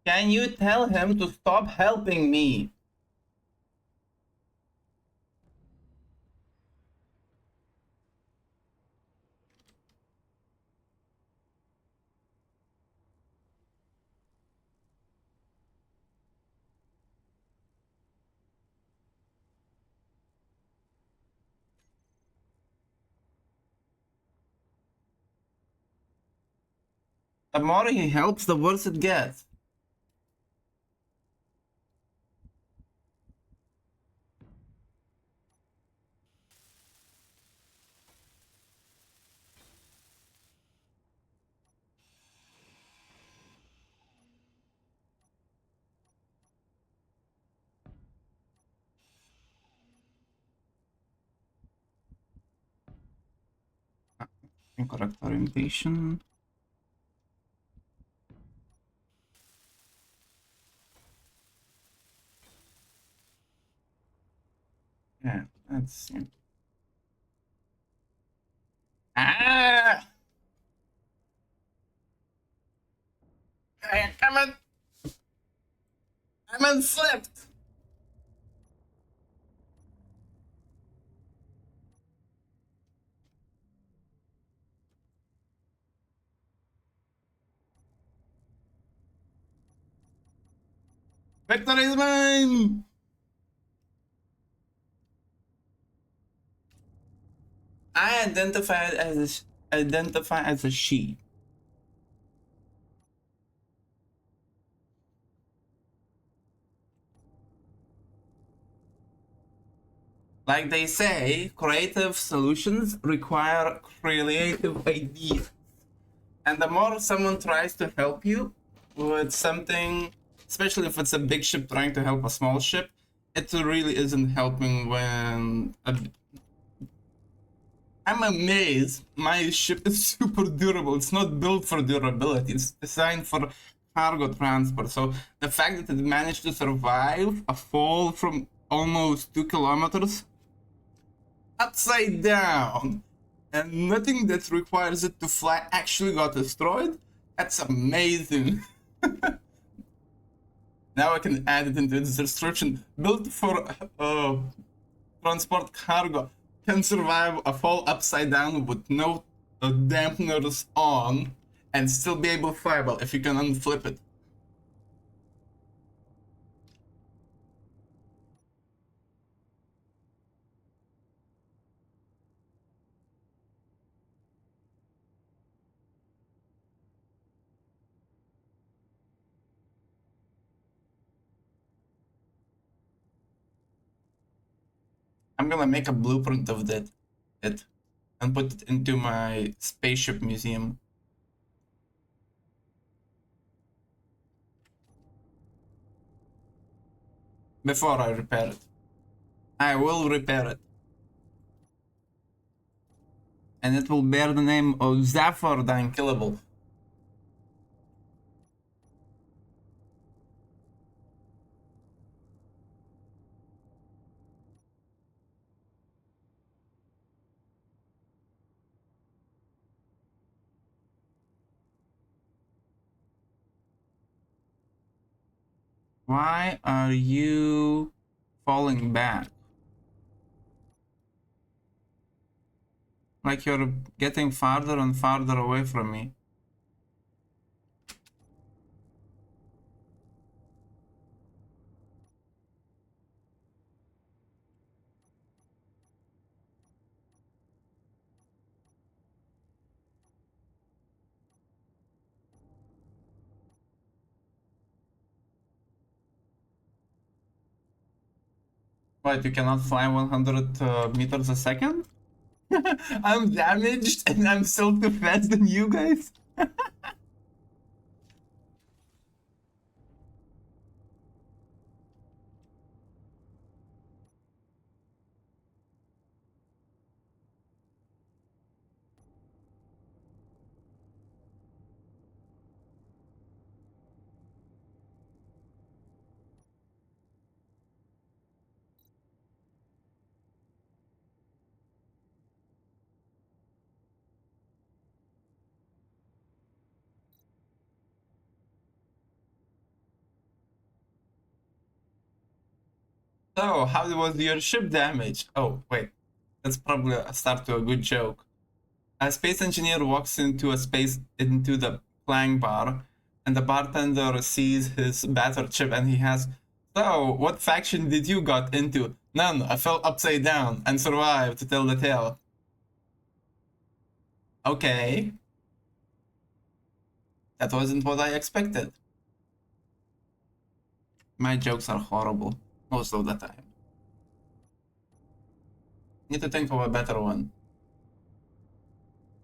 Can you tell him to stop helping me? The more he helps, the worse it gets. Incorrect orientation. Yeah, let's see. Ah! I'm unslipped! Victory is mine! I identify as a she. Like they say, creative solutions require creative ideas. And the more someone tries to help you with something, especially if it's a big ship trying to help a small ship, it really isn't helping when I'm amazed. My ship is super durable. It's not built for durability. It's designed for cargo transport. So the fact that it managed to survive a fall from almost 2 kilometers, upside down, and nothing that requires it to fly actually got destroyed. That's amazing. Now I can add it into this description. Built for transport cargo, can survive a fall upside down with no dampeners on and still be able to fly well if you can unflip it. I'm gonna make a blueprint of it and put it into my spaceship museum. Before I repair it. I will repair it. And it will bear the name of Zephyr the Unkillable. Why are you falling back? Like you're getting farther and farther away from me. What, you cannot fly 100 meters a second? I'm damaged and I'm still too fast than you guys? So, how was your ship damaged? Oh, wait. That's probably a start to a good joke. A space engineer walks into the Clang bar, and the bartender sees his battered ship, and he asks, "So, what faction did you got into?" "None. I fell upside down and survived to tell the tale." Okay, that wasn't what I expected. My jokes are horrible most of the time. Need to think of a better one.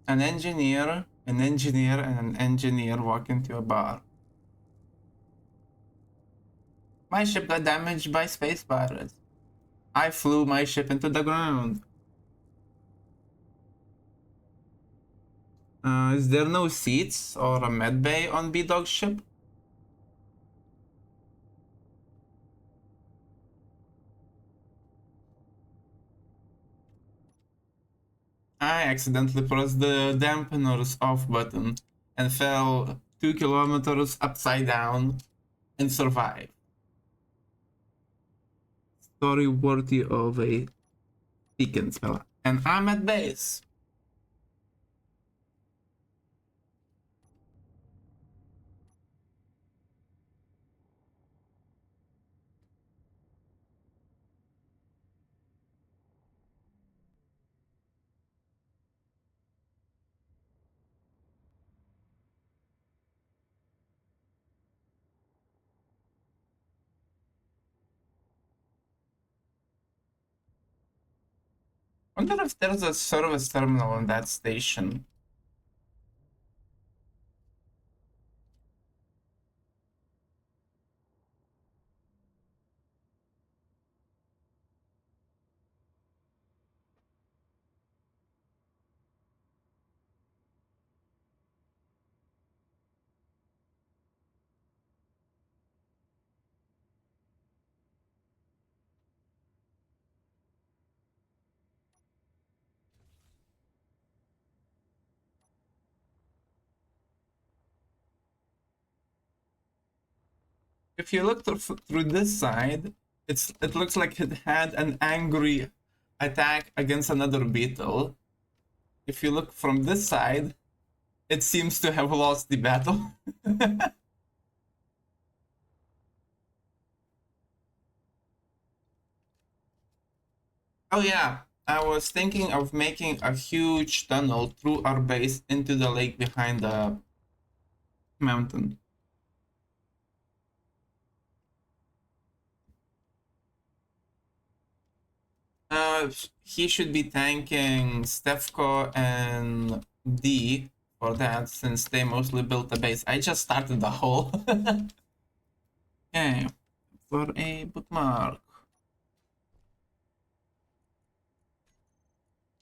An engineer, and an engineer walk into a bar. My ship got damaged by space pirates. I flew my ship into the ground. Is there no seats or a med bay on B-Dog's ship? I accidentally pressed the dampeners off button and fell 2 kilometers upside down and survived. Story worthy of a Deacon spell. And I'm at base. Wonder if there's a service terminal in that station. If you look through this side, it looks like it had an angry attack against another beetle. If you look from this side, it seems to have lost the battle. Oh yeah, I was thinking of making a huge tunnel through our base into the lake behind the mountain. He should be thanking Stefko and D for that, since they mostly built the base. I just started the hole. Okay, for a bookmark.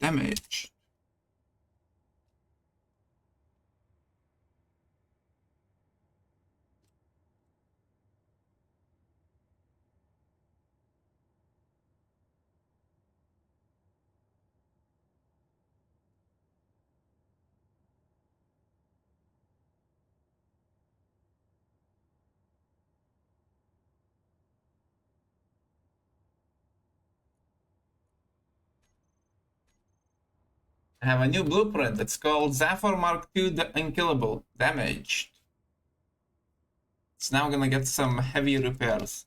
Damage. I have a new blueprint. It's called Zephyr Mark II the Unkillable. Damaged. It's now gonna get some heavy repairs.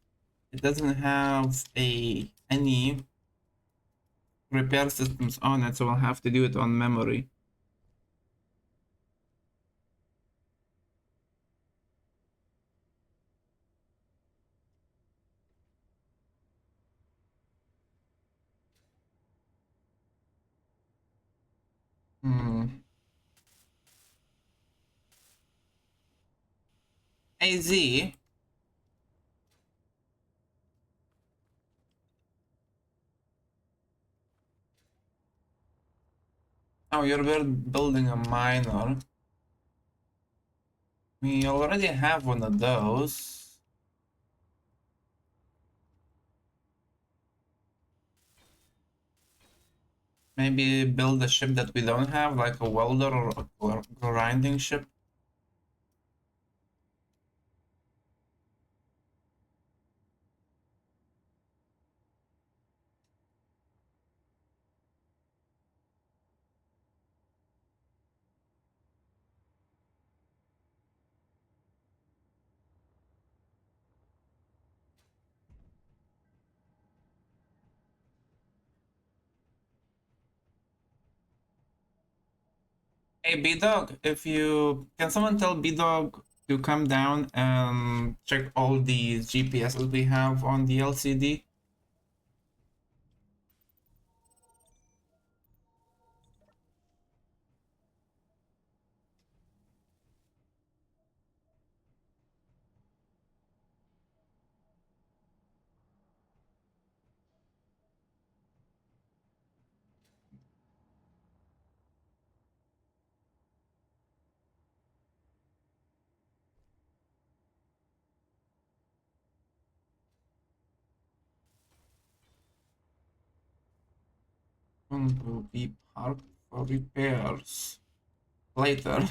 It doesn't have any repair systems on it, so I'll have to do it on memory. Hmm. AZ. Oh, you're building a miner. We already have one of those. Maybe build a ship that we don't have, like a welder or a grinding ship. Hey B-Dog, if you can someone tell B-Dog to come down and check all the GPSs we have on the LCD? One will be parked for repairs later.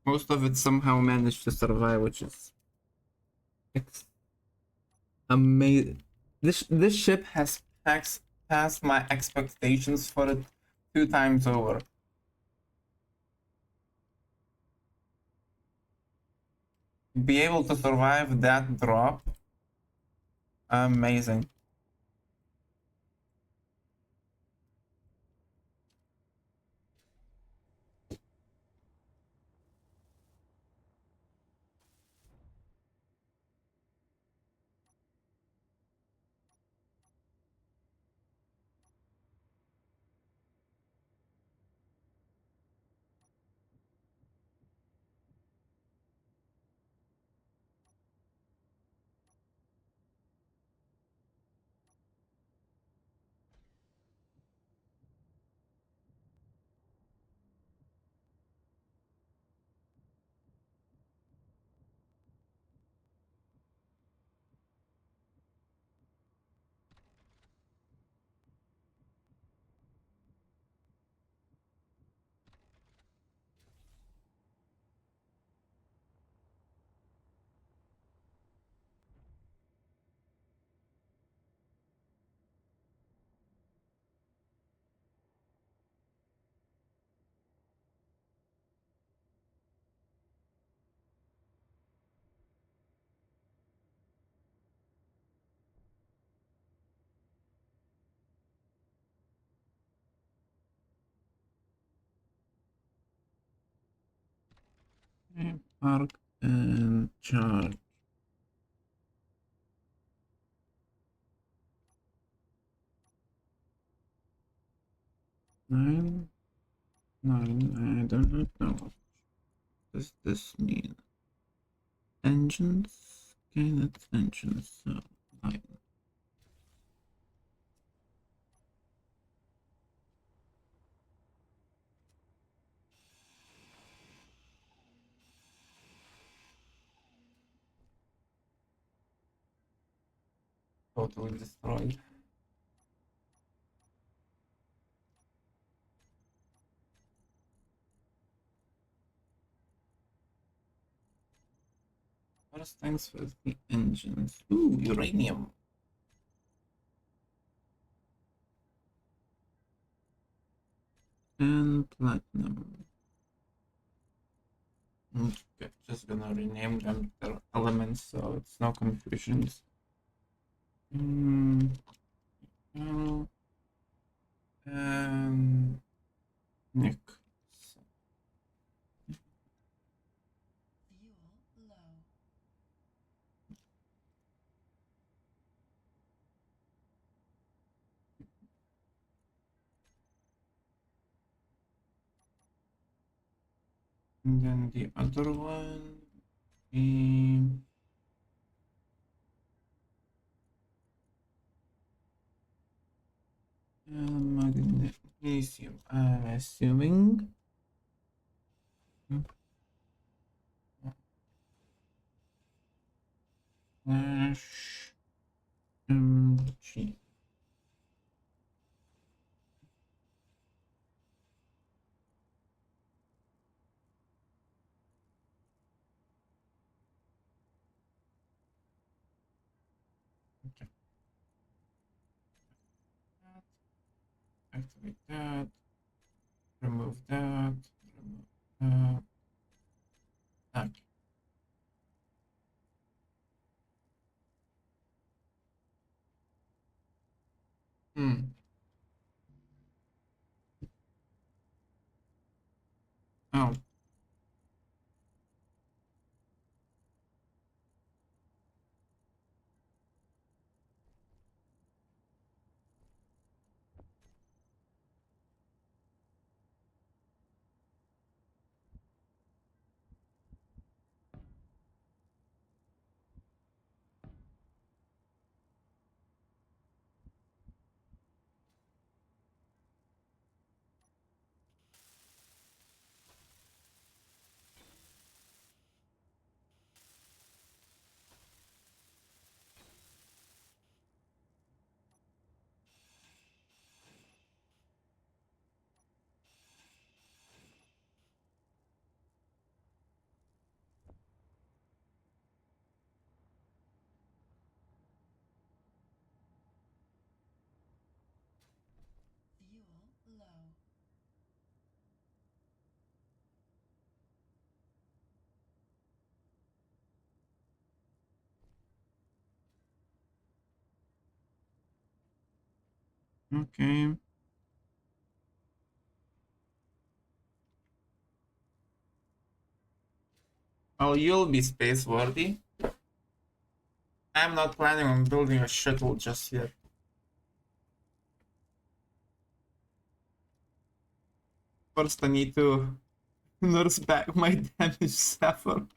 Most of it somehow managed to survive, which is amazing. This ship has passed my expectations for it 2 times over. Be able to survive that drop, amazing. Okay, park and charge. Nine, I do not know. What does this mean? Engines? Okay, that's engines. So, 9. Totally destroyed. First things first, the engines. Ooh, uranium. And platinum. Okay, just gonna rename them their elements so it's no confusions. Well, Nick. And then the other one, the magnesium. I'm assuming. Slash Mg. Okay. Activate that. Remove that. Remove that. Okay. Hmm. Oh. Okay. Oh, you'll be space worthy. I'm not planning on building a shuttle just yet. First, I need to nurse back my damaged Sapphire.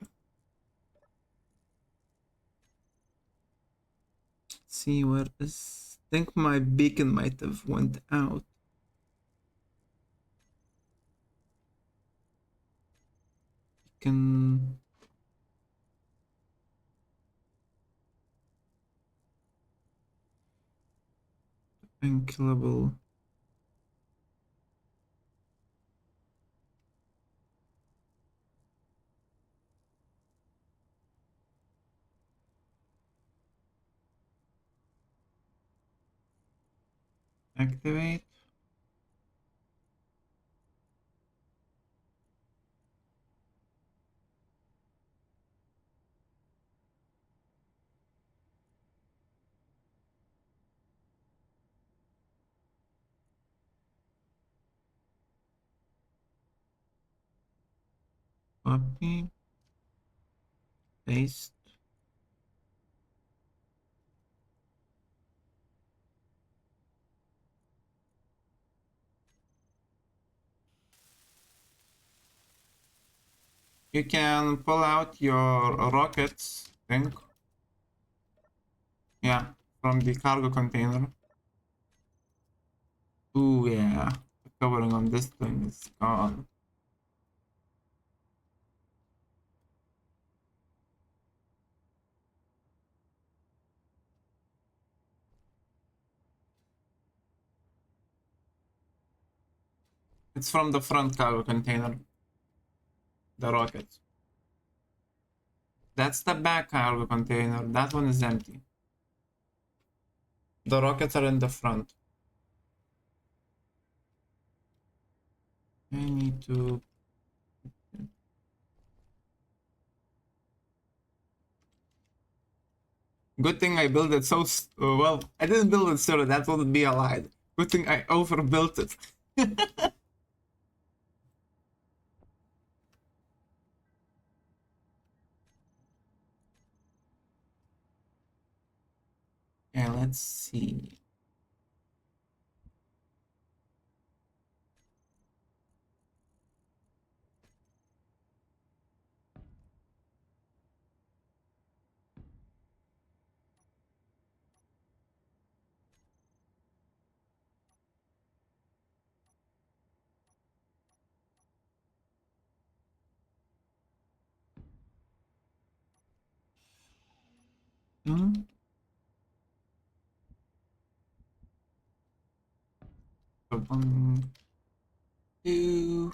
See where is. I think my beacon might have went out. Beacon. Unkillable. Activate. Copy. Paste. You can pull out your rockets, I think. Yeah, from the cargo container. Ooh, yeah. The covering on this thing is gone. It's from the front cargo container. The rockets. That's the back cargo container. That one is empty. The rockets are in the front. I need to... Good thing I built it so... well, I didn't build it so that wouldn't be a lie. Good thing I overbuilt it. Okay, let's see. Hmm? So 1, 2...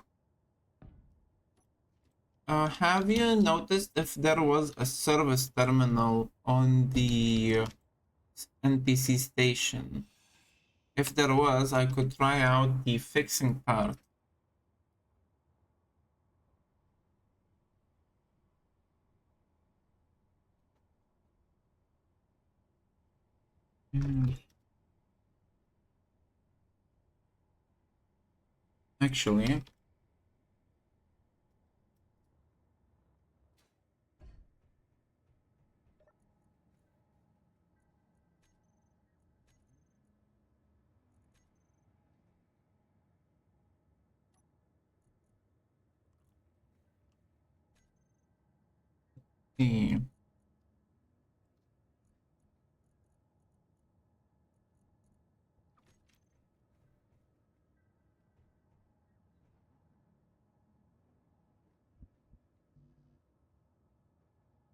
have you noticed if there was a service terminal on the NPC station? If there was, I could try out the fixing part. Actually, the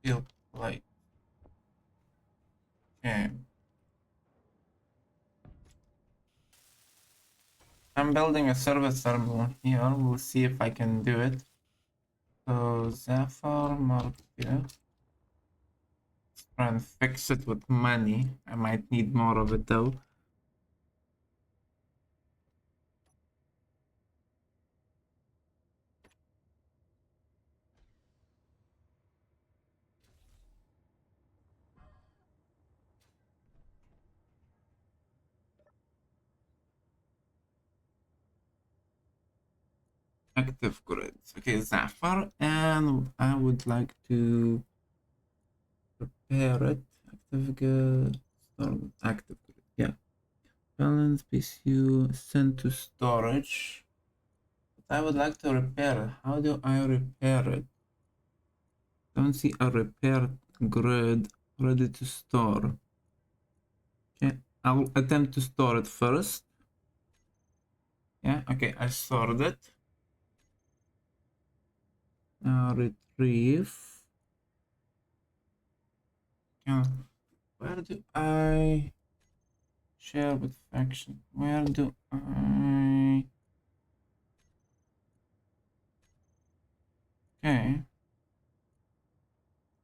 field light. Okay. I'm building a service terminal here. We'll see if I can do it. So Zephyr mark here. Let's try and fix it with money. I might need more of it though. Active grids. Okay, Zephyr, and I would like to repair it. Active grid. Active grid. Yeah. Balance PCU sent to storage. But I would like to repair it. How do I repair it? Don't see a repair grid ready to store. Okay, I'll attempt to store it first. Yeah, okay, I stored it. Now retrieve. Yeah, where do I share with faction? Where do I... Okay.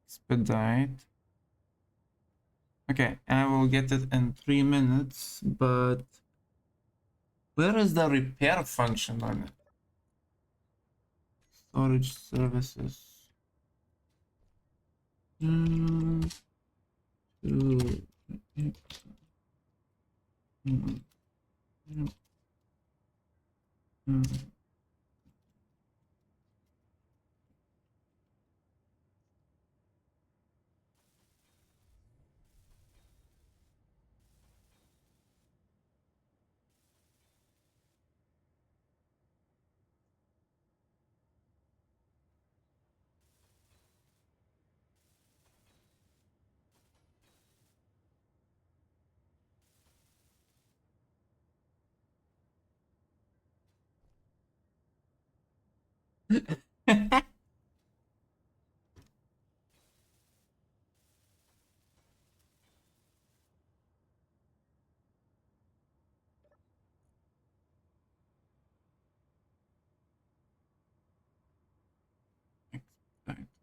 Expedite. Okay, I will get it in 3 minutes, but where is the repair function on it? Storage services. To...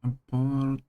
Import.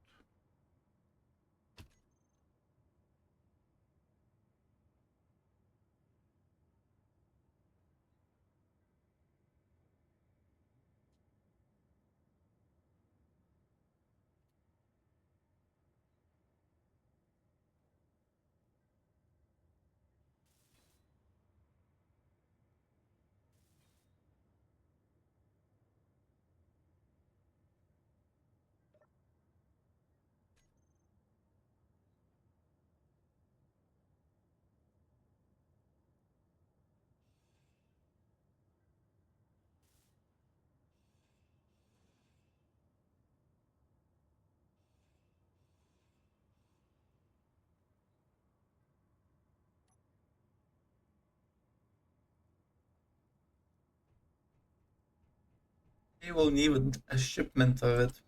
We will need a shipment of it.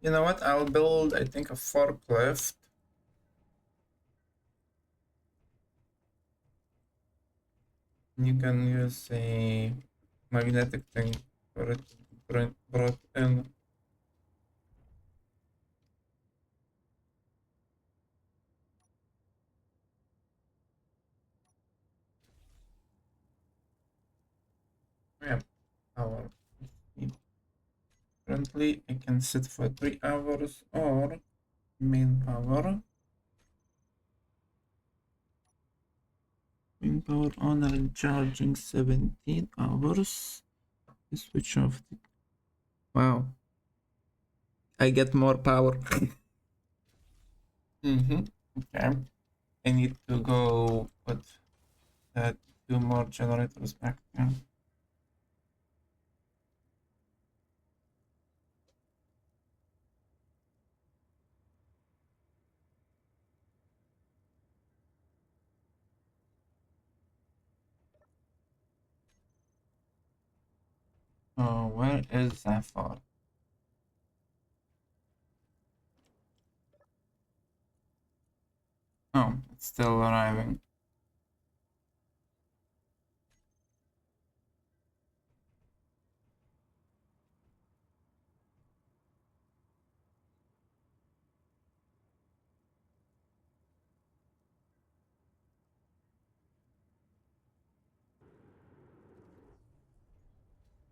You know what? I'll build, I think, a forklift. You can use a magnetic thing for it brought in. Yeah, power. Currently, I can set for 3 hours or main power. Main power on and charging 17 hours. Switch off. Wow. I get more power. Okay. I need to go put 2 more generators back there. Oh, where is Zephyr? Oh, it's still arriving.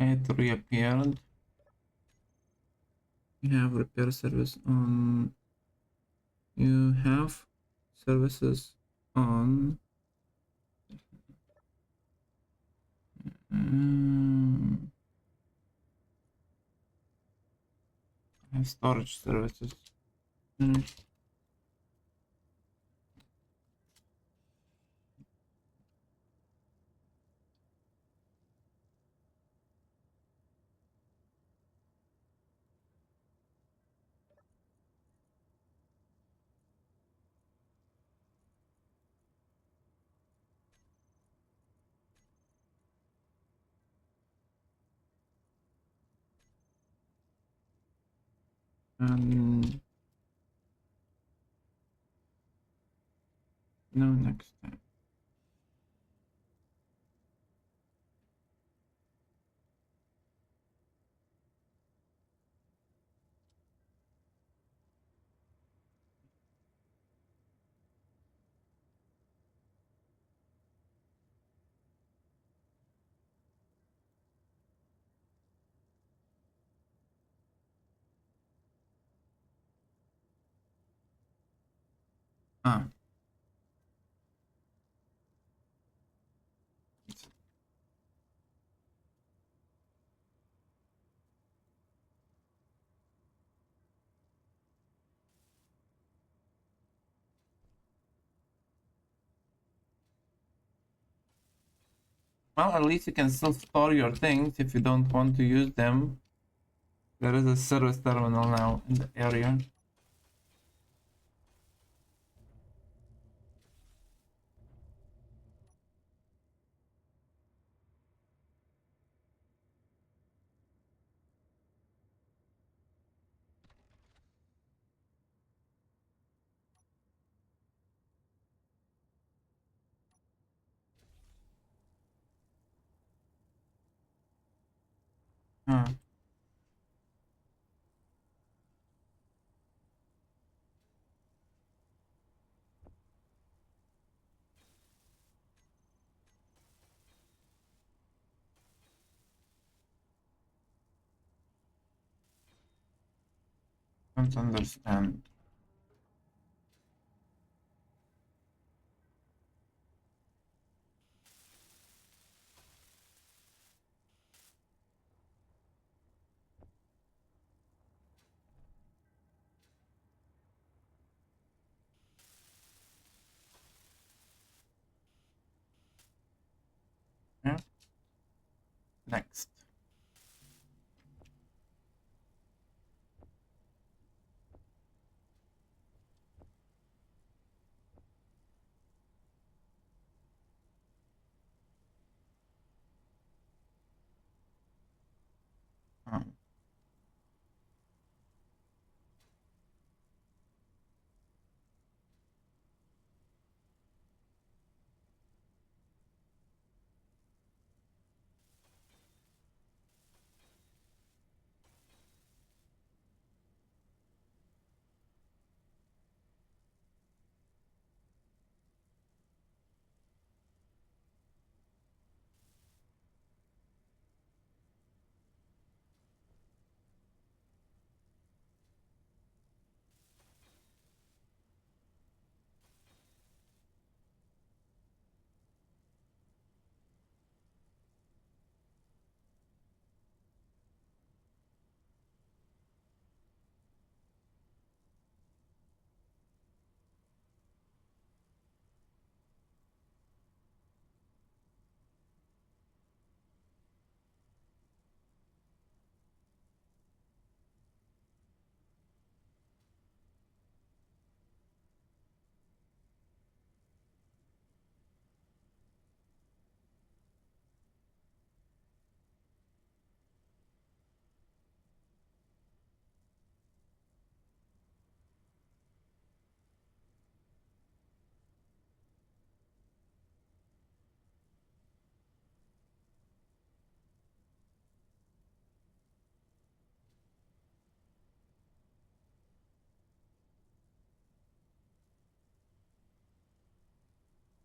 It reappeared. You have repair service on. You have services on. I have storage services. No, next time. Ah. Well, at least you can still store your things if you don't want to use them. There is a service terminal now in the area. Huh. Don't understand. Yeah. Next. Um,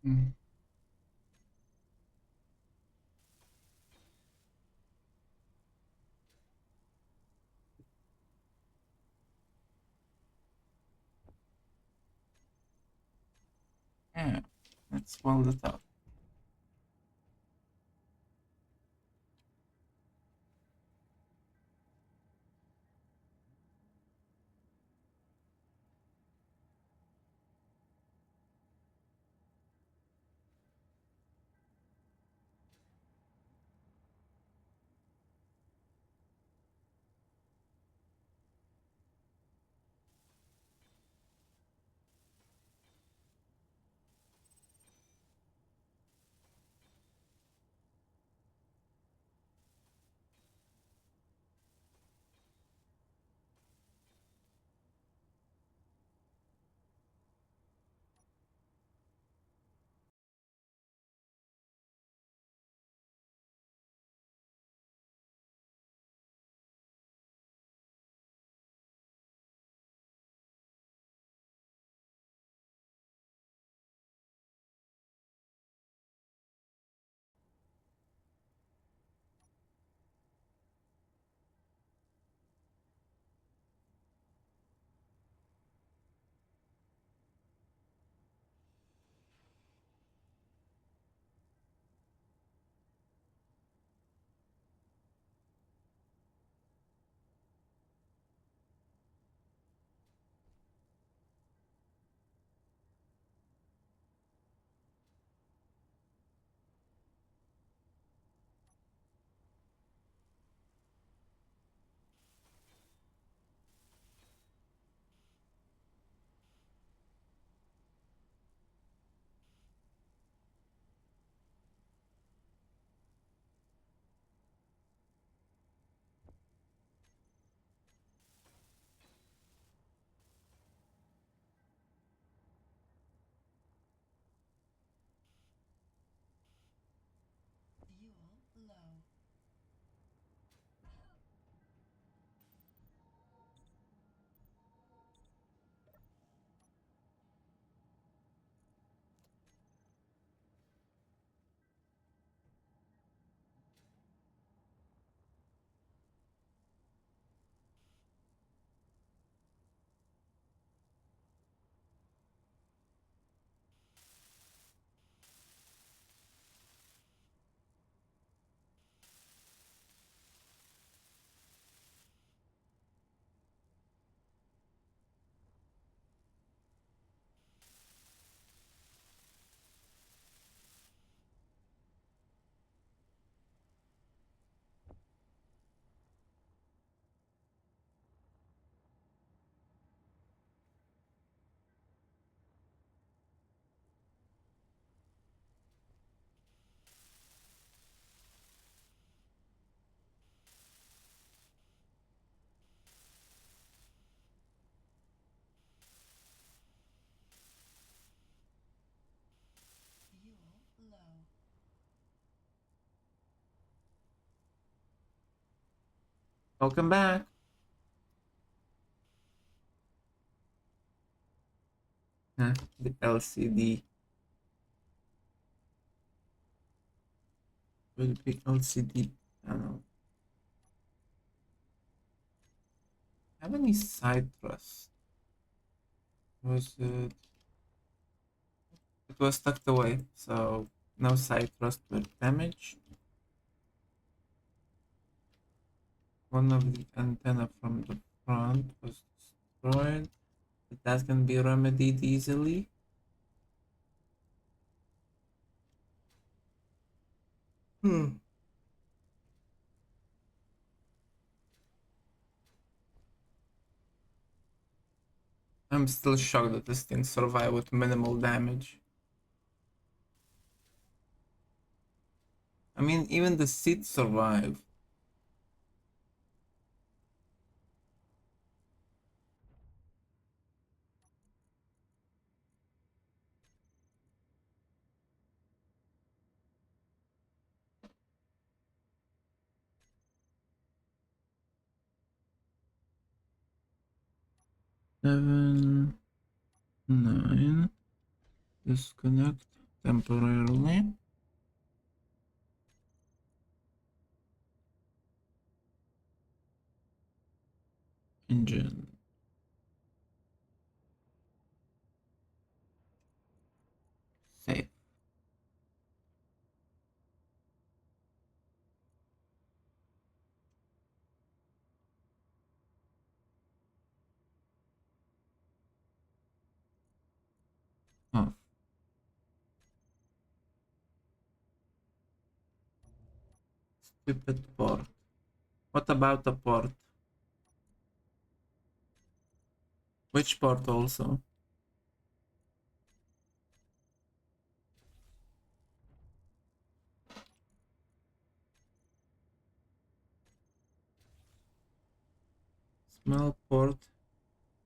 mm, yeah, let's weld it up. Welcome back. The LCD. Will be LCD panel. Have any side thrust? Was it? It was tucked away, so no side thrust with damage. One of the antenna from the front was destroyed, but that can be remedied easily. I'm still shocked that this thing survived with minimal damage. I mean, even the seat survived. Seven, 9. Disconnect temporarily. Engine. Safe. Off. Stupid port. What about the port? Which port also? Small port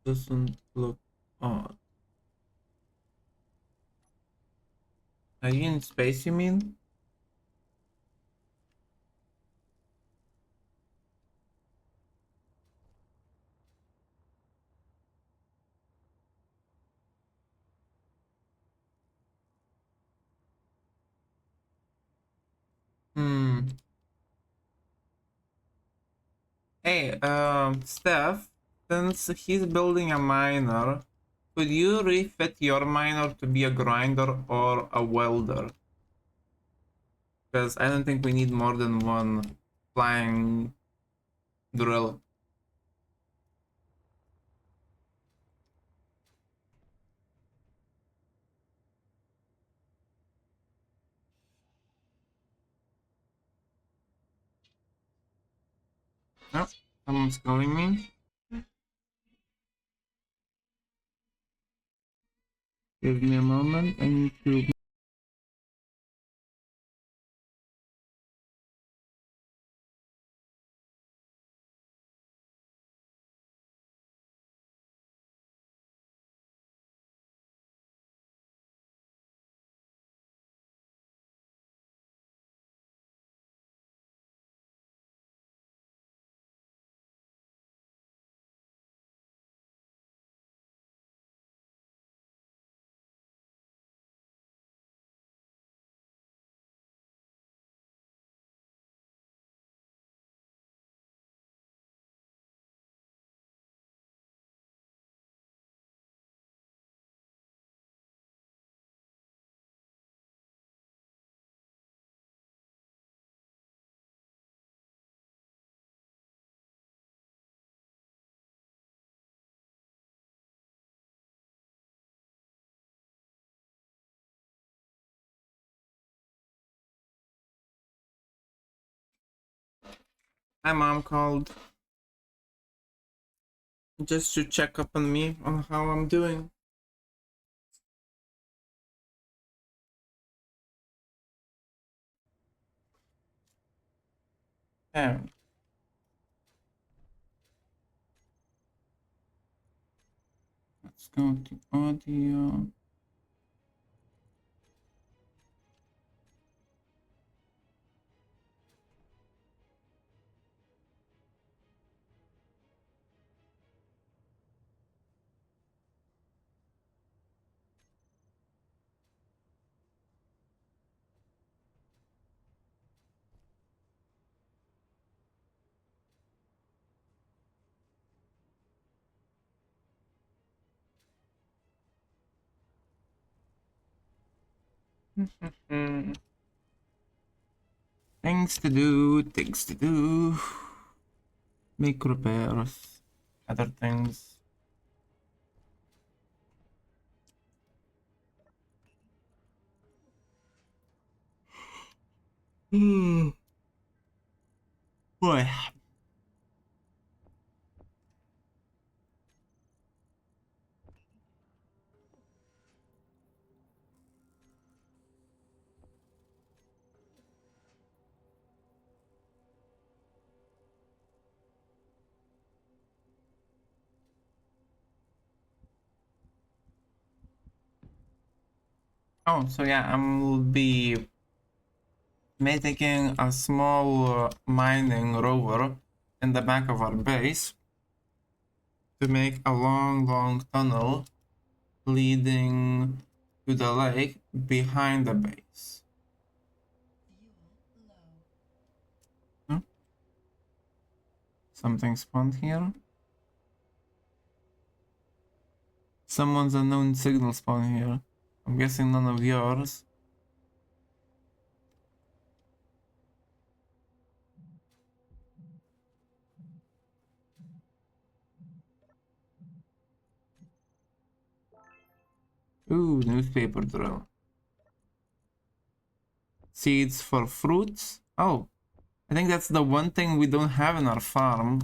doesn't look odd. Are you in space, you mean? Hmm. Hey, Steph, since he's building a miner, could you refit your miner to be a grinder or a welder? Because I don't think we need more than one flying drill. Oh, someone's calling me. Give me a moment. I need to. My mom called just to check up on me on how I'm doing. Yeah. Let's go to audio. Things to do, things to do. Make repairs, other things. Boy. Oh, so yeah, I'll be making a small mining rover in the back of our base to make a long tunnel leading to the lake behind the base. Hmm? Something spawned here? Someone's unknown signal spawned here. I'm guessing none of yours. Ooh, newspaper drill. Seeds for fruits? Oh, I think that's the one thing we don't have in our farm.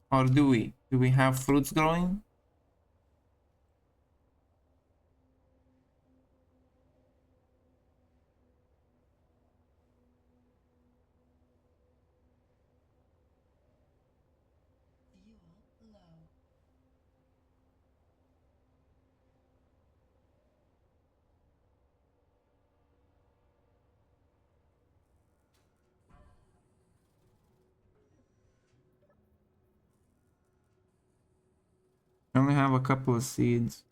Or do we? Do we have fruits growing? I only have a couple of seeds.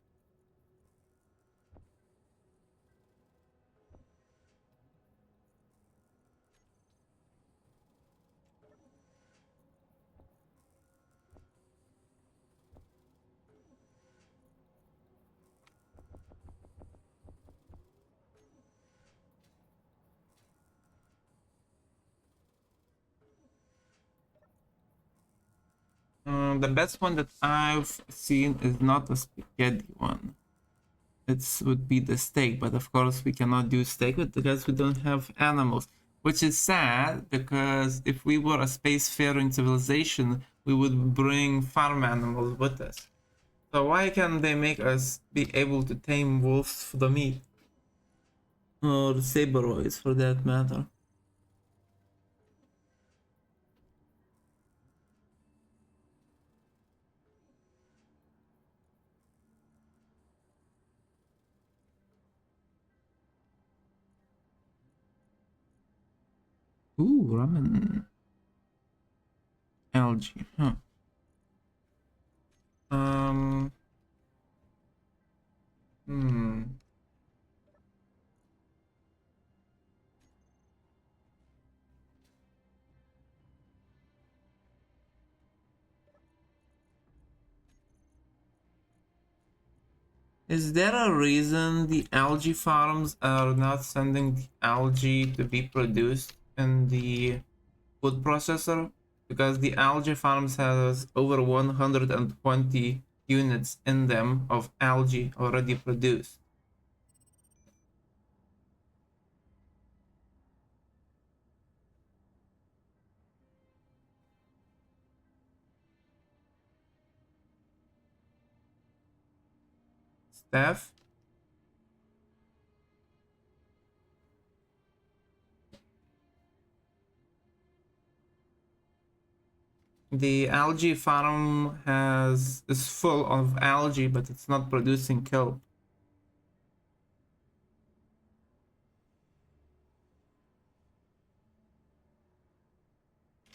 The best one that I've seen is not a spaghetti one. It would be the steak, but of course we cannot do steak because we don't have animals. Which is sad, because if we were a spacefaring civilization, we would bring farm animals with us. So why can't they make us be able to tame wolves for the meat? Or saberoids for that matter. Ooh, ramen. Algae, huh. Um. Hmm. Is there a reason the algae farms are not sending the algae to be produced in the food processor? Because the algae farms has over 120 units in them of algae already produced. Staff? The algae farm is full of algae, but it's not producing kelp.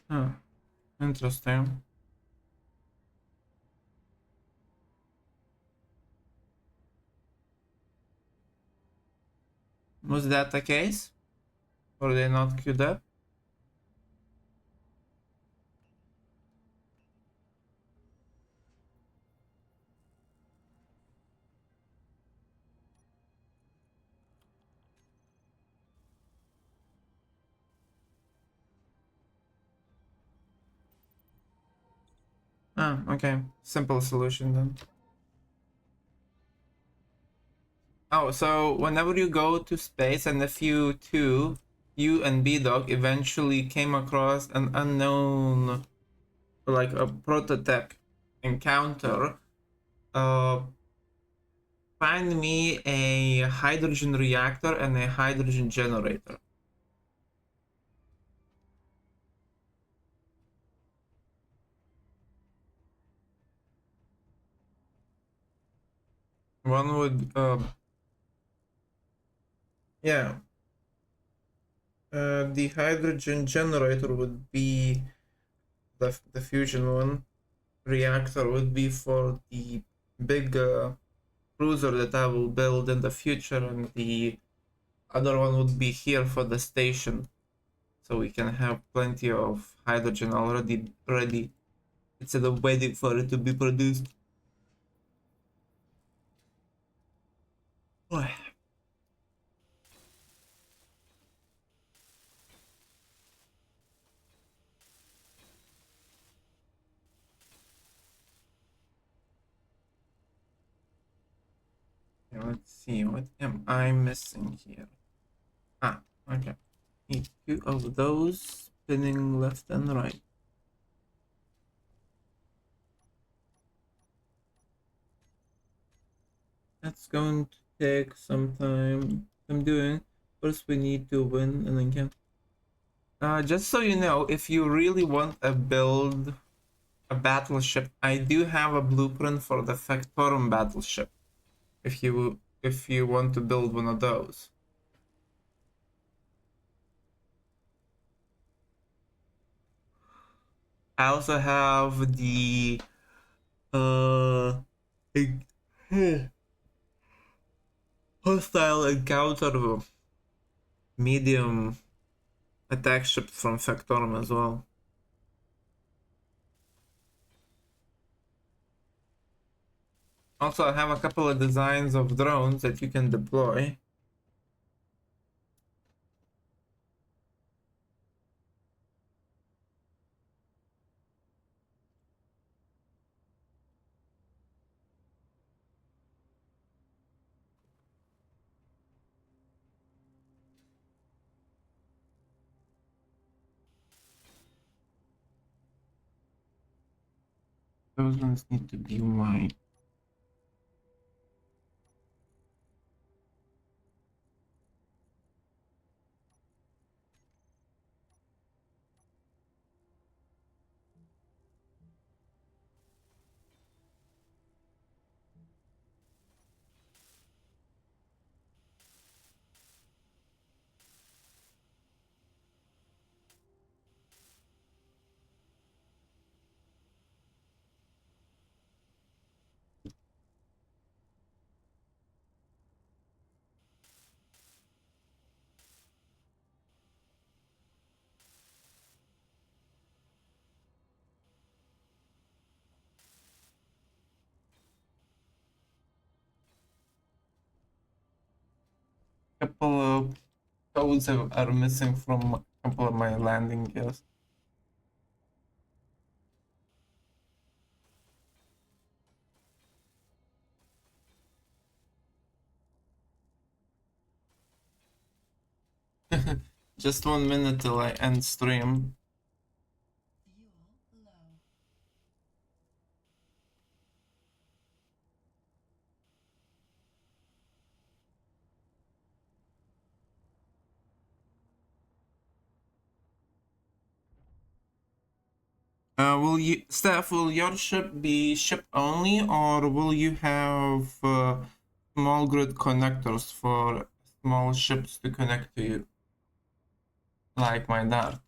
Huh. Interesting. Was that the case? Were they not queued up? Ah, okay. Simple solution then. Oh, so whenever you go to space and if you and B-Dog eventually came across an unknown, like a prototype encounter, uh, find me a hydrogen reactor and a hydrogen generator. One would, yeah, the hydrogen generator would be the fusion one. Reactor would be for the big cruiser that I will build in the future, and the other one would be here for the station, so we can have plenty of hydrogen already ready instead of waiting for it to be produced. Let's see, what am I missing here? Ah, okay. Need two of those spinning left and right. That's going to take some time. I'm doing. First, we need to win and then can. Just so you know, if you really want to build a battleship, I do have a blueprint for the Factorum battleship. If you want to build one of those. I also have the uh hostile encounter medium attack ship from Factorum as well. Also, I have a couple of designs of drones that you can deploy. Those ones need to be white. Couple of codes are missing from a couple of my landing gears. Just 1 minute till I end stream. Will your ship be ship only, or will you have small grid connectors for small ships to connect to you, like my dart?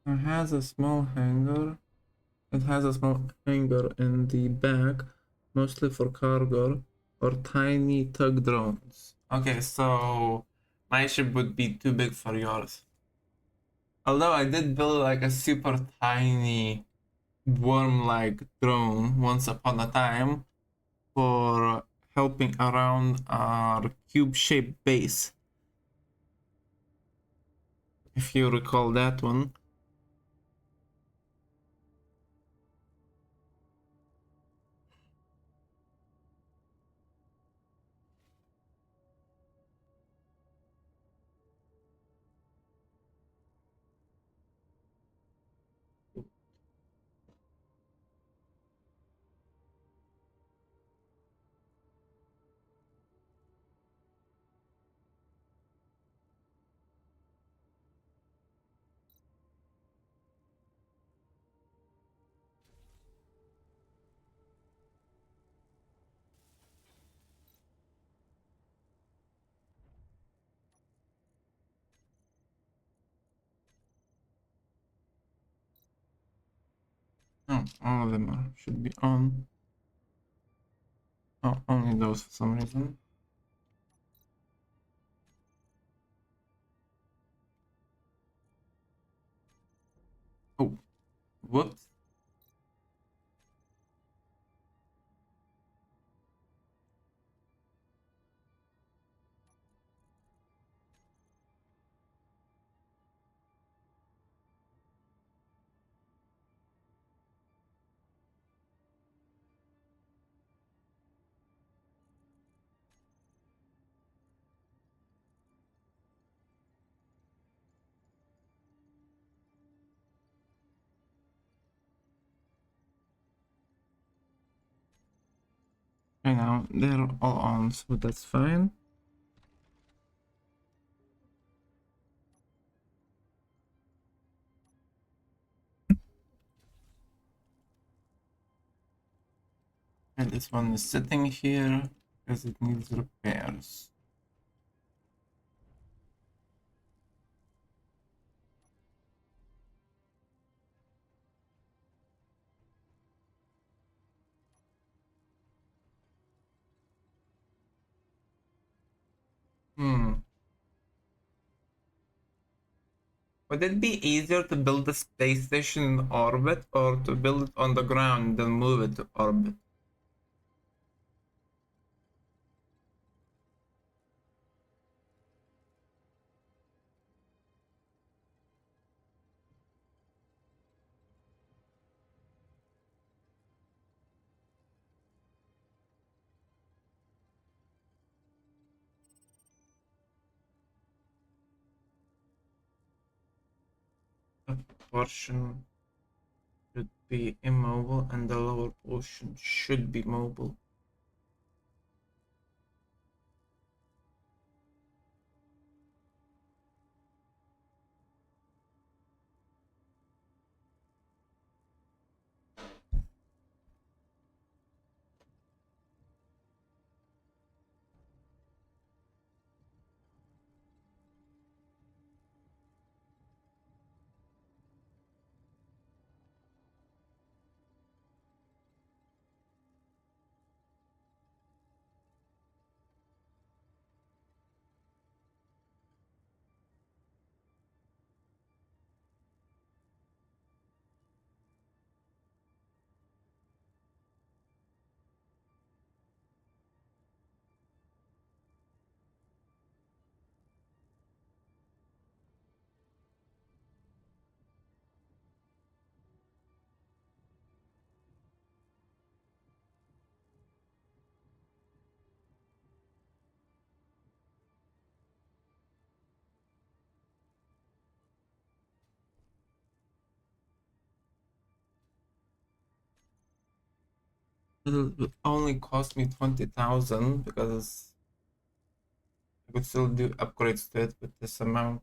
It has a small hangar. It has a small hangar in the back, mostly for cargo or tiny tug drones. Okay, so my ship would be too big for yours. Although I did build like a super tiny worm-like drone once upon a time for helping around our cube-shaped base. If you recall that one. Oh, all of them should be on. Oh, only those for some reason. Oh, whoops. Right now, they're all on, so that's fine. And this one is sitting here because it needs repairs. Would it be easier to build a space station in orbit or to build it on the ground then move it to orbit? A portion should be immobile and the lower portion should be mobile. It'll only cost me 20,000 because I could still do upgrades to it with this amount.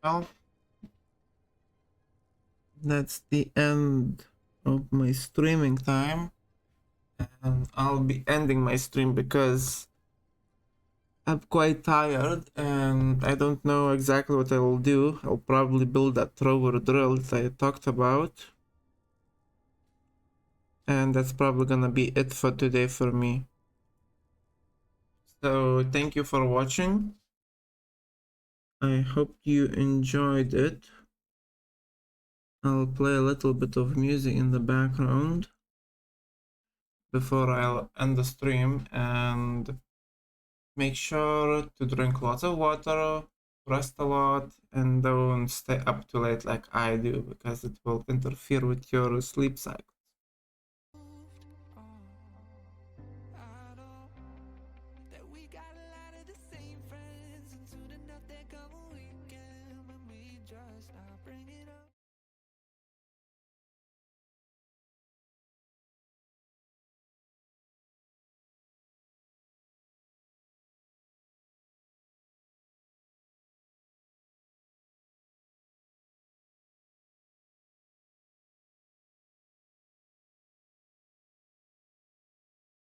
Well, that's the end of my streaming time, and I'll be ending my stream because I'm quite tired and I don't know exactly what I will do. I'll probably build that thrower drill that I talked about. And that's probably gonna be it for today for me. So thank you for watching. I hope you enjoyed it. I'll play a little bit of music in the background before I'll end the stream, and make sure to drink lots of water, rest a lot, and don't stay up too late like I do, because it will interfere with your sleep cycle.
I know that we got a lot of the same friends, and soon enough there come a weekend when we just not bring it up.